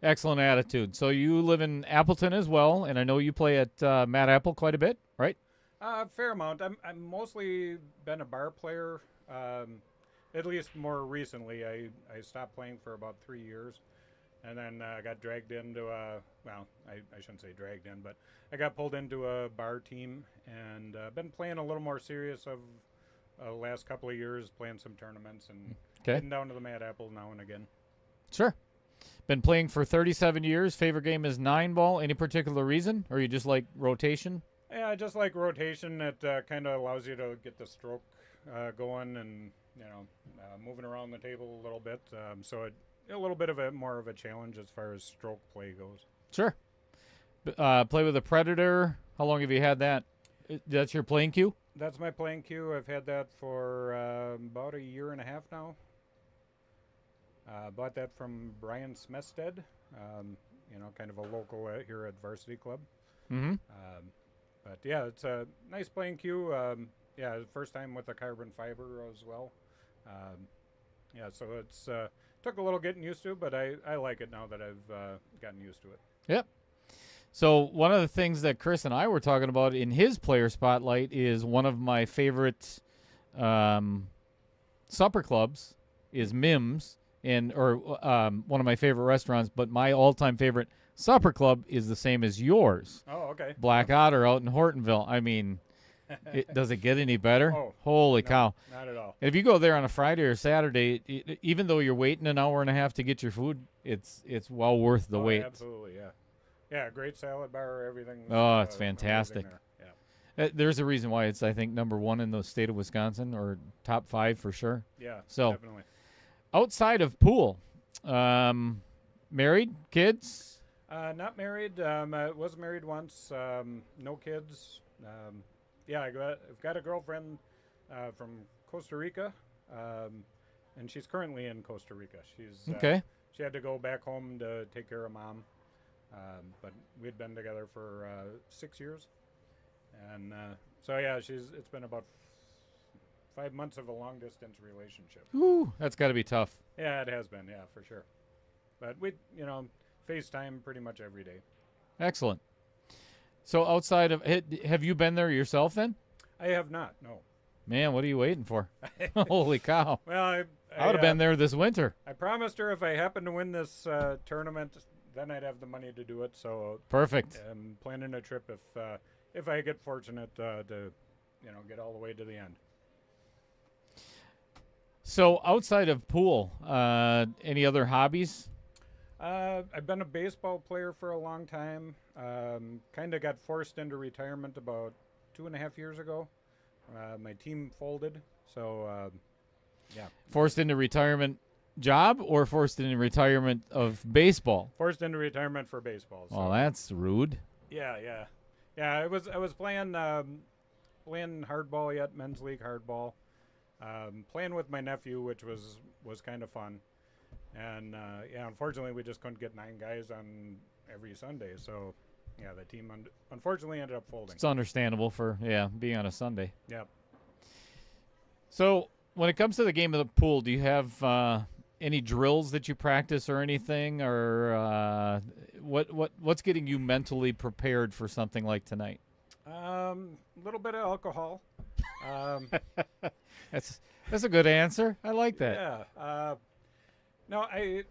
Excellent attitude. So you live in Appleton as well, and I know you play at Matt Apple quite a bit, right? Fair amount. I'm mostly been a bar player. At least more recently, I stopped playing for about 3 years, and then I got dragged into I shouldn't say dragged in, but I got pulled into a bar team, and been playing a little more serious of the last couple of years, playing some tournaments and heading down to the Mad Apple now and again. Sure. Been playing for 37 years. Favorite game is 9-ball. Any particular reason, or you just like rotation? Yeah, I just like rotation. It kind of allows you to get the stroke going and moving around the table a little bit. So a little bit of more of a challenge as far as stroke play goes. Sure. Play with a Predator. How long have you had that? That's your playing cue? That's my playing cue. I've had that for about a year and a half now. Bought that from Brian Smested, kind of a local here at Varsity Club. Mm-hmm. But yeah, it's a nice playing cue. First time with the carbon fiber as well. So it's took a little getting used to, but I like it now that I've gotten used to it. Yep. So one of the things that Chris and I were talking about in his player spotlight is one of my favorite supper clubs is Mims. Or one of my favorite restaurants, but my all-time favorite supper club is the same as yours. Oh, okay. Black Otter out in Hortonville. I mean, does it get any better? Oh, holy no, cow! Not at all. If you go there on a Friday or Saturday, even though you're waiting an hour and a half to get your food, it's well worth the wait. Absolutely, yeah. Yeah, great salad bar, everything. Oh, it's fantastic. Yeah. There's a reason why it's, I think, number 1 in the state of Wisconsin, or top 5 for sure. Yeah, so, definitely. Outside of pool, married, kids? Not married. I was married once. No kids. I've got a girlfriend from Costa Rica, and she's currently in Costa Rica. She's okay. She had to go back home to take care of mom, but we'd been together for 6 years, and it's been about 5 months of a long distance relationship. Ooh, that's got to be tough. Yeah, it has been. Yeah, for sure. But we, FaceTime pretty much every day. Excellent. So outside of, have you been there yourself then? I have not. No. Man, what are you waiting for? Holy cow! Well, I would have been there this winter. I promised her if I happened to win this tournament, then I'd have the money to do it. So perfect. I'm planning a trip if I get fortunate to get all the way to the end. So outside of pool, any other hobbies? I've been a baseball player for a long time. Kind of got forced into retirement about 2.5 years ago. My team folded, so yeah. Forced into retirement job or forced into retirement of baseball? Forced into retirement for baseball. So. Well, that's rude. Yeah. I was playing hardball yet, men's league hardball. Playing with my nephew, which was kind of fun, and unfortunately we just couldn't get 9 guys on every Sunday, so the team unfortunately ended up folding. It's understandable for being on a Sunday. Yep. So when it comes to the game of the pool, do you have any drills that you practice or anything, or what's getting you mentally prepared for something like tonight? A little bit of alcohol. That's a good answer. I like that. Yeah. No, I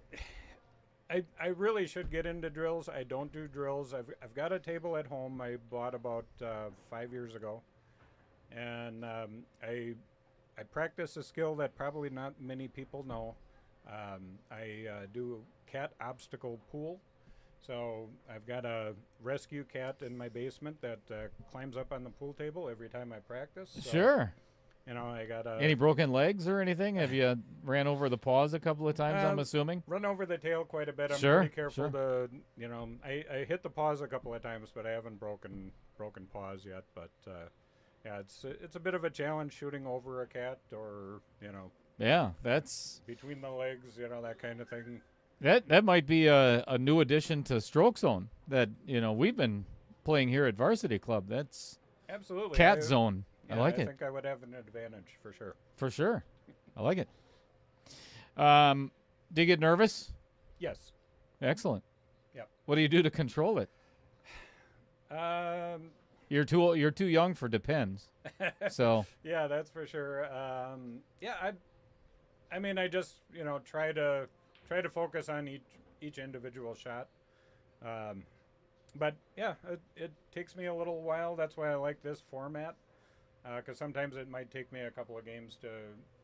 really should get into drills. I don't do drills. I've got a table at home I bought about 5 years ago, and I practice a skill that probably not many people know. I do cat obstacle pool. So I've got a rescue cat in my basement that climbs up on the pool table every time I practice. So, Sure. You know, I got Any broken legs or anything? Have you ran over the paws a couple of times, I'm assuming? Run over the tail quite a bit. I'm Sure, pretty careful sure. to, you know, I hit the paws a couple of times, but I haven't broken paws yet. But yeah, it's a bit of a challenge shooting over a cat, or you know, Yeah, that's between the legs, you know, that kind of thing. that might be a new addition to Stroke Zone that, you know, we've been playing here at Varsity Club. That's Absolutely. Cat Zone. Yeah, I like I it. think I would have an advantage for sure. For sure. I like it. Do you get nervous? Yes. Excellent. Yep. What do you do to control it? You're too young for Depends. So Yeah, that's for sure. Yeah, I mean, I just, you know, try to focus on each individual shot. But yeah, it takes me a little while. That's why I like this format, because sometimes it might take me a couple of games to,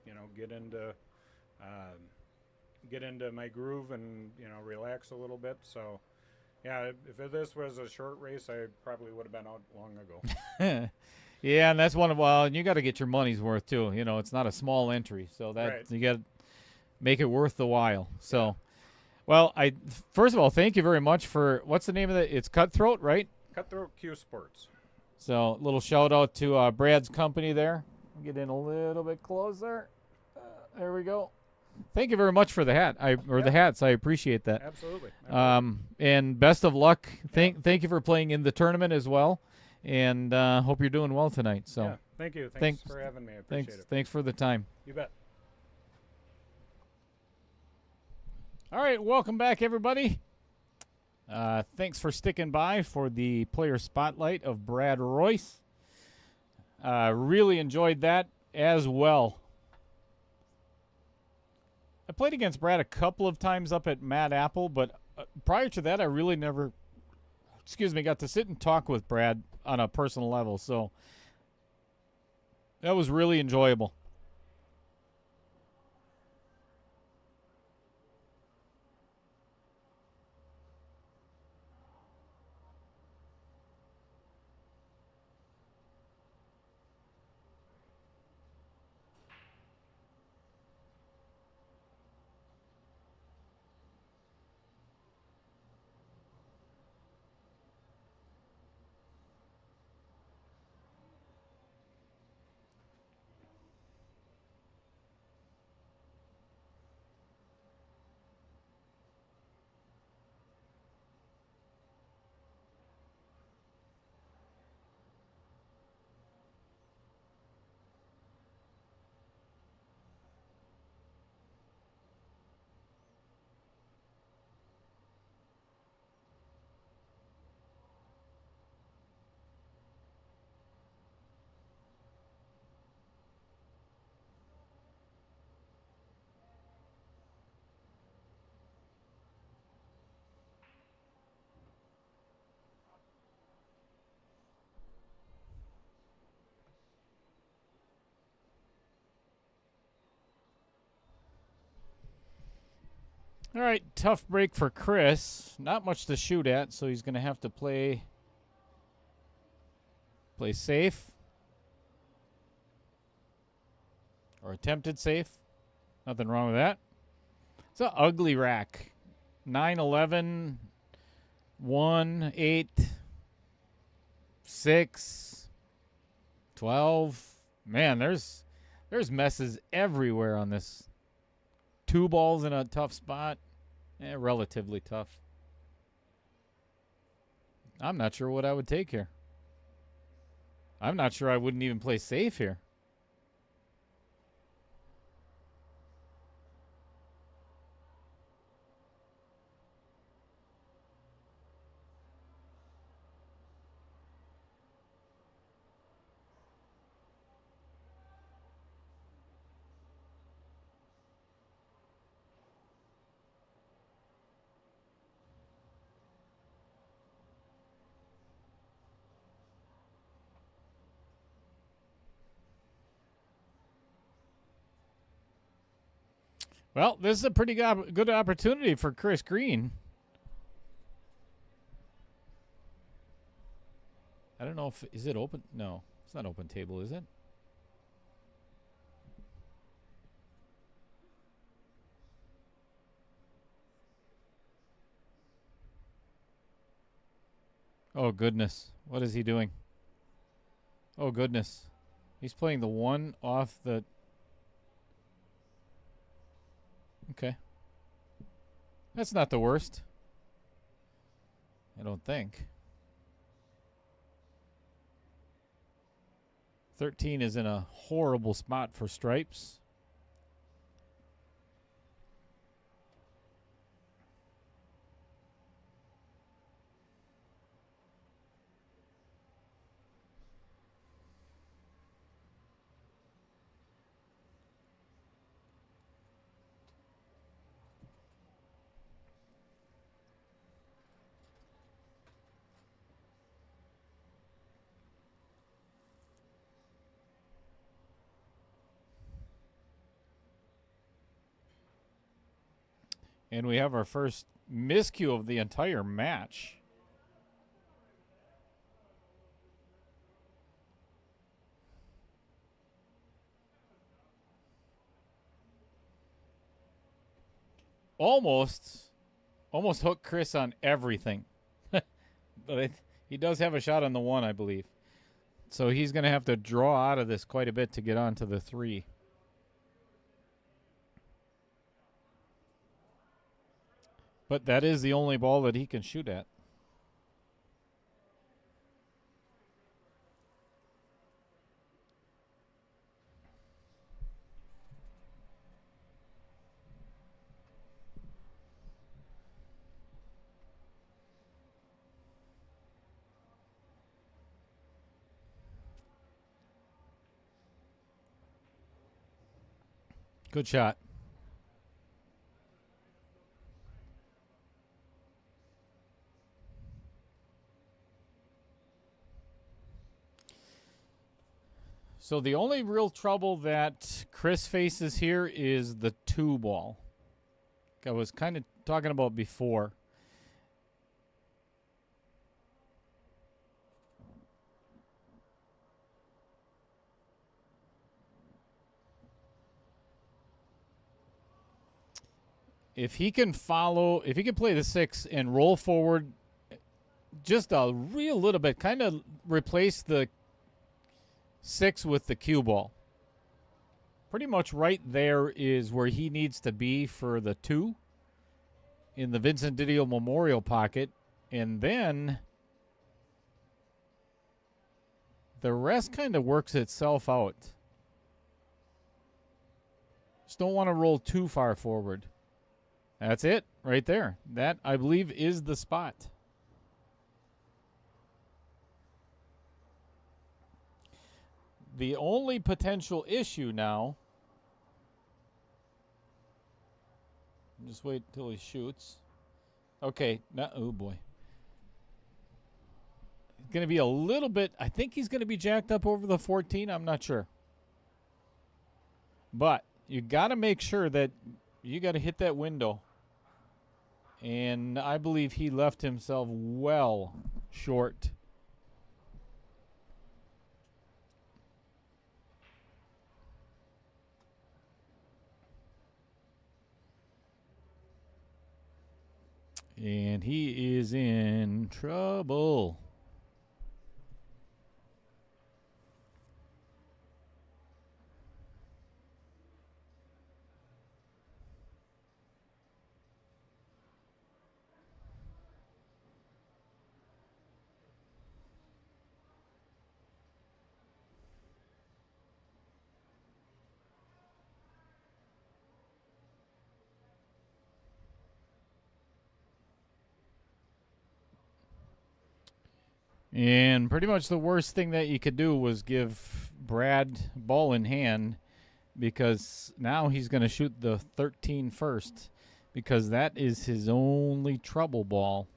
you know, get into my groove and, you know, relax a little bit. So yeah, if this was a short race, I probably would have been out long ago. yeah, and that's one of and you got to get your money's worth too. You know, it's not a small entry, so that Right. you got to make it worth the while. So, well, first of all, thank you very much for what's the name of it? It's Cutthroat, right? Cutthroat Q Sports. So, little shout out to Brad's company there. Get in a little bit closer. There we go. Thank you very much for the hat. The hats. I appreciate that. Absolutely. And best of luck. Thank you for playing in the tournament as well. And hope you're doing well tonight. So yeah, thank you. Thanks for having me. I appreciate it. Thanks for the time. You bet. All right, welcome back, everybody. Thanks for sticking by for the player spotlight of Brad Royce. Really enjoyed that as well. I played against Brad a couple of times up at Mad Apple, but prior to that, I really never, got to sit and talk with Brad on a personal level. So that was really enjoyable. All right, tough break for Chris. Not much to shoot at, so he's going to have to play safe. Or attempted safe. Nothing wrong with that. It's an ugly rack. 9, 11, 1, 8, 6, 12. Man, there's messes everywhere on this. 2 balls in a tough spot. Relatively tough. I'm not sure what I would take here. I'm not sure I wouldn't even play safe here. Well, this is a pretty good opportunity for Chris Green. don't know if is it open. No, it's not open table, is it? Oh goodness, what is he doing? Oh goodness, he's playing the one off the. Okay, that's not the worst. I don't think. 13 is in a horrible spot for stripes. And we have our first miscue of the entire match. Almost hooked Chris on everything. But he does have a shot on the one, I believe. So he's going to have to draw out of this quite a bit to get onto the 3. But that is the only ball that he can shoot at. Good shot. So the only real trouble that Chris faces here is the 2 ball. I was kind of talking about before. If he can play the 6 and roll forward just a real little bit, kind of replace the 6 with the cue ball. Pretty much right there is where he needs to be for the 2 in the Vincent Didio Memorial pocket. And then the rest kind of works itself out. Just don't want to roll too far forward. That's it right there. That, I believe, is the spot. The only potential issue now, just wait till he shoots. Okay, oh boy. It's going to be a little bit, I think he's going to be jacked up over the 14. I'm not sure. But you got to make sure that you got to hit that window. And I believe he left himself well short. And he is in trouble. And pretty much the worst thing that you could do was give Brad ball in hand, because now he's going to shoot the 13 first, because that is his only trouble ball.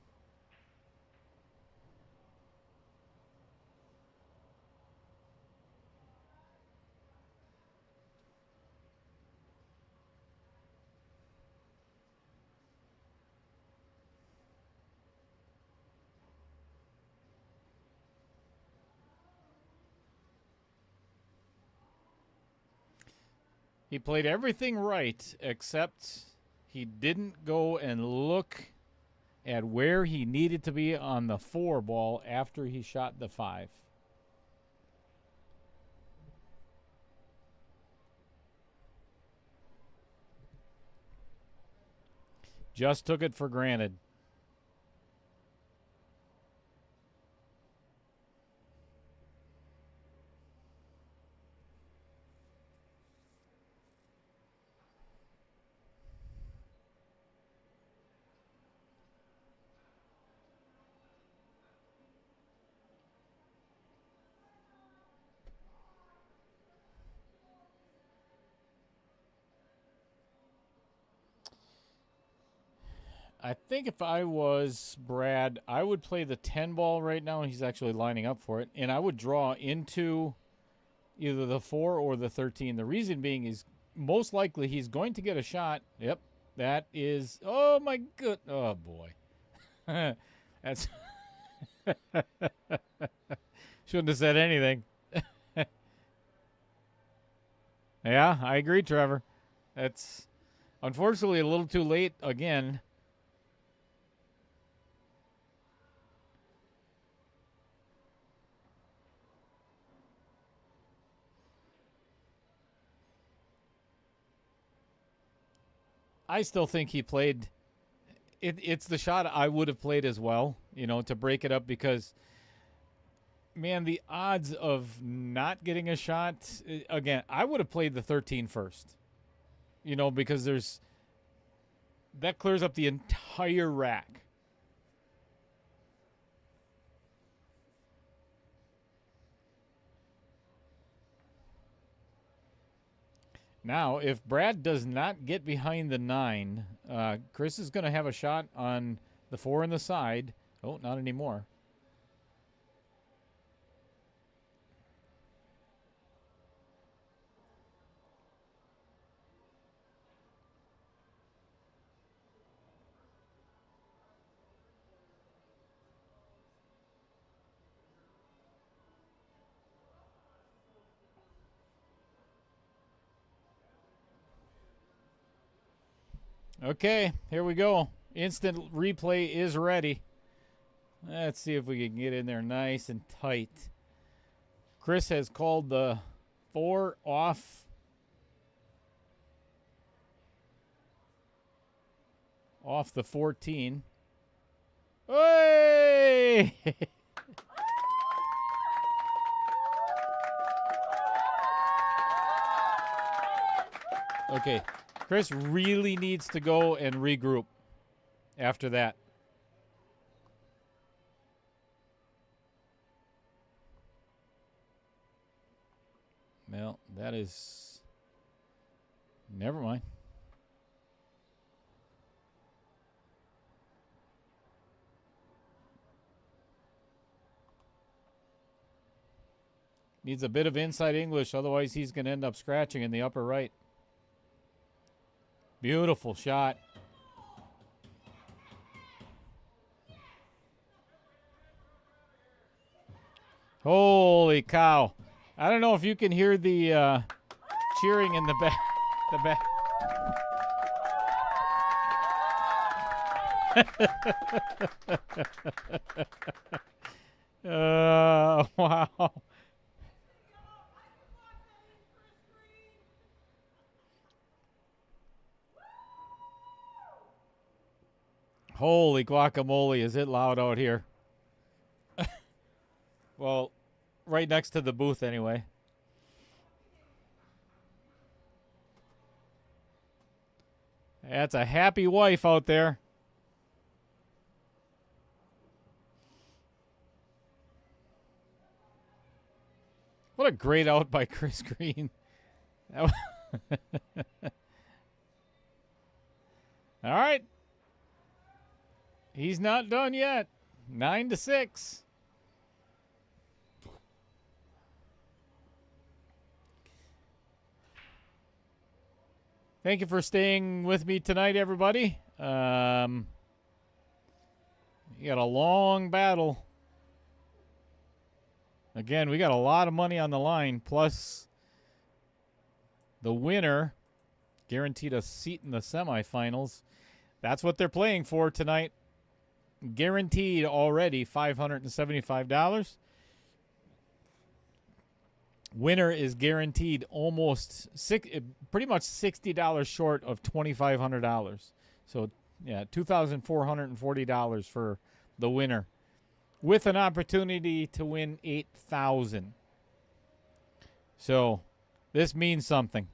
He played everything right, except he didn't go and look at where he needed to be on the 4 ball after he shot the 5. Just took it for granted. I think if I was Brad, I would play the 10 ball right now. He's actually lining up for it. And I would draw into either the 4 or the 13. The reason being is most likely he's going to get a shot. Yep. That is, oh my good, oh boy. That's, shouldn't have said anything. Yeah, I agree, Trevor. That's unfortunately a little too late again. I still think he played. It's the shot I would have played as well, to break it up because, man, the odds of not getting a shot, again, I would have played the 13 first, because that clears up the entire rack. Now, if Brad does not get behind the 9, Chris is going to have a shot on the 4 in the side. Oh, not anymore. Okay, here we go. Instant replay is ready. Let's see if we can get in there nice and tight. Chris has called the 4 off the 14. Hey! Okay, Chris really needs to go and regroup after that. Well, that is... Never mind. Needs a bit of inside English, otherwise he's going to end up scratching in the upper right. Beautiful shot. Holy cow. I don't know if you can hear the cheering in the back. Wow. Holy guacamole, is it loud out here? Well, right next to the booth anyway. That's a happy wife out there. What a great out by Chris Green. All right. He's not done yet. 9-6. Thank you for staying with me tonight, everybody. You got a long battle. Again, we got a lot of money on the line, plus the winner guaranteed a seat in the semifinals. That's what they're playing for tonight. Guaranteed already $575. Winner is guaranteed pretty much $60 short of $2,500. So, yeah, $2,440 for the winner, with an opportunity to win $8,000. So, this means something.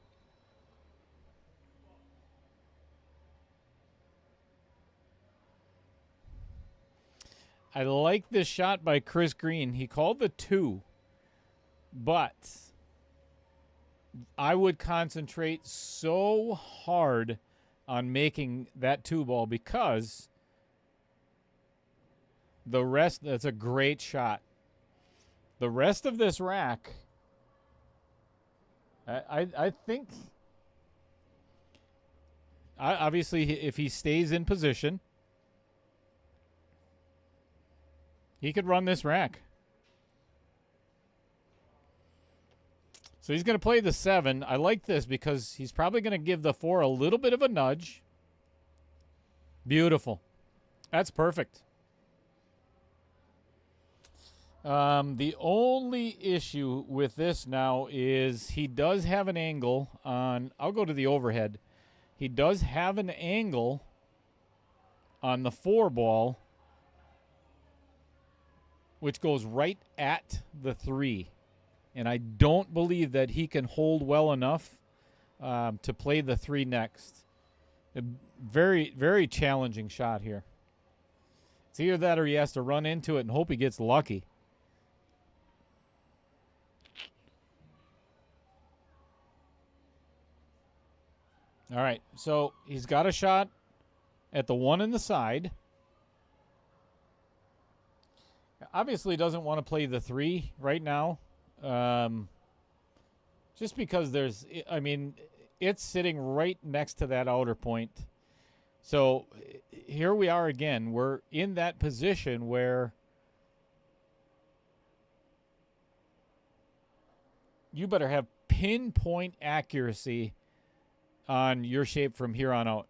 I like this shot by Chris Green. He called the 2, but I would concentrate so hard on making that 2 ball, because the rest, that's a great shot. The rest of this rack, I think, obviously, if he stays in position, he could run this rack. So he's going to play the 7. I like this because he's probably going to give the 4 a little bit of a nudge. Beautiful. That's perfect. The only issue with this now is he does have an angle on, I'll go to the overhead. He does have an angle on the 4 ball, which goes right at the 3. And I don't believe that he can hold well enough to play the 3 next. A very, very challenging shot here. It's either that or he has to run into it and hope he gets lucky. All right, so he's got a shot at the 1 in the side. Obviously doesn't want to play the 3 right now. Just because it's sitting right next to that outer point. So here we are again. We're in that position where you better have pinpoint accuracy on your shape from here on out.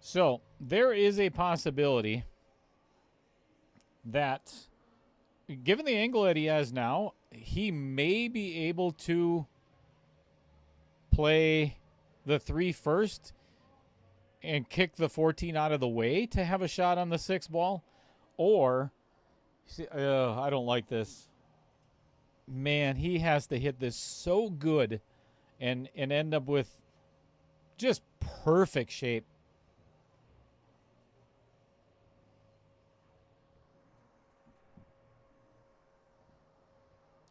So there is a possibility that, given the angle that he has now, he may be able to play the 3 first and kick the 14 out of the way to have a shot on the 6 ball. Or, I don't like this. Man, he has to hit this so good and end up with just perfect shape.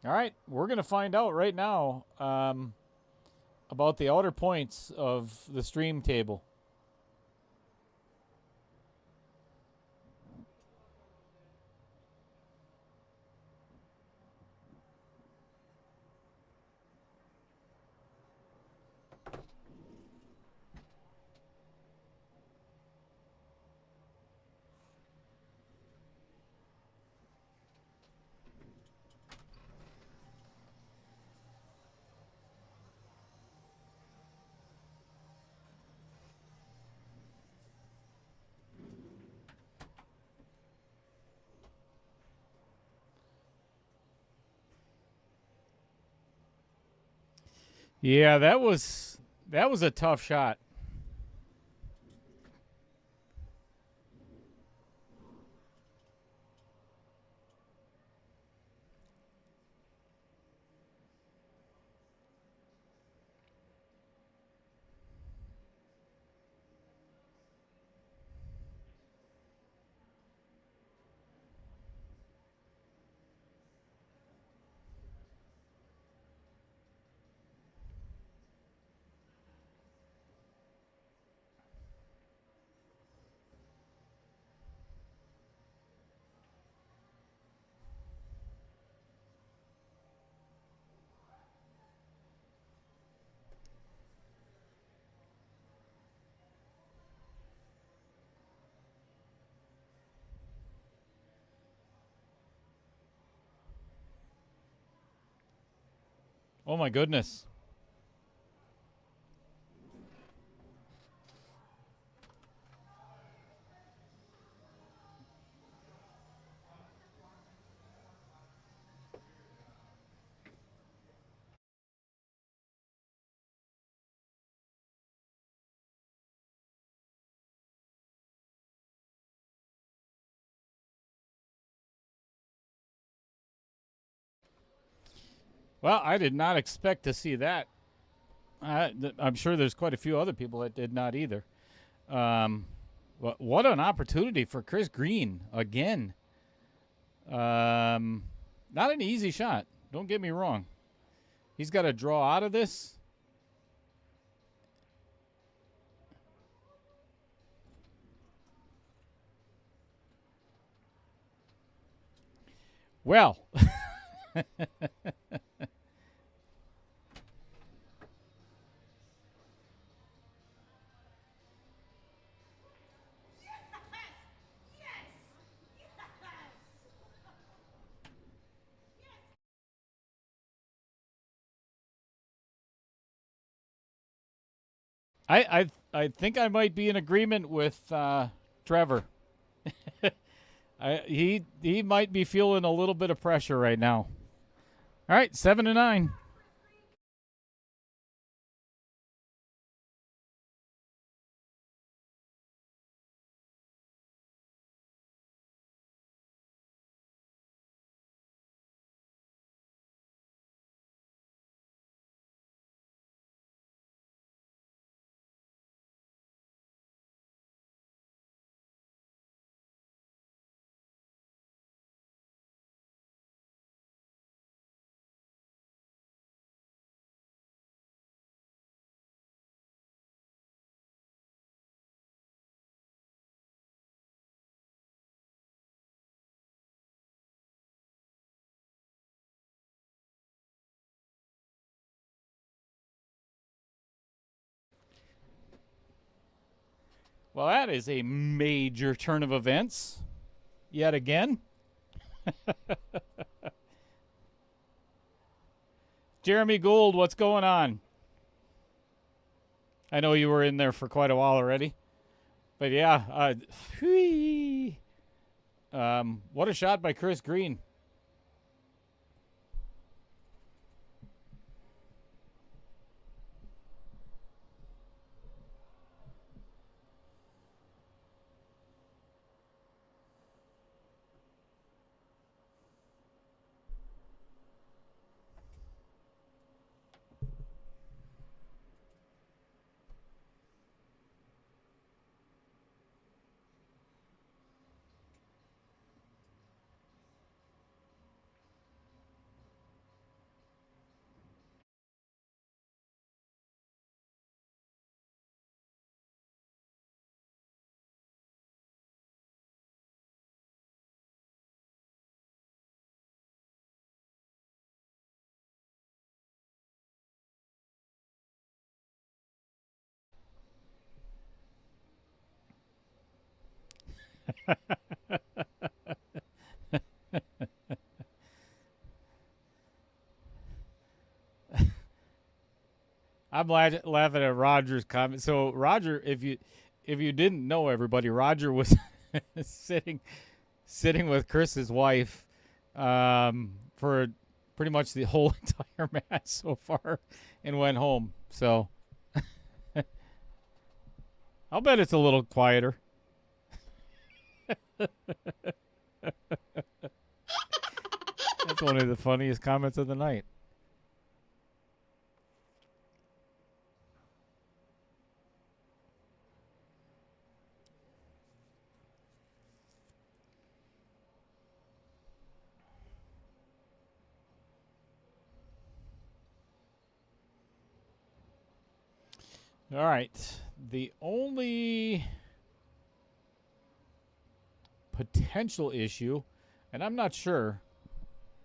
All right, we're going to find out right now about the outer points of the stream table. Yeah, that was a tough shot. Oh, my goodness. Well, I did not expect to see that. I'm sure there's quite a few other people that did not either. What an opportunity for Chris Green again. Not an easy shot. Don't get me wrong. He's got to draw out of this. Well, I think I might be in agreement with Trevor. He might be feeling a little bit of pressure right now. All right, 7-9. Well, that is a major turn of events yet again. Jeremy Gould, what's going on? I know you were in there for quite a while already. But yeah, what a shot by Chris Green. I'm laughing at Roger's comment. So Roger, if you didn't know, everybody, Roger was sitting with Chris's wife for pretty much the whole entire match so far, and went home. So I'll bet it's a little quieter. That's one of the funniest comments of the night. All right. The only potential issue, and I'm not sure,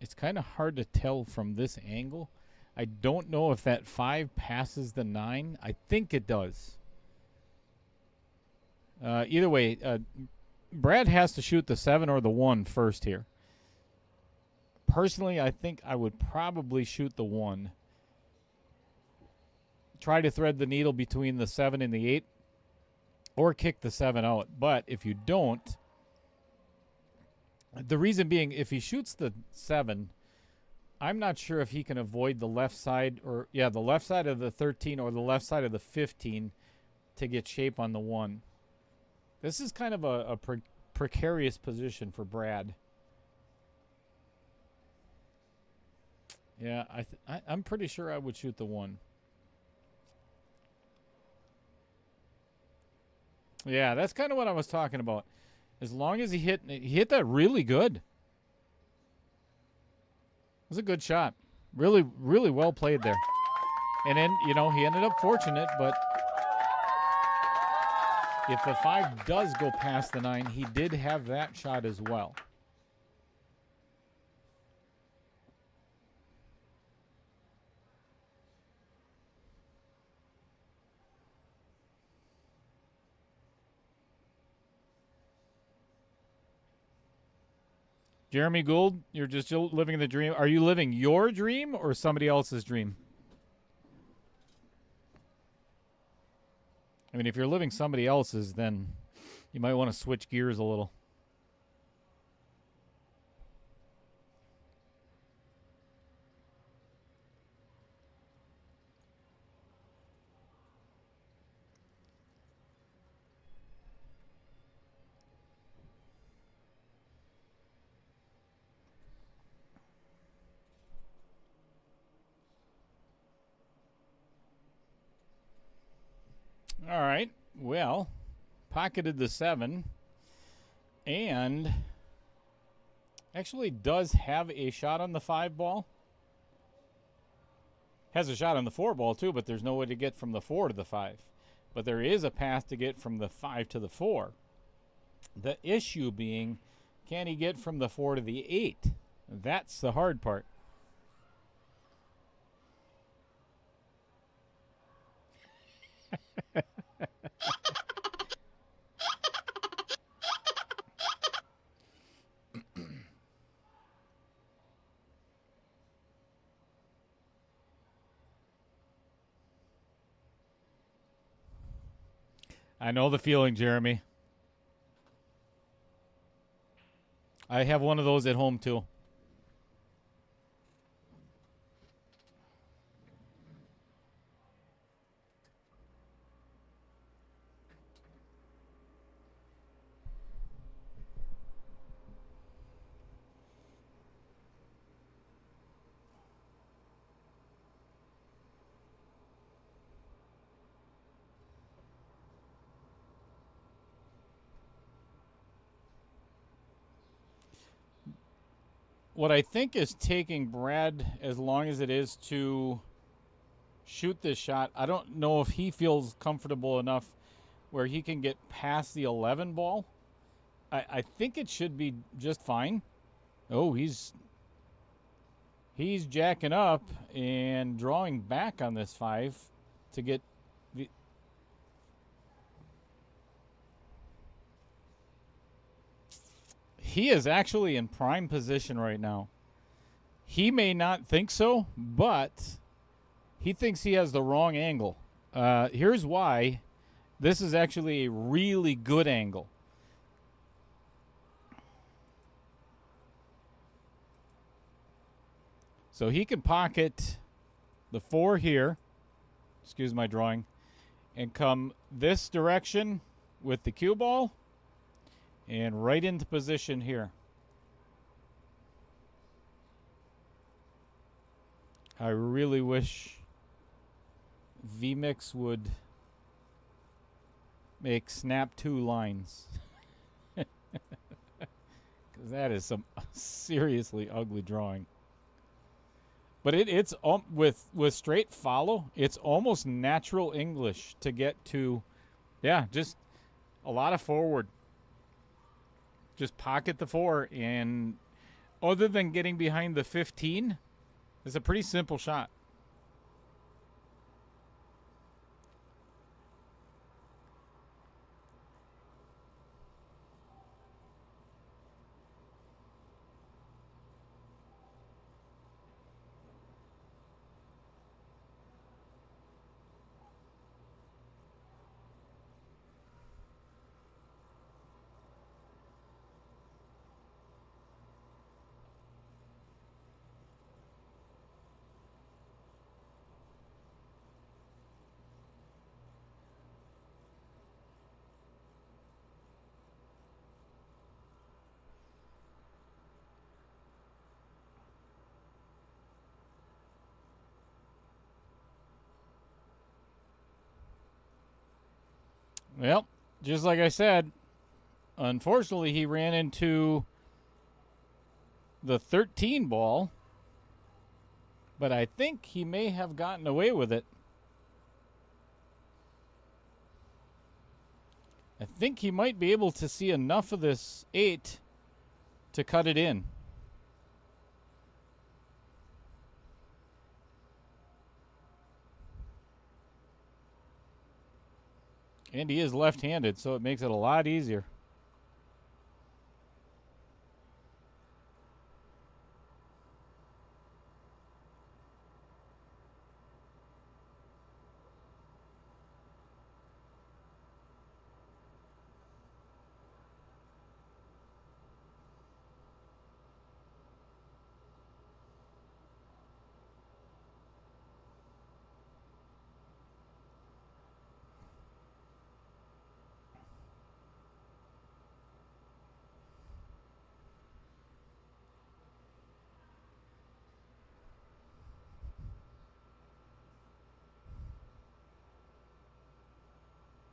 it's kind of hard to tell from this angle. I don't know if that 5 passes the 9. I think it does. Either way, Brad has to shoot the 7 or the 1 first here. Personally, I think I would probably shoot the 1. try to thread the needle between the 7 and the 8 or kick the 7 out. But if you don't, the reason being, if he shoots the 7, I'm not sure if he can avoid the left side the left side of the 13 or the left side of the 15 to get shape on the 1. This is kind of a precarious position for Brad. Yeah, I'm pretty sure I would shoot the 1. Yeah, that's kind of what I was talking about. As long as he hit that really good. It was a good shot. Really, really well played there. And then, he ended up fortunate, but if the 5 does go past the 9, he did have that shot as well. Jeremy Gould, you're just still living the dream. Are you living your dream or somebody else's dream? I mean, if you're living somebody else's, then you might want to switch gears a little. All right. Well, pocketed the 7 and actually does have a shot on the 5 ball. Has a shot on the 4 ball too, but there's no way to get from the 4 to the 5. But there is a path to get from the 5 to the 4. The issue being, can he get from the 4 to the 8? That's the hard part. I know the feeling, Jeremy. I have one of those at home too. What I think is taking Brad as long as it is to shoot this shot, I don't know if he feels comfortable enough where he can get past the 11 ball. I think it should be just fine. Oh, he's jacking up and drawing back on this 5 to get the... He is actually in prime position right now. He may not think so, but he thinks he has the wrong angle. Here's why. This is actually a really good angle. So he can pocket the 4 here, excuse my drawing, and come this direction with the cue ball and right into position here. I really wish VMix would make snap 2 lines. Because that is some seriously ugly drawing. But it's with straight follow, it's almost natural English to get to, yeah, just a lot of forward. Just pocket the 4, and other than getting behind the 15, it's a pretty simple shot. Well, just like I said, unfortunately, he ran into the 13 ball, but I think he may have gotten away with it. I think he might be able to see enough of this 8 to cut it in. And he is left-handed, so it makes it a lot easier.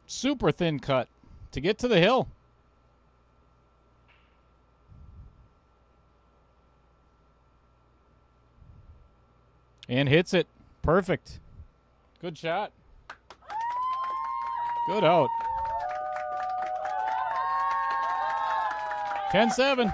Super thin cut to get to the hill. And hits it. Perfect. Good shot. Good out. 10-7.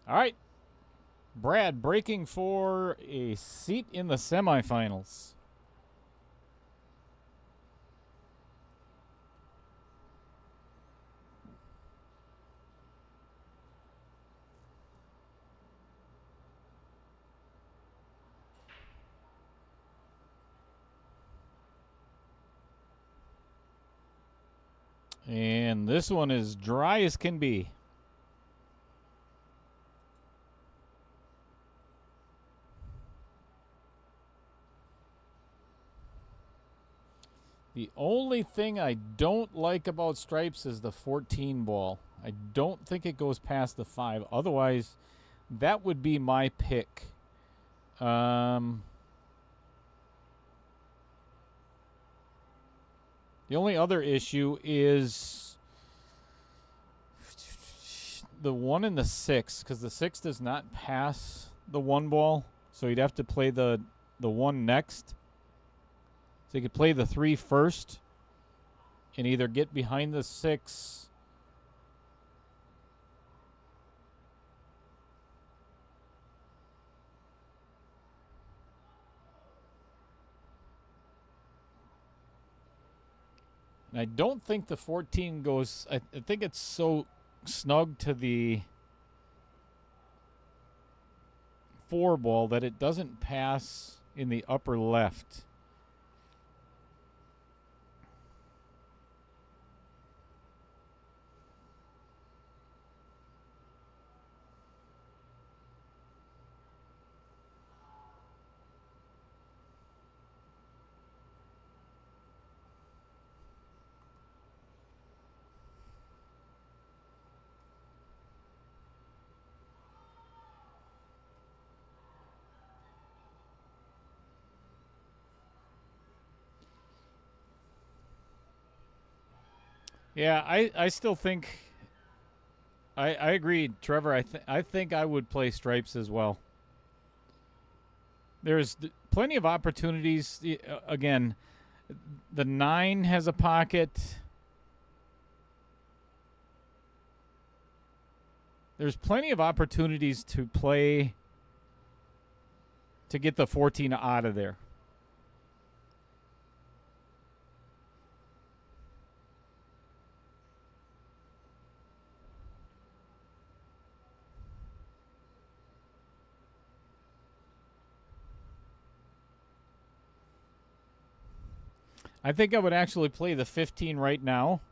All right. Brad breaking for a seat in the semifinals. And this one is dry as can be. The only thing I don't like about stripes is the 14 ball. I don't think it goes past the 5. Otherwise, that would be my pick. The only other issue is the 1 and the 6, because the 6 does not pass the 1 ball, so you'd have to play the 1 next. So you could play the 3 first and either get behind the 6 and I don't think the 14 goes. I think it's so snug to the 4 ball that it doesn't pass in the upper left. Yeah, I still think I agree, Trevor. I think I would play stripes as well. There's plenty of opportunities. Again, the 9 has a pocket. There's plenty of opportunities to play to get the 14 out of there. I think I would actually play the 15 right now.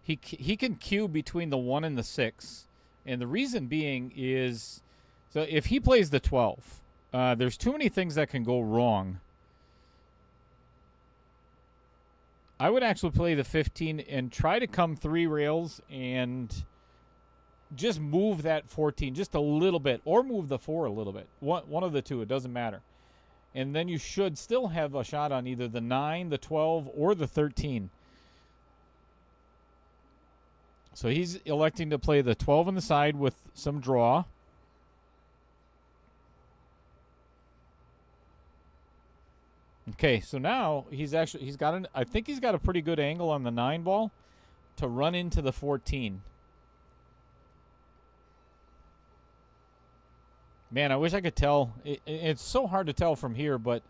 He can cue between the 1 and the 6. And the reason being is, so if he plays the 12, there's too many things that can go wrong. I would actually play the 15 and try to come 3 rails and just move that 14 just a little bit, or move the 4 a little bit. One of the two, it doesn't matter. And then you should still have a shot on either the 9, the 12, or the 13. So he's electing to play the 12 on the side with some draw. Okay, so now I think he's got a pretty good angle on the 9 ball to run into the 14. Man, I wish I could tell. It's so hard to tell from here, but,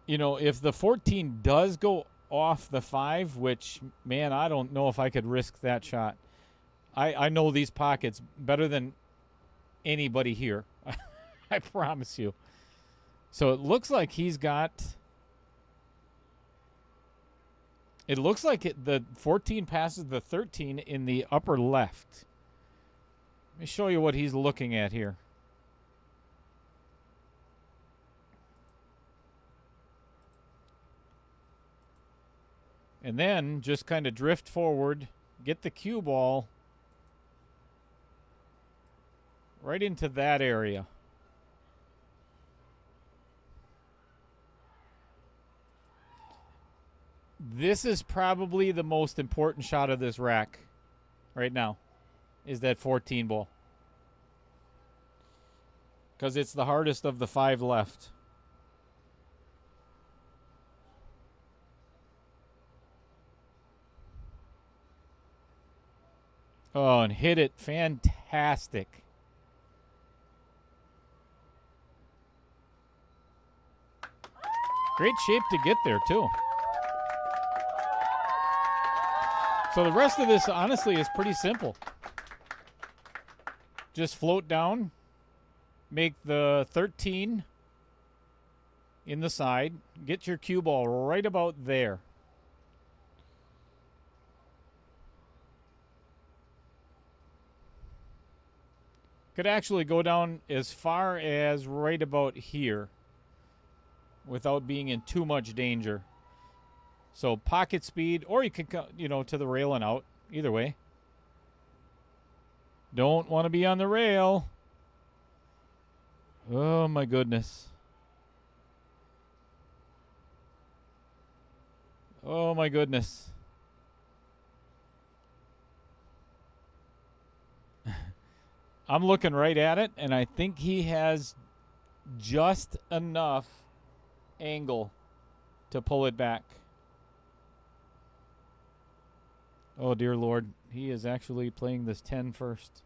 you know, if the 14 does go off the 5, which, man, I don't know if I could risk that shot. I know these pockets better than anybody here. I promise you. So it looks like he's got... It looks like the 14 passes the 13 in the upper left. Let me show you what he's looking at here. And then just kind of drift forward, get the cue ball right into that area. This is probably the most important shot of this rack right now, is that 14 ball. Because it's the hardest of the 5 left. Oh, and hit it. Fantastic. Great shape to get there, too. So the rest of this, honestly, is pretty simple. Just float down, make the 13 in the side, get your cue ball right about there. Could actually go down as far as right about here without being in too much danger. So pocket speed, or you could go, you know, to the rail and out. Either way. Don't want to be on the rail. Oh my goodness. Oh my goodness. I'm looking right at it, and I think he has just enough angle to pull it back. Oh, dear Lord. He is actually playing this 10 first.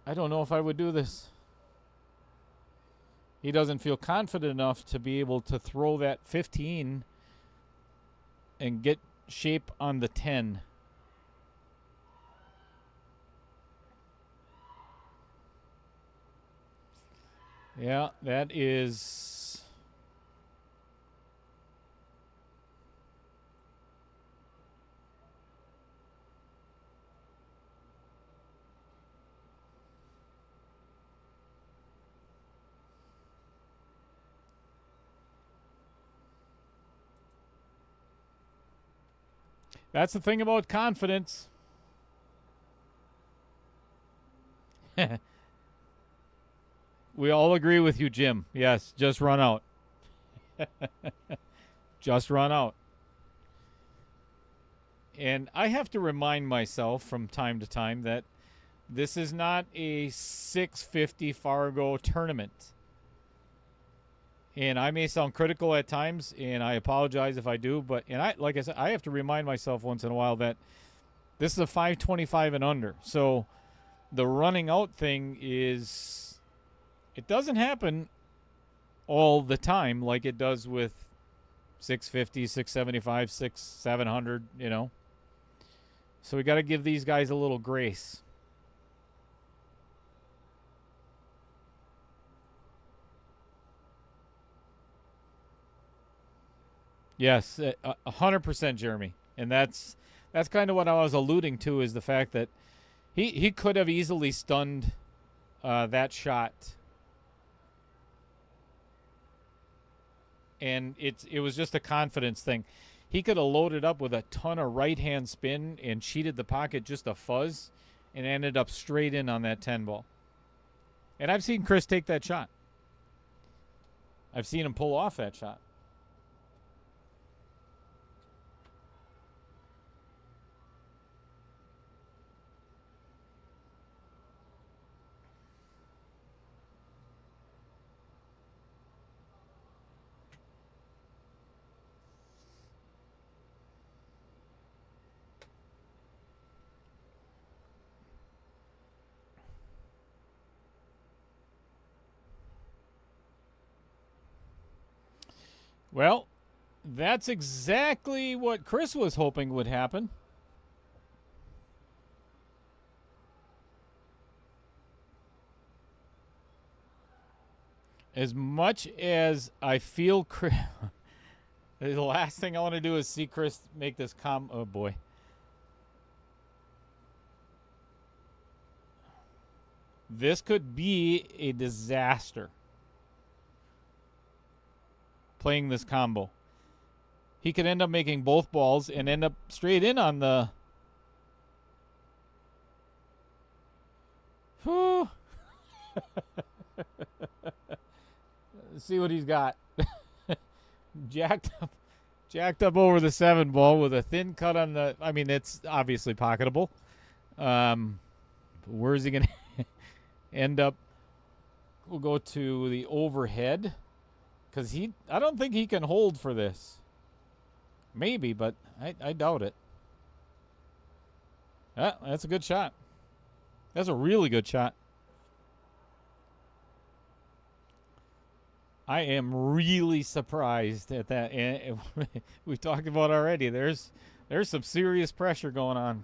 I don't know if I would do this. He doesn't feel confident enough to be able to throw that 15 and get shape on the 10. Yeah, that is... That's the thing about confidence. We all agree with you, Jim. Yes, just run out. Just run out. And I have to remind myself from time to time that this is not a 650 Fargo tournament. And I may sound critical at times, and I apologize if I do, but like I said, I have to remind myself once in a while that this is a 525 and under. So the running out thing is It doesn't happen all the time like it does with 650, 675, 700, you know. So we got to give these guys a little grace. Yes, 100%, Jeremy. And that's kind of what I was alluding to, is the fact that he could have easily stunned that shot, and it was just a confidence thing. He could have loaded up with a ton of right hand spin and cheated the pocket just a fuzz, and ended up straight in on that 10 ball. And I've seen Chris take that shot. I've seen him pull off that shot. Well, that's exactly what Chris was hoping would happen. As much as I feel Chris, the last thing I want to do is see Chris make this oh boy. This could be a disaster, playing this combo. He could end up making both balls and end up straight in on the... Whew. Let's see what he's got. Jacked up over the 7 ball with a thin cut on the... I mean, it's obviously pocketable. Where is he going to end up? We'll go to the overhead, because I don't think he can hold for this. Maybe, but I doubt it. That's a good shot. That's a really good shot. I am really surprised at that. And we've talked about already. There's some serious pressure going on.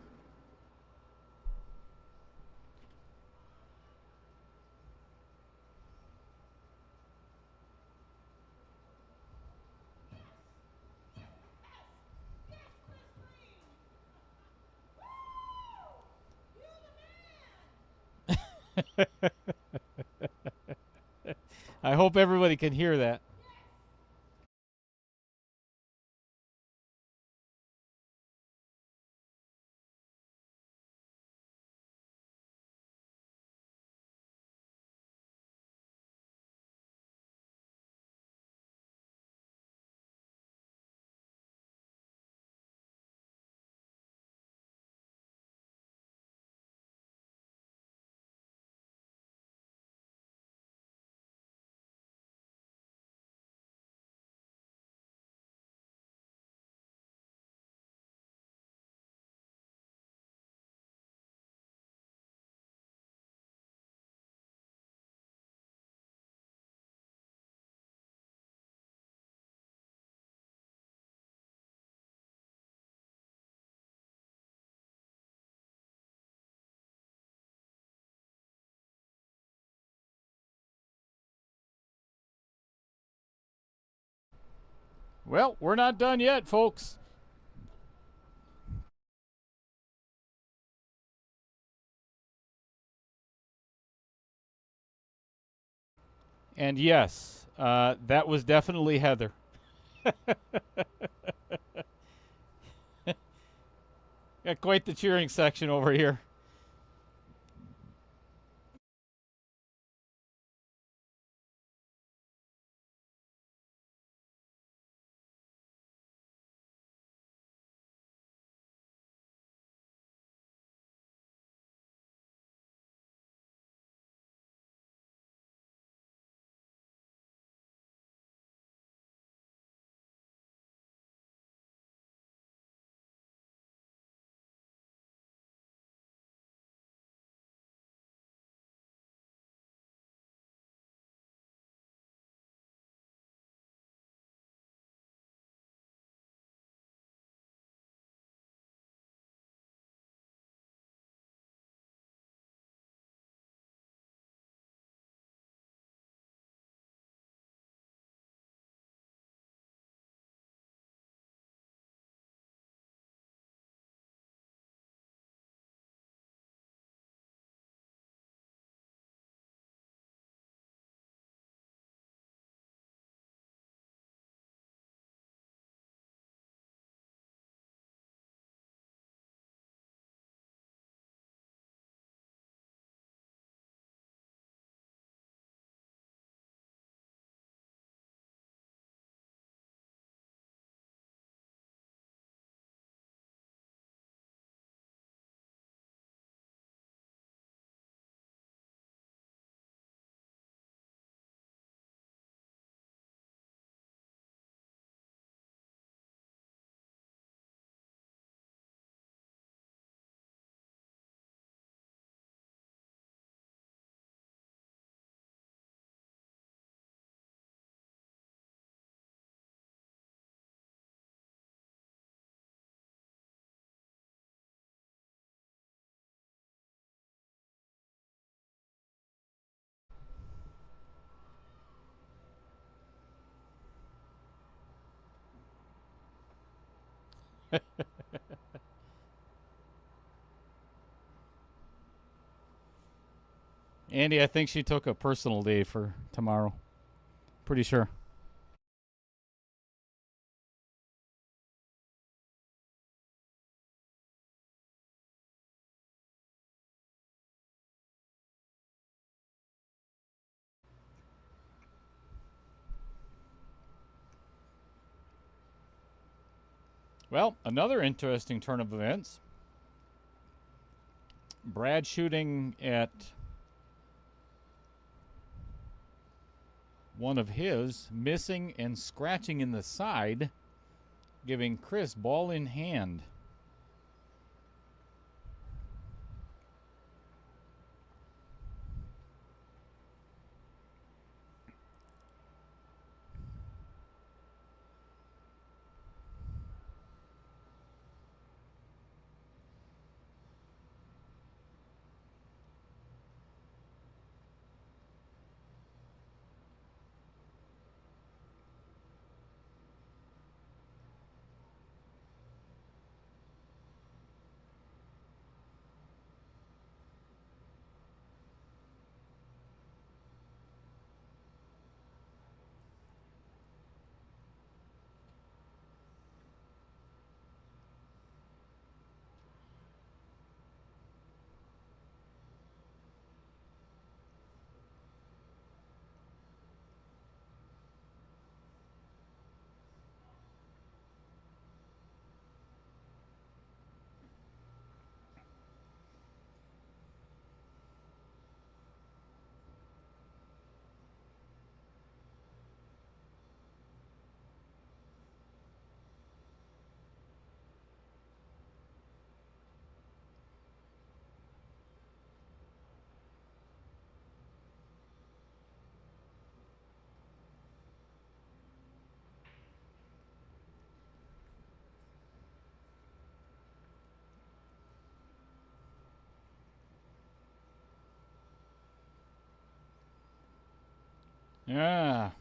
I hope everybody can hear that. Well, we're not done yet, folks. And yes, that was definitely Heather. Got quite the cheering section over here. Andy, I think she took a personal day for tomorrow. Pretty sure. Well, another interesting turn of events. Brad shooting at one of his, missing and scratching in the side, giving Chris ball in hand. Yeah,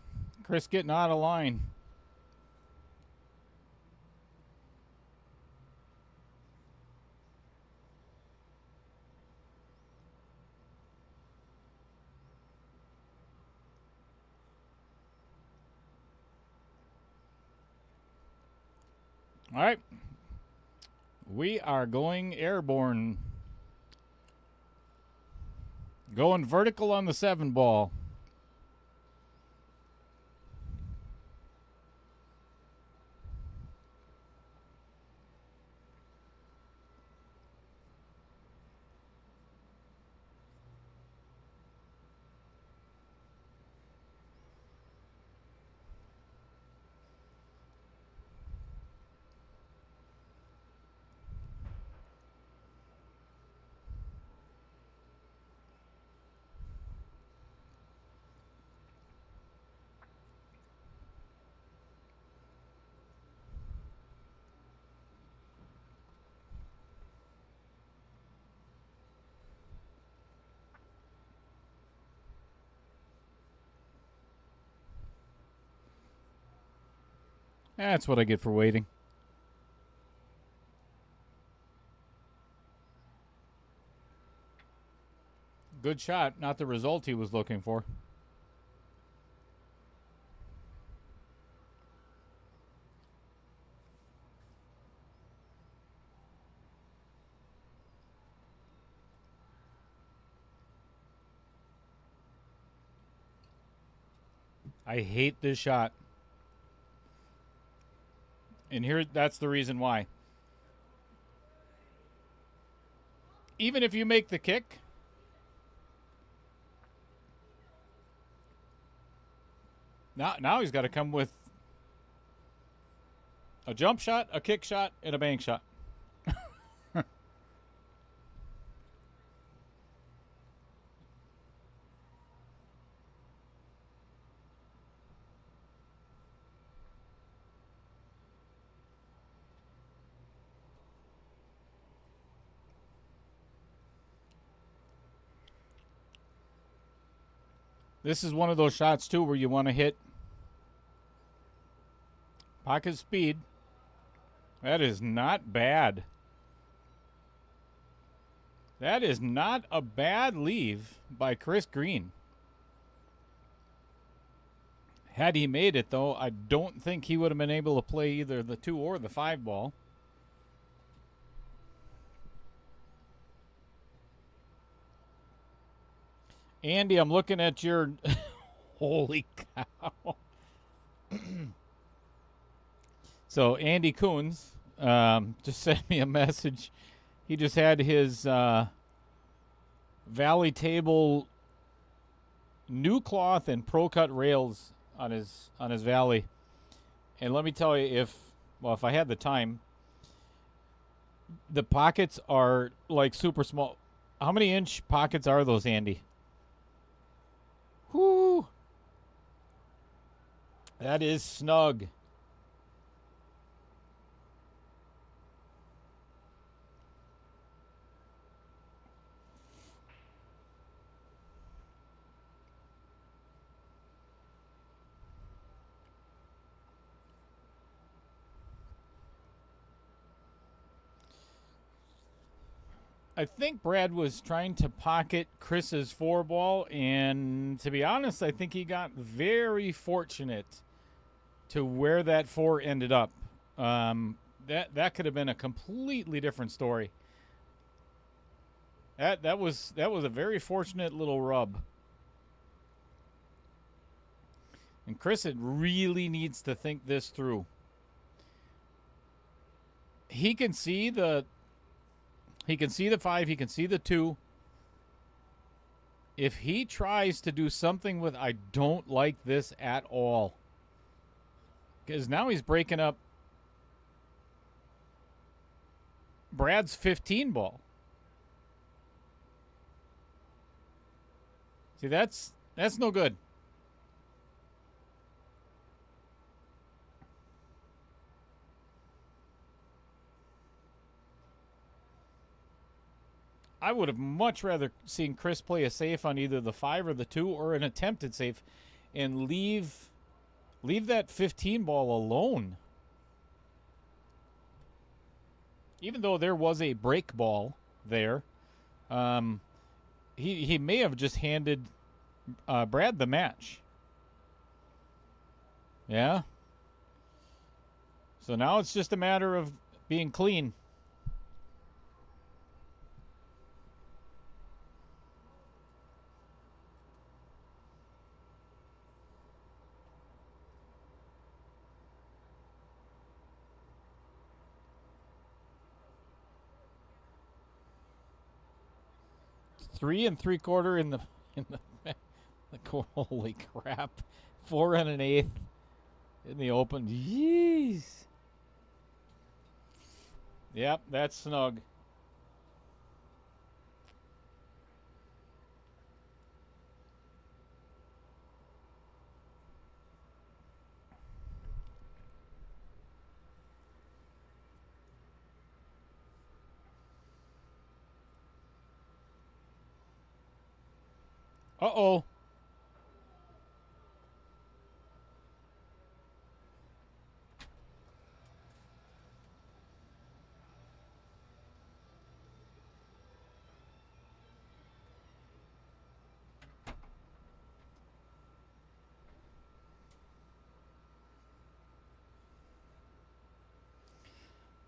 Chris getting out of line. All right. We are going airborne. Going vertical on the 7 ball. That's what I get for waiting. Good shot, not the result he was looking for. I hate this shot. And that's the reason why. Even if you make the kick, now he's got to come with a jump shot, a kick shot, and a bank shot. This is one of those shots, too, where you want to hit pocket speed That is not bad. That is not a bad leave by Chris Green. Had he made it, though, I don't think he would have been able to play either the 2 or the 5 ball. Andy, I'm looking at your... Holy cow. So, Andy Coons just sent me a message. He just had his Valley Table new cloth and Pro Cut rails on his Valley. And let me tell you, if I had the time, the pockets are like super small. How many inch pockets are those, Andy? Whoo! That is snug. I think Brad was trying to pocket Chris's 4 ball, and to be honest, I think he got very fortunate to where that 4 ended up. That could have been a completely different story. That was a very fortunate little rub. And Chris really needs to think this through. He can see the 5, he can see the 2. If he tries to do something with, I don't like this at all. Because now he's breaking up Brad's 15 ball. See, that's no good. I would have much rather seen Chris play a safe on either the 5 or the 2 or an attempted safe and leave that 15 ball alone. Even though there was a break ball there, he may have just handed Brad the match. Yeah. So now it's just a matter of being clean. Three and 3/4 in the holy crap, 4 and an 1/8 in the open. Jeez. Yep, that's snug. Uh-oh.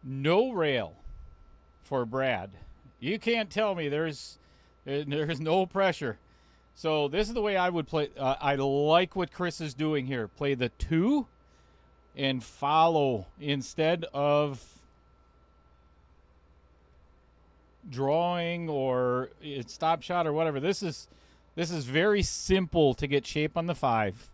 No rail for Brad. You can't tell me there's no pressure. So this is the way I would play. I like what Chris is doing here. Play the 2 and follow instead of drawing or stop shot or whatever. This is very simple to get shape on the 5.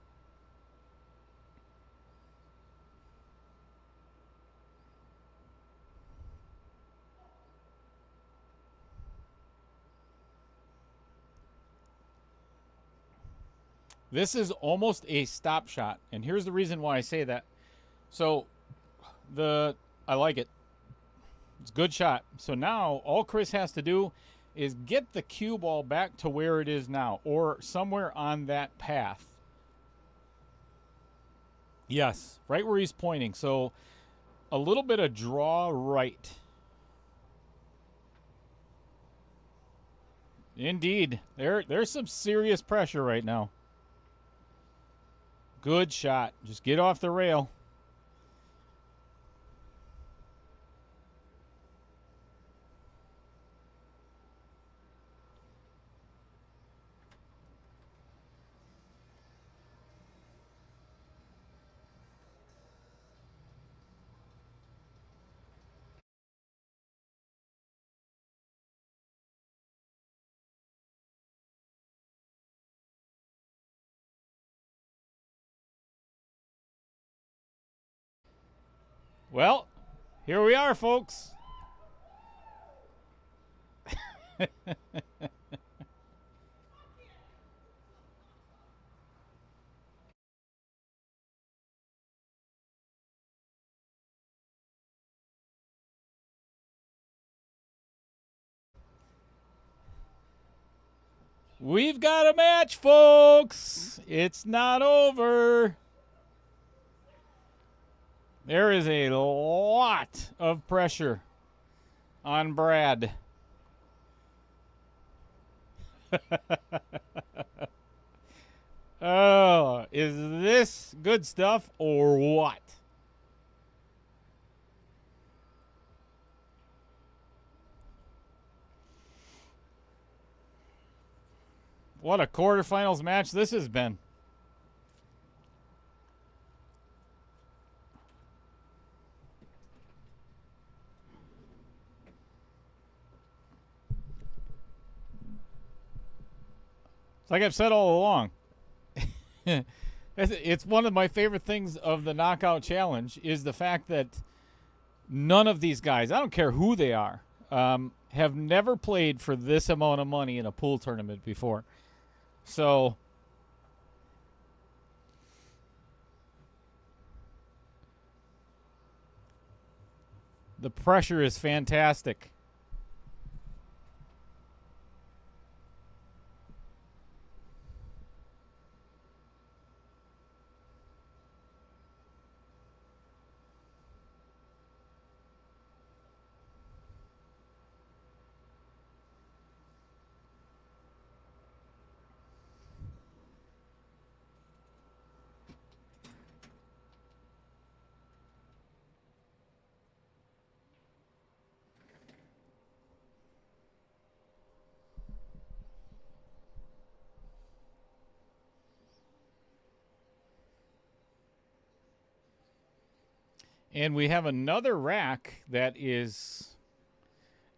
This is almost a stop shot, and here's the reason why I say that. So, I like it. It's a good shot. So now all Chris has to do is get the cue ball back to where it is now, or somewhere on that path. Yes, right where he's pointing. So a little bit of draw right. Indeed. There's some serious pressure right now. Good shot. Just get off the rail. Well, here we are, folks. We've got a match, folks. It's not over. There is a lot of pressure on Brad. Oh, is this good stuff or what? What a quarterfinals match this has been. It's like I've said all along. It's one of my favorite things of the Knockout Challenge is the fact that none of these guys, I don't care who they are, have never played for this amount of money in a pool tournament before. So the pressure is fantastic. And we have another rack that is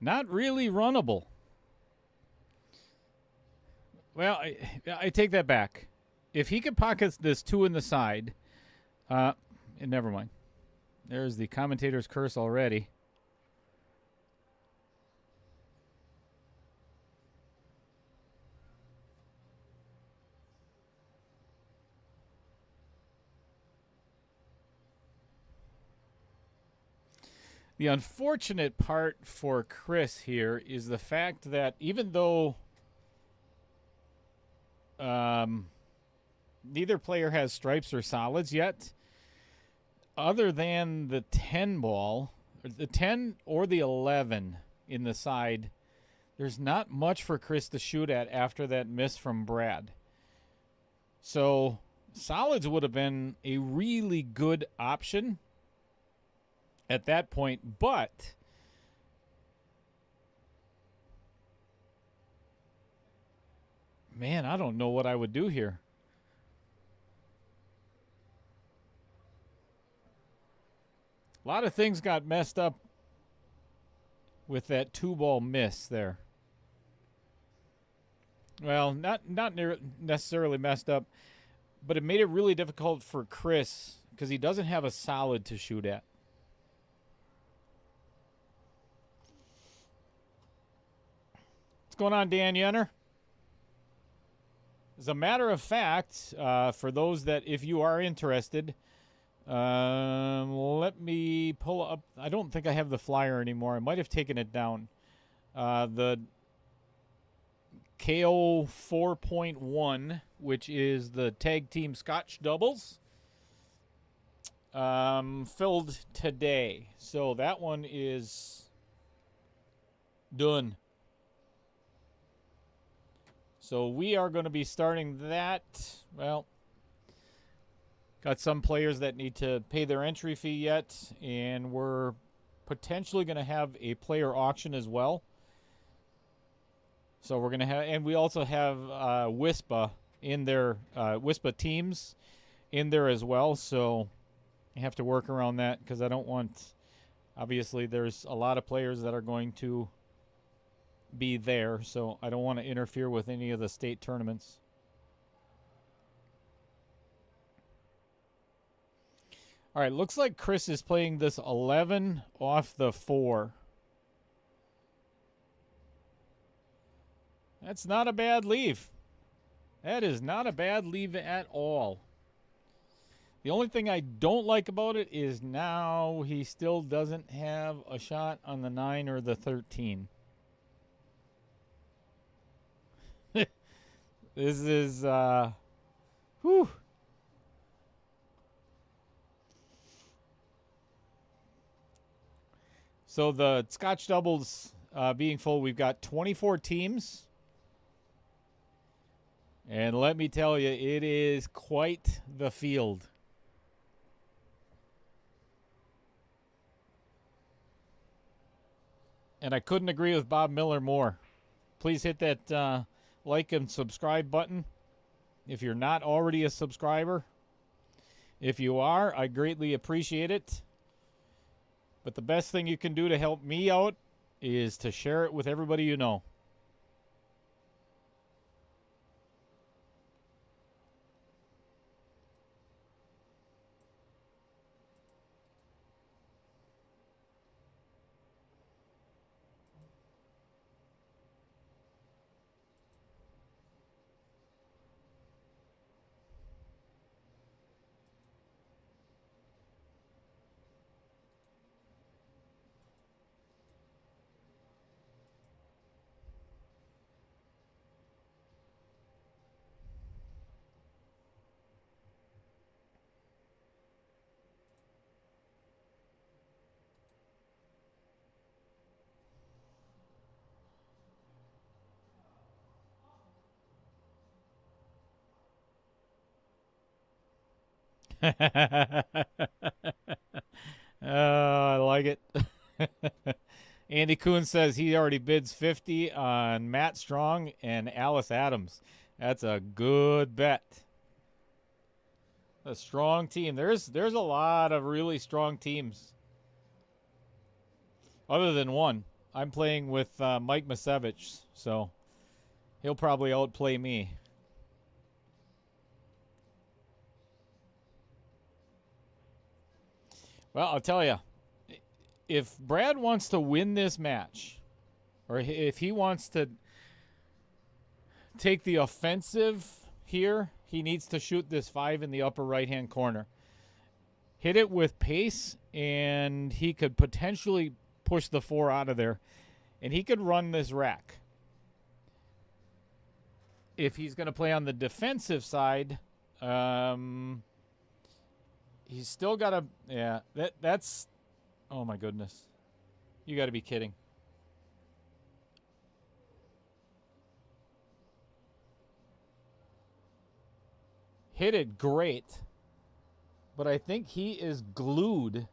not really runnable. Well, I take that back. If he could pocket this 2 in the side, never mind. There's the commentator's curse already. The unfortunate part for Chris here is the fact that even though neither player has stripes or solids yet, other than the 10 ball, the 10 or the 11 in the side, there's not much for Chris to shoot at after that miss from Brad. So solids would have been a really good option at that point, but man, I don't know what I would do here. A lot of things got messed up with that 2-ball miss there. Well, not necessarily messed up, but it made it really difficult for Chris because he doesn't have a solid to shoot at. What's going on, Dan Yenner? As a matter of fact, for those that, if you are interested, let me pull up. I don't think I have the flyer anymore. I might have taken it down. The KO 4.1, which is the tag team Scotch doubles. filled today. So that one is done. So we are going to be starting that. Well, got some players that need to pay their entry fee yet, and we're potentially going to have a player auction as well. So we're going to have, and we also have WISPA in there, WISPA teams in there as well. So I have to work around that because I don't want, obviously there's a lot of players that are going to be there, so I don't want to interfere with any of the state tournaments. All right, looks like Chris is playing this 11 off the 4. That's not a bad leave. That is not a bad leave at all. The only thing I don't like about it is now he still doesn't have a shot on the 9 or the 13. This is, whew. So the Scotch doubles being full, we've got 24 teams. And let me tell you, it is quite the field. And I couldn't agree with Bob Miller more. Please hit that like and subscribe button if you're not already a subscriber. If you are, I greatly appreciate it. But the best thing you can do to help me out is to share it with everybody you know. I like it. Andy Kuhn says he already bids 50 on Matt Strong and Alice Adams. That's a good bet. A strong team. There's a lot of really strong teams. Other than one. I'm playing with Mike Masevich, so he'll probably outplay me. Well, I'll tell you, if Brad wants to win this match, or if he wants to take the offensive here, he needs to shoot this 5 in the upper right-hand corner. Hit it with pace, and he could potentially push the 4 out of there, and he could run this rack. If he's going to play on the defensive side, he's still got to, yeah, that's, oh my goodness. You got to be kidding. Hit it great, but I think he is glued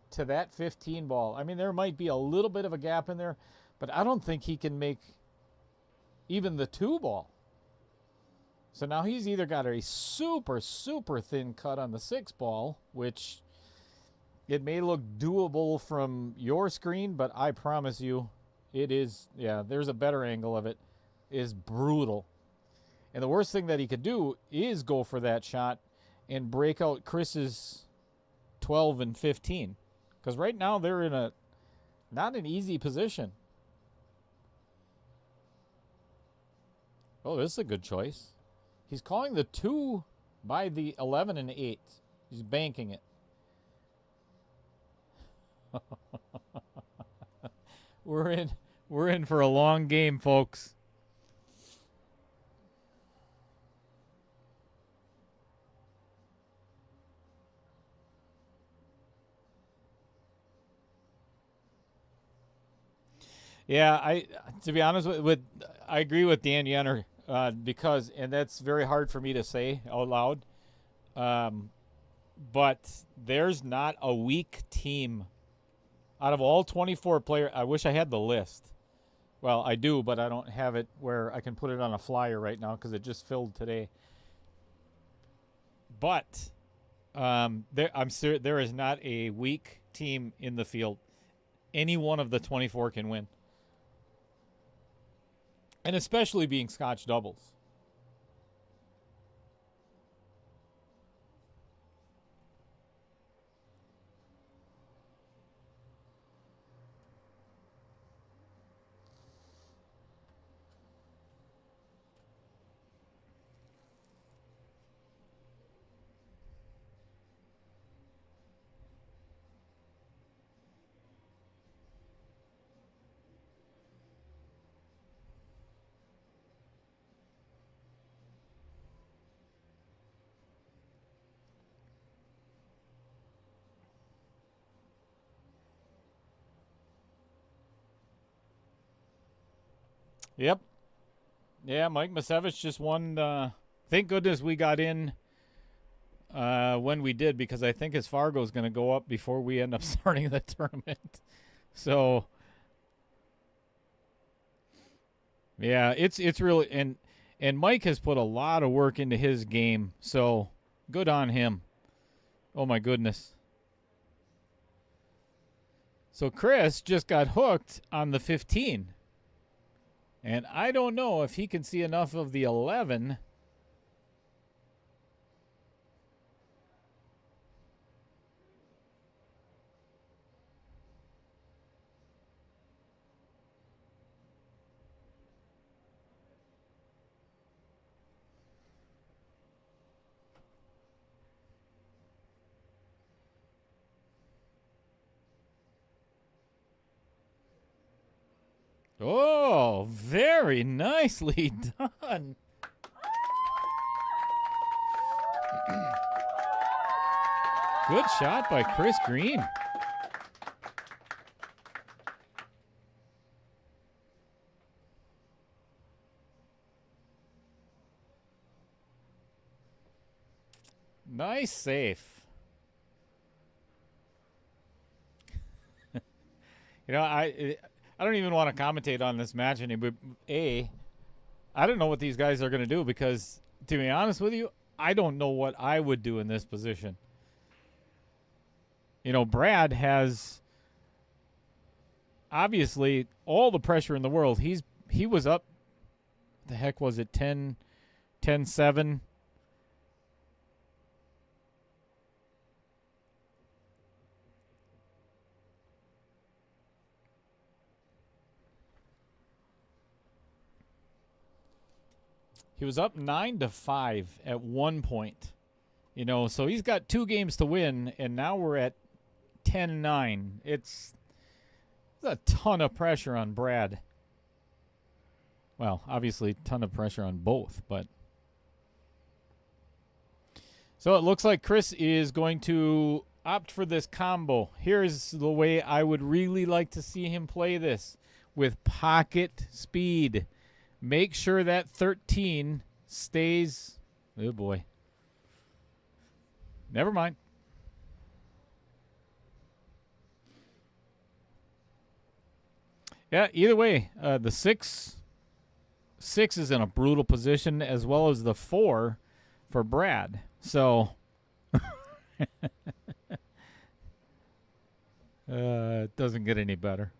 to that 15 ball. I mean, there might be a little bit of a gap in there, but I don't think he can make even the 2 ball. So now he's either got a super, super thin cut on the 6 ball, which it may look doable from your screen, but I promise you it is, yeah, there's a better angle of it, is brutal. And the worst thing that he could do is go for that shot and break out Chris's 12 and 15. Because right now they're in a not an easy position. Oh, this is a good choice. He's calling the 2 by the 11 and 8. He's banking it. We're in for a long game, folks. Yeah, to be honest with I agree with Dan Yenner because, and that's very hard for me to say out loud. Um, but there's not a weak team out of all 24 players. I wish I had the list. Well, I do, but I don't have it where I can put it on a flyer right now because it just filled today. But I'm sure there is not a weak team in the field. Any one of the 24 can win. And especially being Scotch doubles. Yep. Yeah, Mike Masevich just won. Thank goodness we got in when we did, because I think his Fargo is going to go up before we end up starting the tournament. So, yeah, it's really, and Mike has put a lot of work into his game. So, good on him. Oh my goodness. So Chris just got hooked on the 15. And I don't know if he can see enough of the 11. Oh, very nicely done. Good shot by Chris Green. Nice save. I don't even want to commentate on this match anymore. I don't know what these guys are going to do because, to be honest with you, I don't know what I would do in this position. Brad has obviously all the pressure in the world. He was up, the heck was it, 10-7. He was up 9-5 at one point. So he's got 2 games to win, and now we're at 10-9. It's a ton of pressure on Brad. Well, obviously, a ton of pressure on both, but. So it looks like Chris is going to opt for this combo. Here's the way I would really like to see him play this, with pocket speed. Make sure that 13 stays. Oh, boy. Never mind. Yeah, either way, the 6 is in a brutal position, as well as the 4 for Brad. So it doesn't get any better.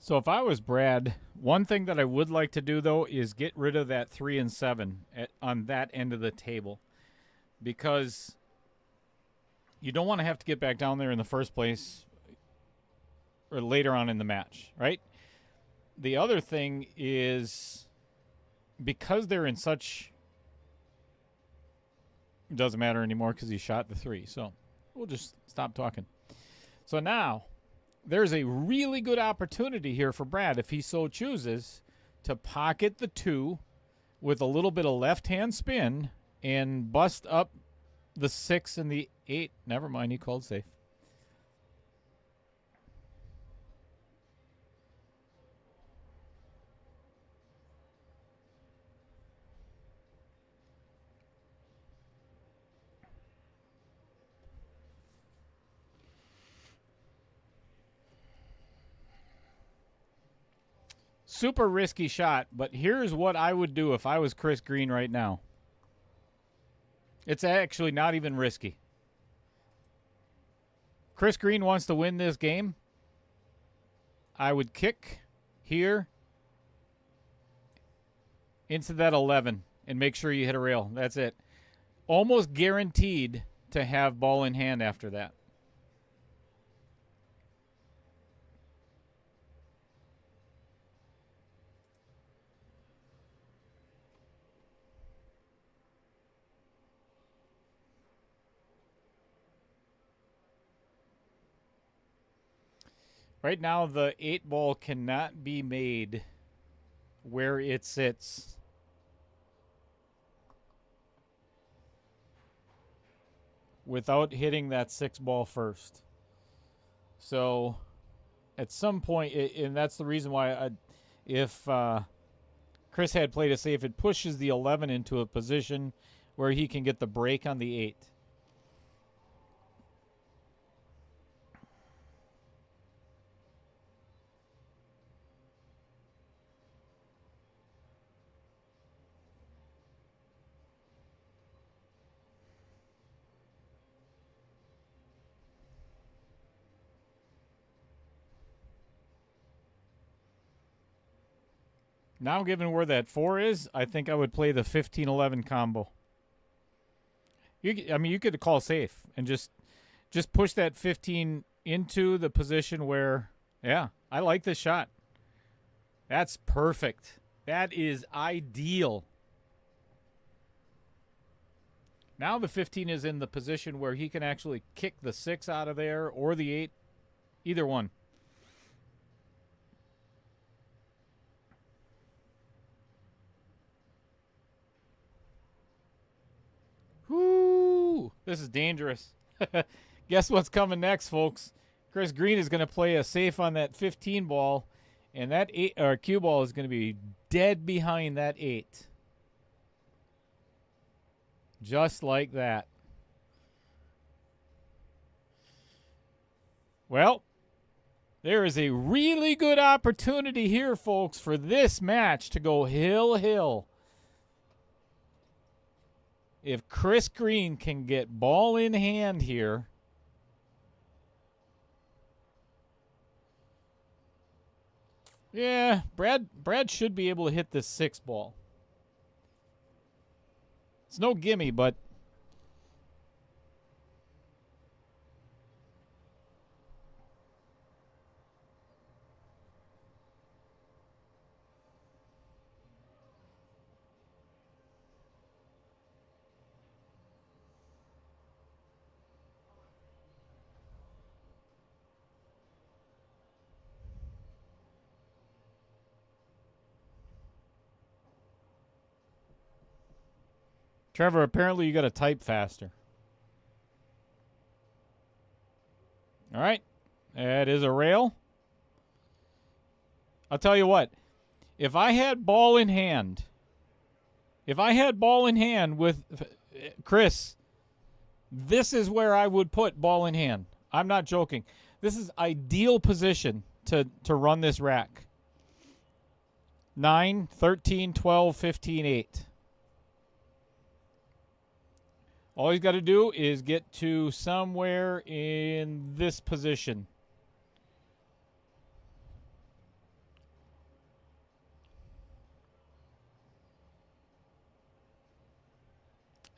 So if I was Brad, one thing that I would like to do, though, is get rid of that 3 and 7 on that end of the table. Because you don't want to have to get back down there in the first place or later on in the match, right? The other thing is, because they're in such... It doesn't matter anymore because he shot the 3. So we'll just stop talking. So now, there's a really good opportunity here for Brad, if he so chooses, to pocket the 2 with a little bit of left-hand spin and bust up the 6 and the 8. Never mind, he called safe. Super risky shot, but here's what I would do if I was Chris Green right now. It's actually not even risky. Chris Green wants to win this game. I would kick here into that 11 and make sure you hit a rail. That's it. Almost guaranteed to have ball in hand after that. Right now, the 8 ball cannot be made where it sits. Without hitting that 6 ball first. So, at some point, and that's the reason why if Chris had played it safe, it pushes the 11 into a position where he can get the break on the 8. Now, given where that 4 is, I think I would play the 15-11 combo. You could call safe and just push that 15 into the position where, yeah, I like this shot. That's perfect. That is ideal. Now the 15 is in the position where he can actually kick the 6 out of there or the 8, either one. Whoo! This is dangerous. Guess what's coming next, folks? Chris Green is going to play a safe on that 15 ball, and that 8 or cue ball is going to be dead behind that 8. Just like that. Well, there is a really good opportunity here, folks, for this match to go hill. If Chris Green can get ball in hand here, yeah, Brad should be able to hit this 6 ball. It's no gimme, but Trevor, apparently you got to type faster. All right. That is a rail. I'll tell you what. If I had ball in hand with Chris, this is where I would put ball in hand. I'm not joking. This is ideal position to run this rack. 9, 13, 12, 15, 8. All he's got to do is get to somewhere in this position.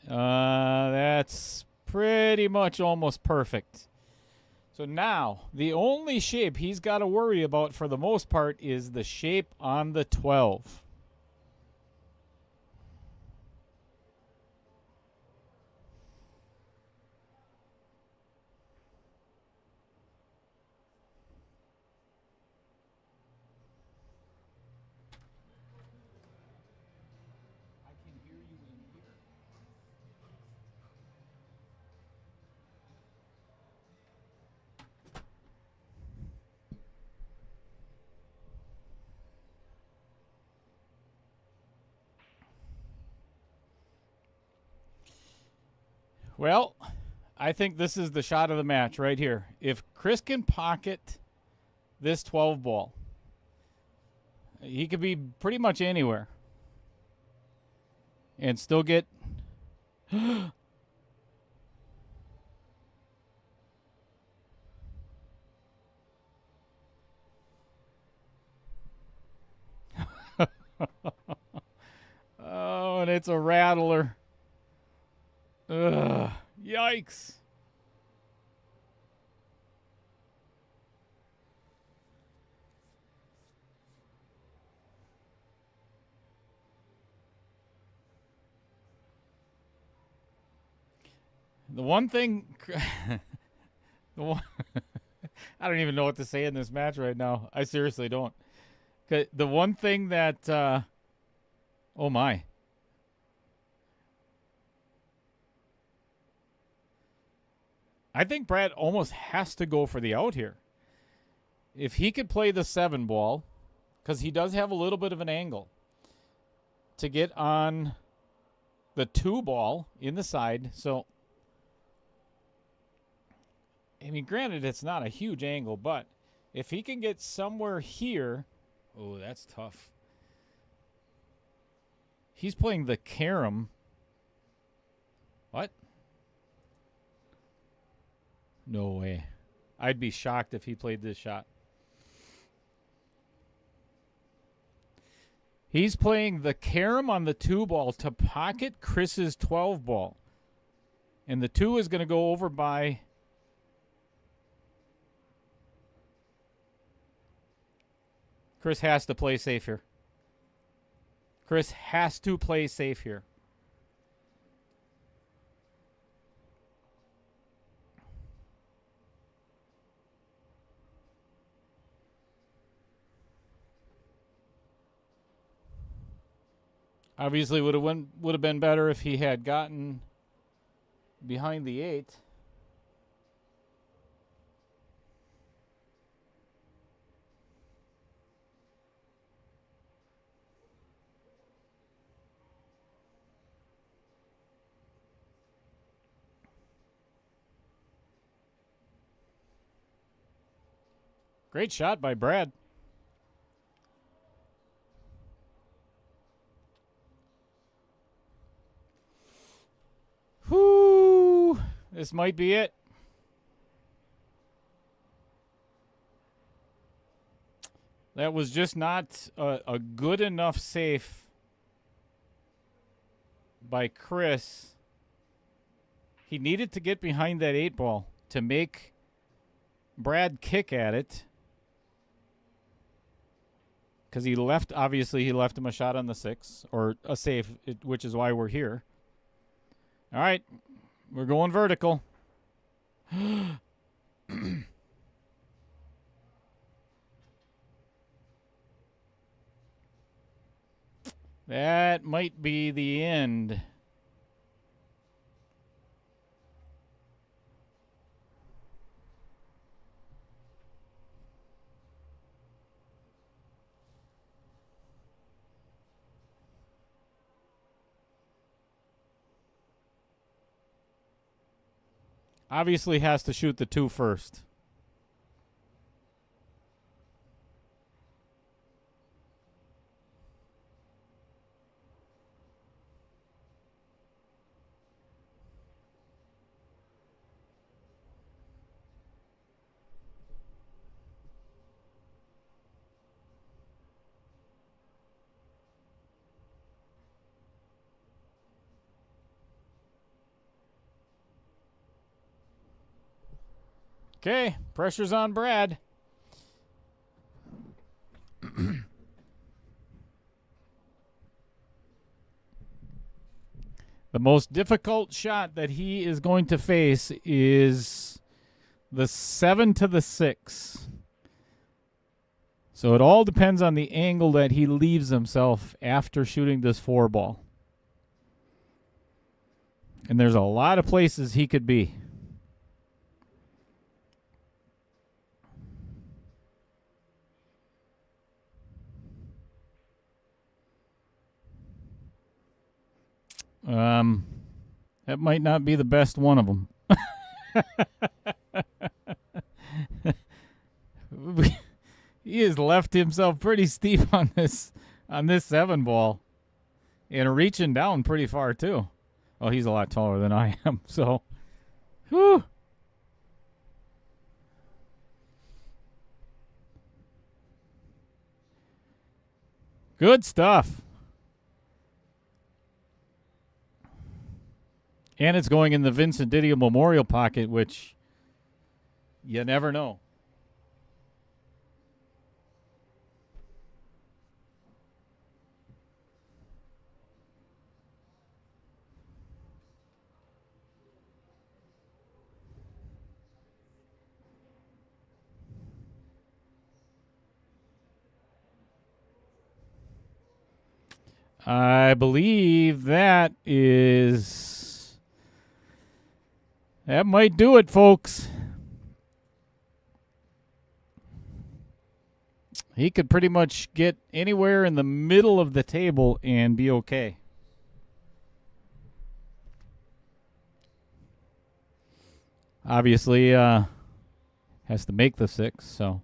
That's pretty much almost perfect. So now, the only shape he's got to worry about for the most part is the shape on the 12. Well, I think this is the shot of the match right here. If Chris can pocket this 12 ball, he could be pretty much anywhere and still get... Oh, and it's a rattler. Ugh, yikes. The one thing... the one I don't even know what to say in this match right now. I seriously don't. The one thing that... oh, my. I think Brad almost has to go for the out here. If he could play the 7 ball, because he does have a little bit of an angle, to get on the 2 ball in the side. So, I mean, granted, it's not a huge angle, but if he can get somewhere here, oh, that's tough. He's playing the carom. What? No way. I'd be shocked if he played this shot. He's playing the carom on the 2 ball to pocket Chris's 12 ball. And the 2 is going to go over by... Chris has to play safe here. Chris has to play safe here. Obviously, would have been better if he had gotten behind the 8. Great shot by Brad. Whoo! This might be it. That was just not a good enough safe by Chris. He needed to get behind that 8 ball to make Brad kick at it. Because he left him a shot on the 6, or a safe, which is why we're here. All right, we're going vertical. That might be the end. Obviously has to shoot the 2 first. Okay, pressure's on Brad. The most difficult shot that he is going to face is the 7 to the 6. So it all depends on the angle that he leaves himself after shooting this 4 ball. And there's a lot of places he could be. That might not be the best one of them. He has left himself pretty steep on this 7 ball, and reaching down pretty far too. Oh, he's a lot taller than I am, so whew. Good stuff. And it's going in the Vincent Didio Memorial Pocket, which you never know. I believe that might do it, folks. He could pretty much get anywhere in the middle of the table and be okay. Obviously, has to make the 6, so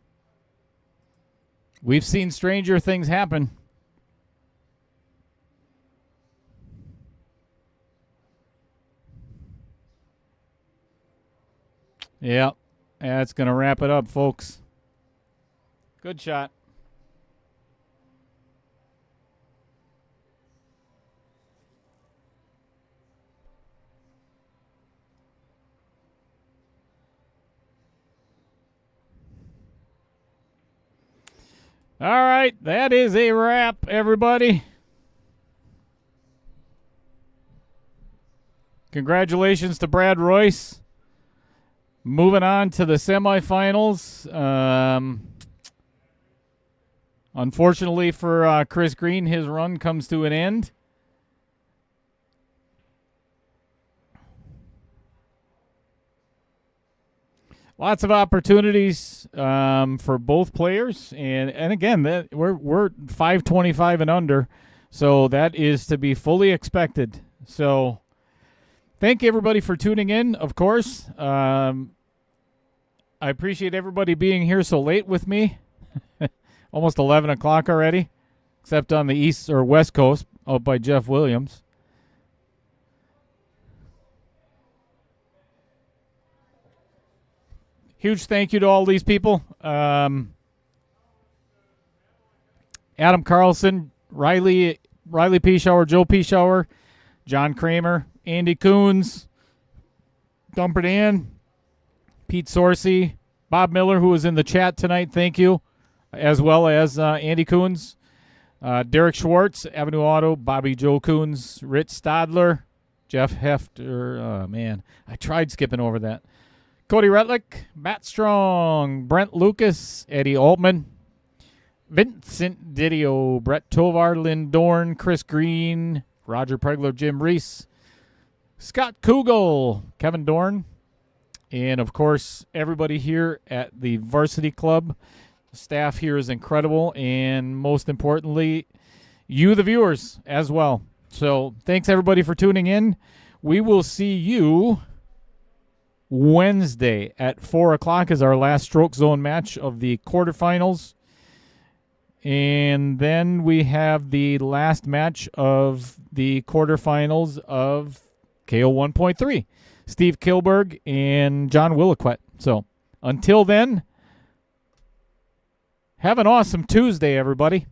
we've seen stranger things happen. Yeah, that's going to wrap it up, folks. Good shot. All right, that is a wrap, everybody. Congratulations to Brad Royce. Moving on to the semifinals. Unfortunately for Chris Green, his run comes to an end. Lots of opportunities for both players, and again, that we're 525 and under, so that is to be fully expected. So, thank everybody for tuning in. Of course, I appreciate everybody being here so late with me. Almost 11 o'clock already, except on the east or west coast out by Jeff Williams. Huge thank you to all these people. Adam Carlson, Riley Pieshauer, Joe Pieshauer, John Kramer, Andy Coons, Dumper Dan, Pete Sorsey, Bob Miller, who was in the chat tonight, thank you, as well as Andy Coons, Derek Schwartz, Avenue Auto, Bobby Joe Coons, Rich Stadler, Jeff Hefter, oh man, I tried skipping over that, Cody Retlick, Matt Strong, Brent Lucas, Eddie Altman, Vincent Didio, Brett Tovar, Lynn Dorn, Chris Green, Roger Pregler, Jim Reese, Scott Kugel, Kevin Dorn, and, of course, everybody here at the Varsity Club. The staff here is incredible, and most importantly, you, the viewers, as well. So thanks, everybody, for tuning in. We will see you Wednesday at 4 o'clock is our last Stroke Zone match of the quarterfinals. And then we have the last match of the quarterfinals of KO 1.3. Steve Kilberg and John Williquette. So until then, have an awesome Tuesday, everybody.